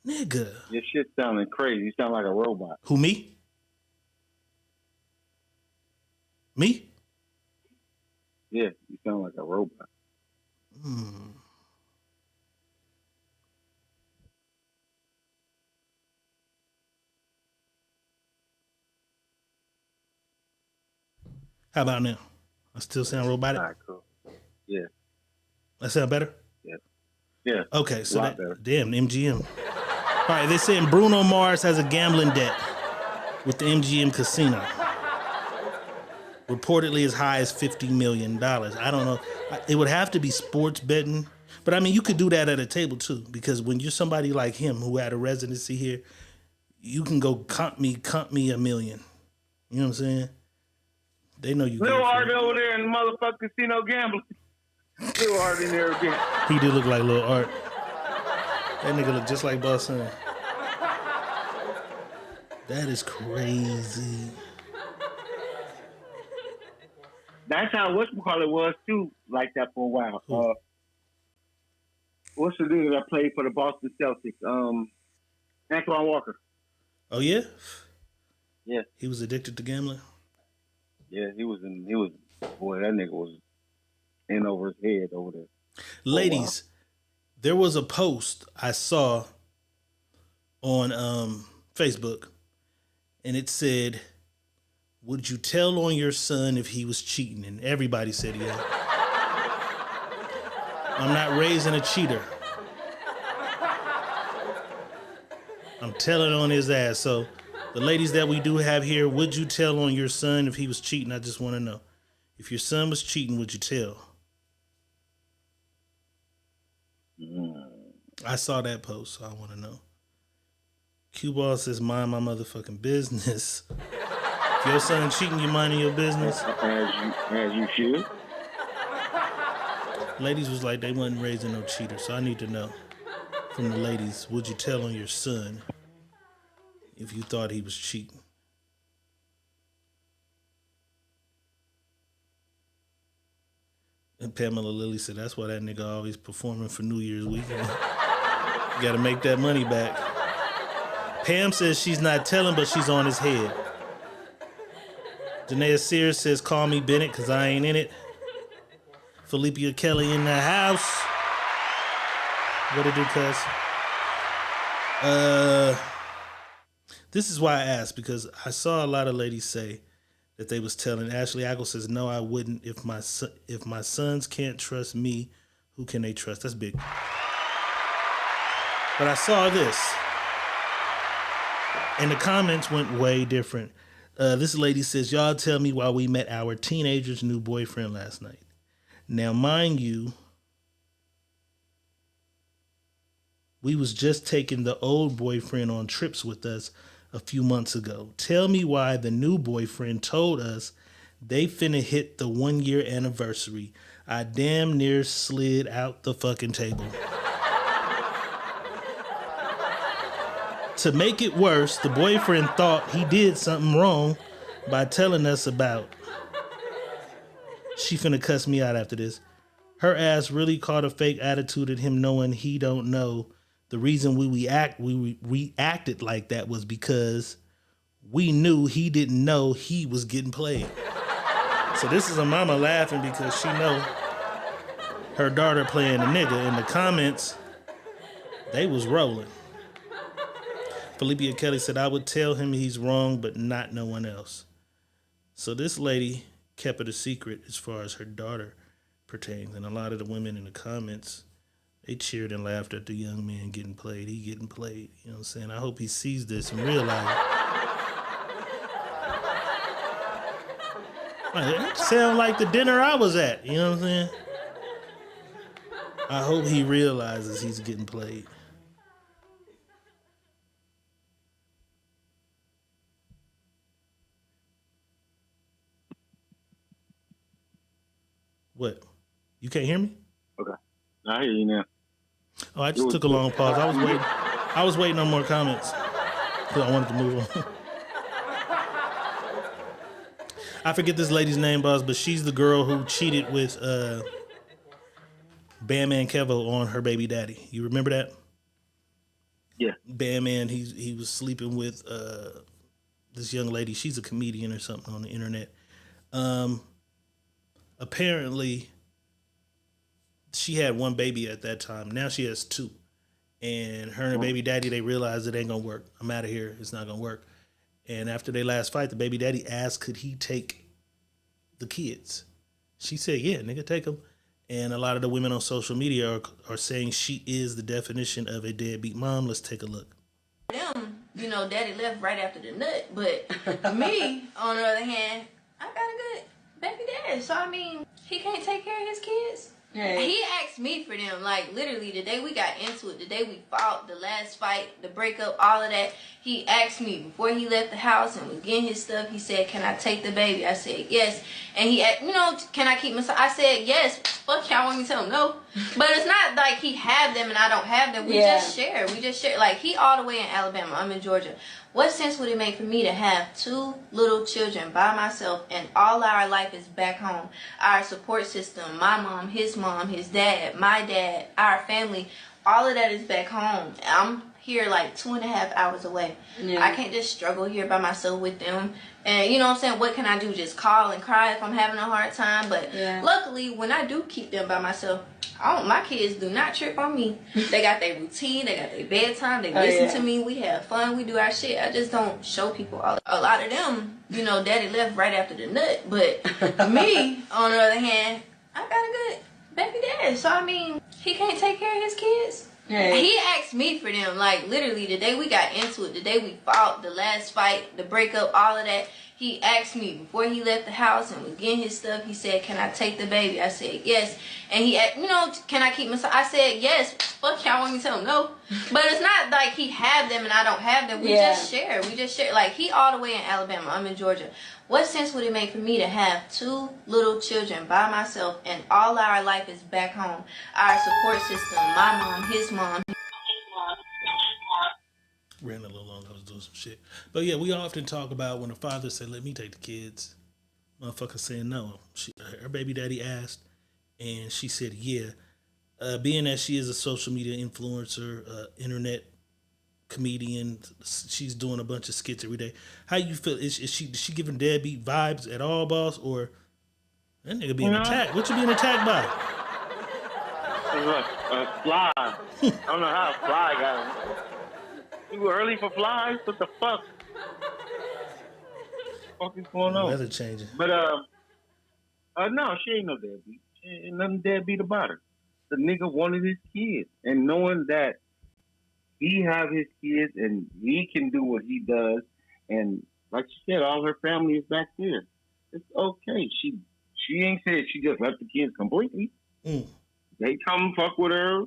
Nigga. Your shit sounding crazy. You sound like a robot. Who, me? Me? Yeah, you sound like a robot. How about now? I still sound robotic? All right, cool. Yeah. That sound better? Yeah. Yeah. Okay, so lot that, better. damn, MGM. All right, they're saying Bruno Mars has a gambling debt with the MGM Casino. Reportedly as high as $50 million. I don't know. It would have to be sports betting. But I mean, you could do that at a table too, because when you're somebody like him who had a residency here, you can go comp me $1 million. You know what I'm saying? They know you. Little Art over there in the motherfucking casino gambling. Little Art in there again. He do look like Lil Art. That nigga look just like Boss Son. That is crazy. That's how whatchamacallit was too, like that for a while. What's the dude that played for the Boston Celtics? Antoine Walker. Oh yeah? Yeah. He was addicted to gambling? Yeah, boy, that nigga was in over his head over there. Ladies, there was a post I saw on Facebook, and it said, would you tell on your son if he was cheating? And everybody said yeah. I'm not raising a cheater. I'm telling on his ass. So the ladies that we do have here, would you tell on your son if he was cheating? I just want to know. If your son was cheating, would you tell? I saw that post, so I want to know. Q-Ball says, mind my motherfucking business. If your son cheating, you minding your business? As you should. Ladies was like, they wasn't raising no cheater, so I need to know from the ladies, would you tell on your son if you thought he was cheating? And Pamela Lilly said, that's why that nigga always performing for New Year's weekend. You gotta make that money back. Pam says she's not telling, but she's on his head. Janaea Sears says, call me Bennett, because I ain't in it. Felicia Kelly in the house. What it do, cuz? This is why I asked, because I saw a lot of ladies say that they was telling. Ashley Ackle says, no, I wouldn't. If my sons can't trust me, who can they trust? That's big. But I saw this. And the comments went way different. This lady says, y'all tell me why we met our teenager's new boyfriend last night. Now, mind you, we was just taking the old boyfriend on trips with us a few months ago. Tell me why the new boyfriend told us they finna hit the 1 year anniversary. I damn near slid out the fucking table. To make it worse, the boyfriend thought he did something wrong by telling us about. She finna cuss me out after this. Her ass really caught a fake attitude at him knowing he don't know. The reason we reacted like that was because we knew he didn't know he was getting played. So this is a mama laughing because she know her daughter playing a nigga. In the comments, they was rolling. Felicia Kelly said, I would tell him he's wrong, but not no one else. So this lady kept it a secret as far as her daughter pertains. And a lot of the women in the comments, they cheered and laughed at the young man getting played. He getting played. You know what I'm saying? I hope he sees this and realizes. It sound like the dinner I was at. You know what I'm saying? I hope he realizes he's getting played. What? You can't hear me? Okay. I hear you now. Oh, I just took a long pause. I was waiting on more comments because I wanted to move on. I forget this lady's name, boss, but she's the girl who cheated with Bandman Kevo on her baby daddy. You remember that? Yeah. Bandman, he was sleeping with this young lady. She's a comedian or something on the internet. Apparently, she had one baby at that time. Now she has two. And her and her baby daddy, they realized it ain't gonna work. I'm out of here. It's not gonna work. And after their last fight, the baby daddy asked, could he take the kids? She said, yeah, nigga, take them. And a lot of the women on social media are saying she is the definition of a deadbeat mom. Let's take a look. Them, daddy left right after the nut. But me, on the other hand, I got a good baby daddy. So, he can't take care of his kids. Hey. He asked me for them, like, literally, the day we got into it, the day we fought, the last fight, the breakup, all of that, he asked me before he left the house and was getting his stuff, he said, can I take the baby? I said, yes. And he asked, can I keep my son? I said, yes. Fuck y'all, want me to tell him no? But it's not like he have them and I don't have them. We just share. Like, he all the way in Alabama. I'm in Georgia. What sense would it make for me to have two little children by myself and all our life is back home? Our support system, my mom, his dad, my dad, our family, all of that is back home. I'm here like 2.5 hours away. Yeah. I can't just struggle here by myself with them. And you know what I'm saying? What can I do? Just call and cry if I'm having a hard time? But luckily, when I do keep them by myself, my kids do not trip on me. They got their routine, they got their bedtime, they listen to me, we have fun, we do our shit. I just don't show people all. A lot of them, daddy left right after the nut. But me, on the other hand, I got a good baby daddy. So, he can't take care of his kids. Hey. He asked me for them, like, literally, the day we got into it, the day we fought, the last fight, the breakup, all of that, he asked me before he left the house and was getting his stuff, he said, can I take the baby? I said, yes. And he asked, can I keep my son? I said, yes. Fuck y'all, want me to tell him no? But it's not like he have them and I don't have them. We just share. Like, he all the way in Alabama. I'm in Georgia. What sense would it make for me to have two little children by myself and all our life is back home? Our support system, my mom, his mom. Ran a little long. I was doing some shit. But yeah, we often talk about when the father said, let me take the kids. Motherfucker saying no. Her baby daddy asked, and she said, yeah. Being that she is a social media influencer, internet comedian, she's doing a bunch of skits every day. How you feel? Is she giving deadbeat vibes at all, boss? Or that nigga being attacked? What you being attacked by? A fly. I don't know how a fly got him. Too early for flies? What the fuck? What the fuck is going on? Weather changing. But no, she ain't no deadbeat. She ain't nothing deadbeat about her. The nigga wanted his kids, and knowing that he have his kids and he can do what he does, and like she said, all her family is back there. It's okay. She ain't said she just left the kids completely. They come fuck with her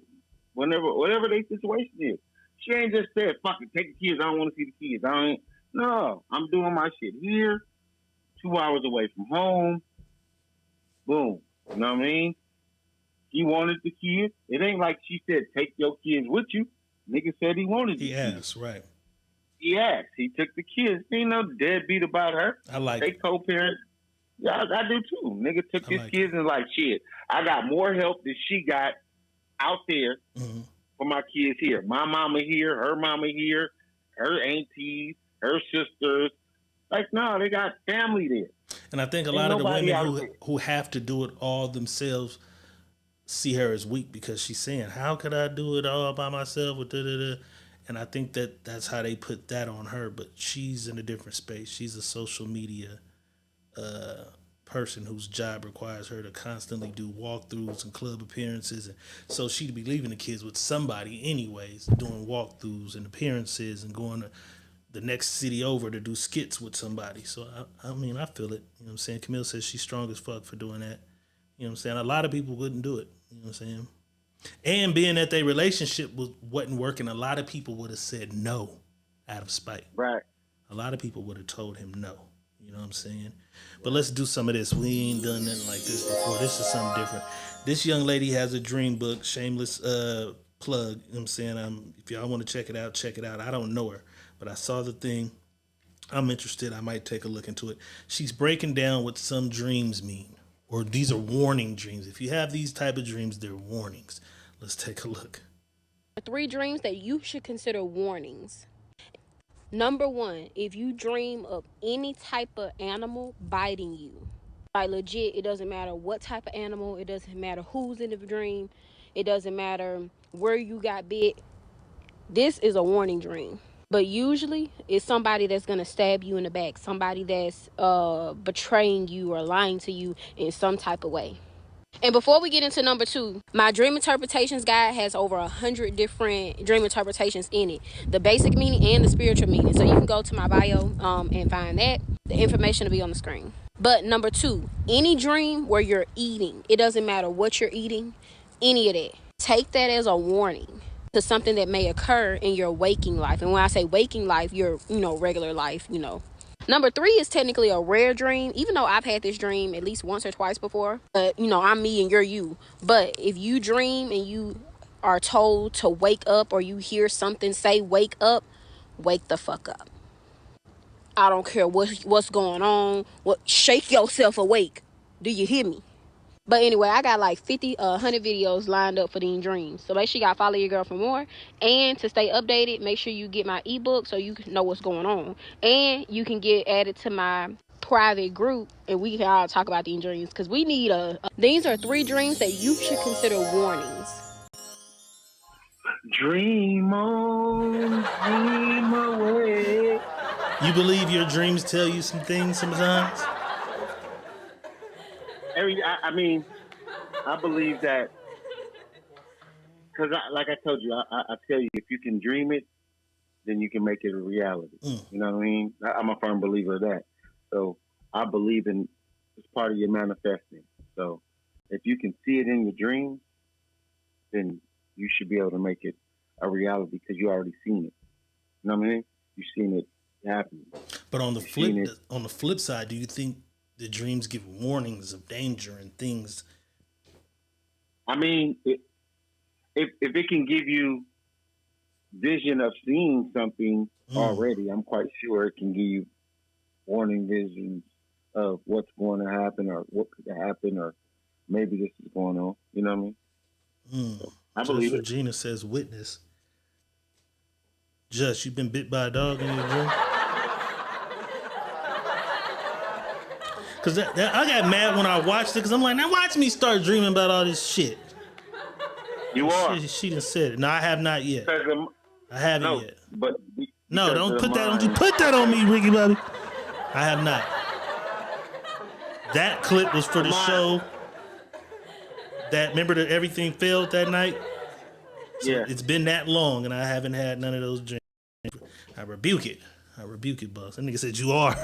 whatever their situation is. She ain't just said, fuck it, take the kids. I don't want to see the kids. No, I'm doing my shit here, 2 hours away from home. Boom. You know what I mean? He wanted the kids. It ain't like she said, take your kids with you. Nigga said he wanted the kids. He asked, right. He asked. He took the kids. Ain't no deadbeat about her. I like they it. co-parent. Yeah, I do too. Nigga took his kids and like, shit, I got more help than she got out there for my kids here. My mama here, her mama here, her aunties, her sisters. Like, no, they got family there. And I think a Ain't lot of the nobody out women who have to do it all themselves see her as weak because she's saying, how could I do it all by myself with da-da-da? And I think that's how they put that on her, but she's in a different space. She's a social media person whose job requires her to constantly do walkthroughs and club appearances, and so she'd be leaving the kids with somebody anyways, doing walkthroughs and appearances and going to the next city over to do skits with somebody. So I mean, I feel it. You know what I'm saying? Camille says she's strong as fuck for doing that. You know what I'm saying? A lot of people wouldn't do it. You know what I'm saying? And being that their relationship wasn't working, a lot of people would have said no out of spite. Right. A lot of people would have told him no. You know what I'm saying? But let's do some of this. We ain't done nothing like this before. This is something different. This young lady has a dream book, shameless plug. You know what I'm saying? If y'all want to check it out, check it out. I don't know her, but I saw the thing. I'm interested. I might take a look into it. She's breaking down what some dreams mean, or these are warning dreams. If you have these type of dreams, they're warnings. Let's take a look. 3 dreams that you should consider warnings. Number 1, if you dream of any type of animal biting you, like legit, it doesn't matter what type of animal, it doesn't matter who's in the dream, it doesn't matter where you got bit, this is a warning dream. But usually it's somebody that's going to stab you in the back, somebody that's betraying you or lying to you in some type of way. And before we get into number 2, my dream interpretations guide has over 100 different dream interpretations in it. The basic meaning and the spiritual meaning. So you can go to my bio and find that. The information will be on the screen. But number 2, any dream where you're eating, it doesn't matter what you're eating, any of that. Take that as a warning to something that may occur in your waking life. And when I say waking life, your, regular life, Number 3 is technically a rare dream, even though I've had this dream at least once or twice before. But, I'm me and you're you. But if you dream and you are told to wake up, or you hear something say wake up, wake the fuck up. I don't care what's going on. Shake yourself awake. Do you hear me? But anyway, I got like 100 videos lined up for these dreams. So make sure y'all follow your girl for more. And to stay updated, make sure you get my ebook so you can know what's going on. And you can get added to my private group and we can all talk about these dreams. Because we need these are 3 dreams that you should consider warnings. Dream on, dream away. You believe your dreams tell you some things sometimes? I believe that because, like I told you, I tell you, if you can dream it, then you can make it a reality. You know what I mean? I'm a firm believer of that. So I believe in it's part of your manifesting. So if you can see it in your dreams, then you should be able to make it a reality because you already seen it. You know what I mean? You've seen it happening. But on the flip side, do you think the dreams give warnings of danger and things? I mean, if it can give you vision of seeing something already, I'm quite sure it can give you warning visions of what's going to happen or what could happen or maybe this is going on. You know what I mean? So I believe it. Regina says witness. Just, you've been bit by a dog in your dream? Because I got mad when I watched it because I'm like, now watch me start dreaming about all this shit. You are. She done said it. No, I have not yet. I haven't yet. But no, don't put that on me, Ricky Bobby. I have not. That clip was for the show. Remember that everything failed that night? So yeah. It's been that long and I haven't had none of those dreams. I rebuke it. I rebuke it, boss. That nigga said you are.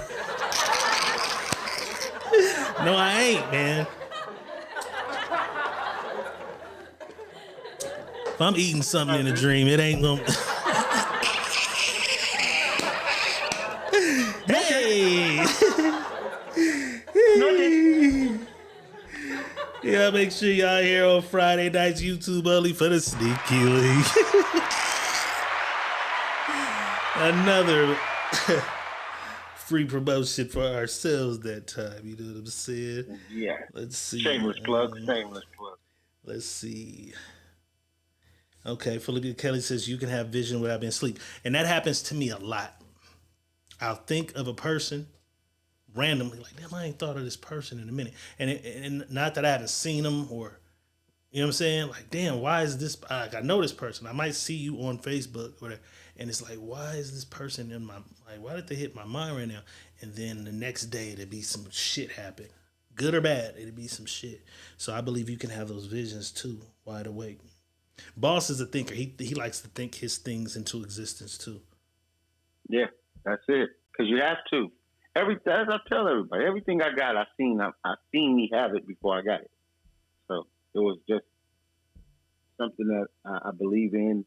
No, I ain't, man. If I'm eating something in a dream, it ain't gonna. Hey! Yeah, make sure y'all here on Friday nights, YouTube only for the Sneaky Link. Another free promotion for ourselves that time. You know what I'm saying? Yeah. Let's see. Shameless plug. Shameless plug. Let's see. Okay, Philippa Kelly says you can have vision without being asleep. And that happens to me a lot. I'll think of a person randomly, like, damn, I ain't thought of this person in a minute. And not that I haven't seen them or, you know what I'm saying? Like, damn, why is this, like, I know this person. I might see you on Facebook or whatever, and it's like, why is this person in my, like, why did they hit my mind right now? And then the next day, there'd be some shit happen. Good or bad, it'd be some shit. So I believe you can have those visions too, wide awake. Boss is a thinker. He likes to think his things into existence too. Yeah, that's it. Because you have to. As I tell everybody, everything I got, I seen me have it before I got it. So it was just something that I believe in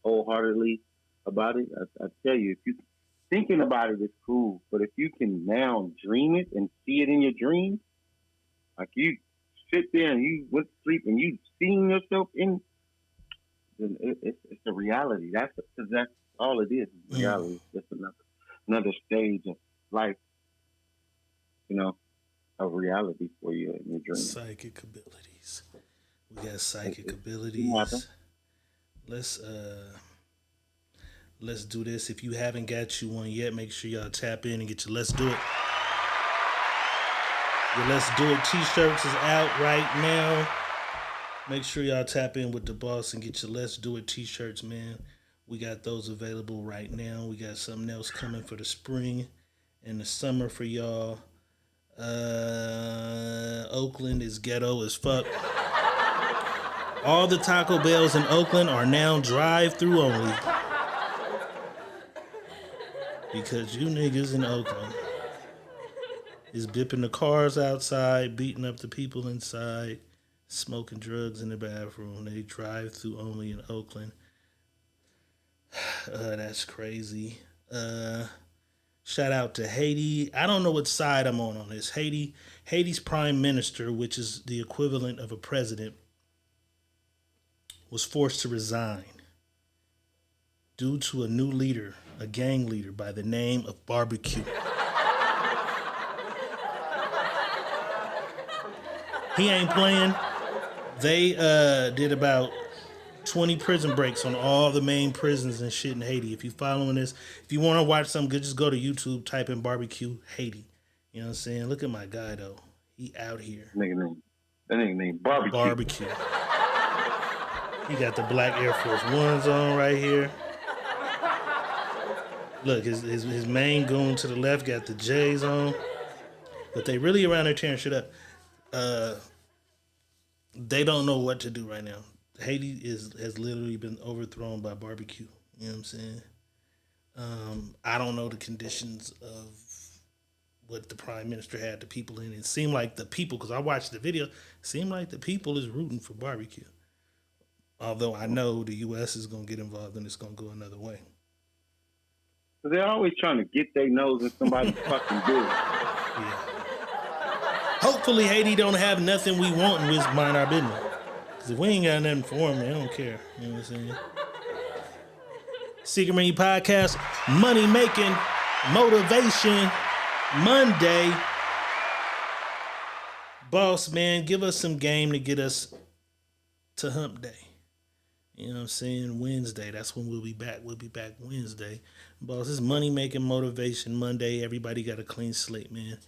wholeheartedly about it. I tell you, if you thinking about it is cool, but if you can now dream it and see it in your dreams, like you sit there and you went to sleep and you seen yourself in, then it's a reality. That's all it is. Reality. It's just another stage of life. You know, of reality for you in your dreams. Psychic abilities. We got psychic abilities. Let's do this. If you haven't got you one yet, make sure y'all tap in and get your Let's Do It. Your Let's Do It t-shirts is out right now. Make sure y'all tap in with the boss and get your Let's Do It t-shirts, man. We got those available right now. We got something else coming for the spring and the summer for y'all. Oakland is ghetto as fuck. All the Taco Bells in Oakland are now drive-through only. Because you niggas in Oakland is bipping the cars outside, beating up the people inside, smoking drugs in the bathroom. They drive-through only in Oakland. That's crazy. Shout out to Haiti. I don't know what side I'm on this. Haiti's prime minister, which is the equivalent of a president, was forced to resign due to a new leader, a gang leader by the name of Barbecue. He ain't playing. They did about 20 prison breaks on all the main prisons and shit in Haiti. If you following this, if you want to watch something good, just go to YouTube, type in Barbecue Haiti. You know what I'm saying? Look at my guy though. He out here. That nigga named Barbecue. Barbecue. He got the black Air Force Ones on right here. Look, his main goon to the left got the J's on. But they really around there tearing shit up. They don't know what to do right now. Haiti has literally been overthrown by Barbecue. You know what I'm saying? I don't know the conditions of what the prime minister had the people in. It seemed like the people, because I watched the video, seemed like the people is rooting for Barbecue. Although I know the U.S. is going to get involved and it's going to go another way. So they're always trying to get their nose in somebody's fucking business. Yeah. Hopefully Haiti don't have nothing we want and we just mind our business. Because if we ain't got nothing for them, they don't care. You know what I'm saying? Secret Menu Podcast, Money Making, Motivation, Monday. Boss, man, give us some game to get us to hump day. You know what I'm saying? Wednesday, that's when we'll be back. We'll be back Wednesday. Boss, it's Money Making, Motivation, Monday. Everybody got a clean slate, man.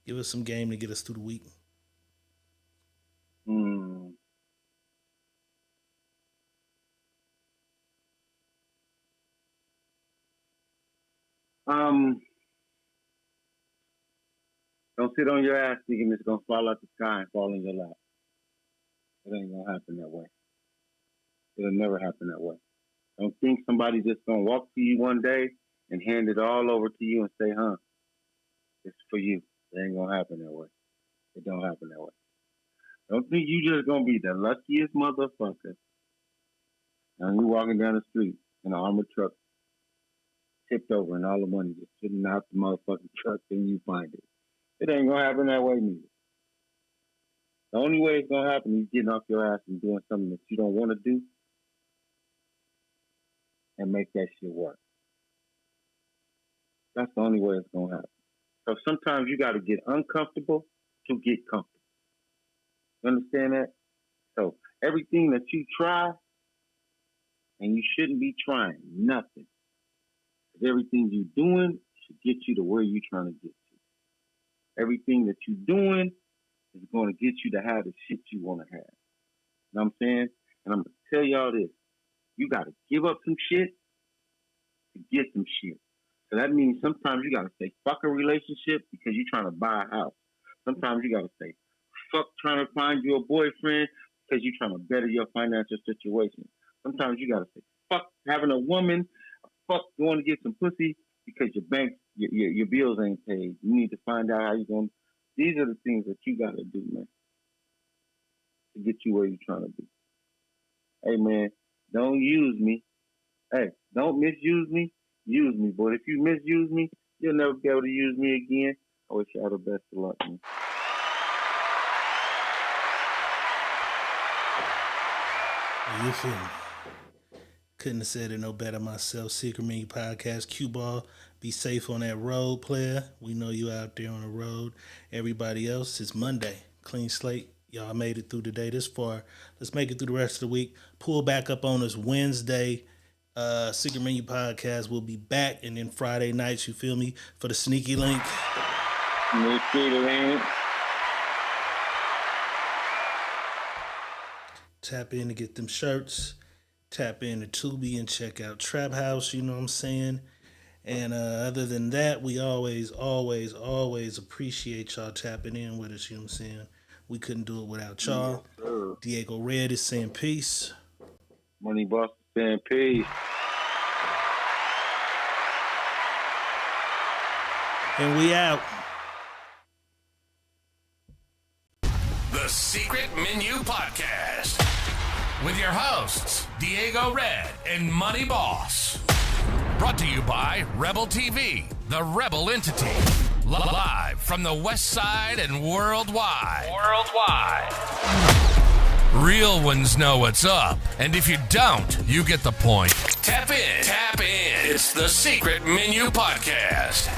Give us some game to get us through the week. Don't sit on your ass thinking it's gonna fall out the sky and fall in your lap. It ain't gonna happen that way. It'll never happen that way. Don't think somebody just gonna walk to you one day and hand it all over to you and say, it's for you. It ain't gonna happen that way. It don't happen that way. Don't think you just gonna be the luckiest motherfucker. And you walking down the street in an armored truck, tipped over, and all the money just sitting out the motherfucking truck, and you find it. It ain't gonna happen that way neither. The only way it's gonna happen is getting off your ass and doing something that you don't want to do, and make that shit work. That's the only way it's gonna happen. So sometimes you got to get uncomfortable to get comfortable. You understand that? So everything that you try, and you shouldn't be trying nothing. Because everything you're doing should get you to where you're trying to get to. Everything that you're doing is going to get you to have the shit you want to have. You know what I'm saying? And I'm going to tell y'all this. You got to give up some shit to get some shit. So that means sometimes you got to say, fuck a relationship because you're trying to buy a house. Sometimes you got to say, fuck trying to find you a boyfriend because you're trying to better your financial situation. Sometimes you got to say, fuck having a woman, fuck going to get some pussy because your bills ain't paid. You need to find out how you're going to. These are the things that you got to do, man, to get you where you're trying to be. Hey, man, don't use me. Hey, don't misuse me. Use me, but if you misuse me, you'll never be able to use me again. I wish you all the best of luck, man. You feel me? Couldn't have said it no better myself. Secret Menu Podcast, Cue Ball. Be safe on that road, player. We know you out there on the road. Everybody else, it's Monday. Clean slate. Y'all made it through the day this far. Let's make it through the rest of the week. Pull back up on us Wednesday. Secret Menu Podcast will be back, and then Friday nights, you feel me, for the Sneaky Link. Sneaky Link. Tap in to get them shirts. Tap in to Tubi and check out Trap House, you know what I'm saying? And other than that, we always appreciate y'all tapping in with us, you know what I'm saying? We couldn't do it without y'all. Yes, Diego Red is saying peace. Money Boss is saying peace. And we out. The Secret Menu Podcast with your hosts, Diego Red and Money Boss. Brought to you by Rebel TV, the Rebel entity. Live from the West Side and worldwide. Real ones know what's up. And if you don't, you get the point. Tap in. It's the Secret Menu Podcast.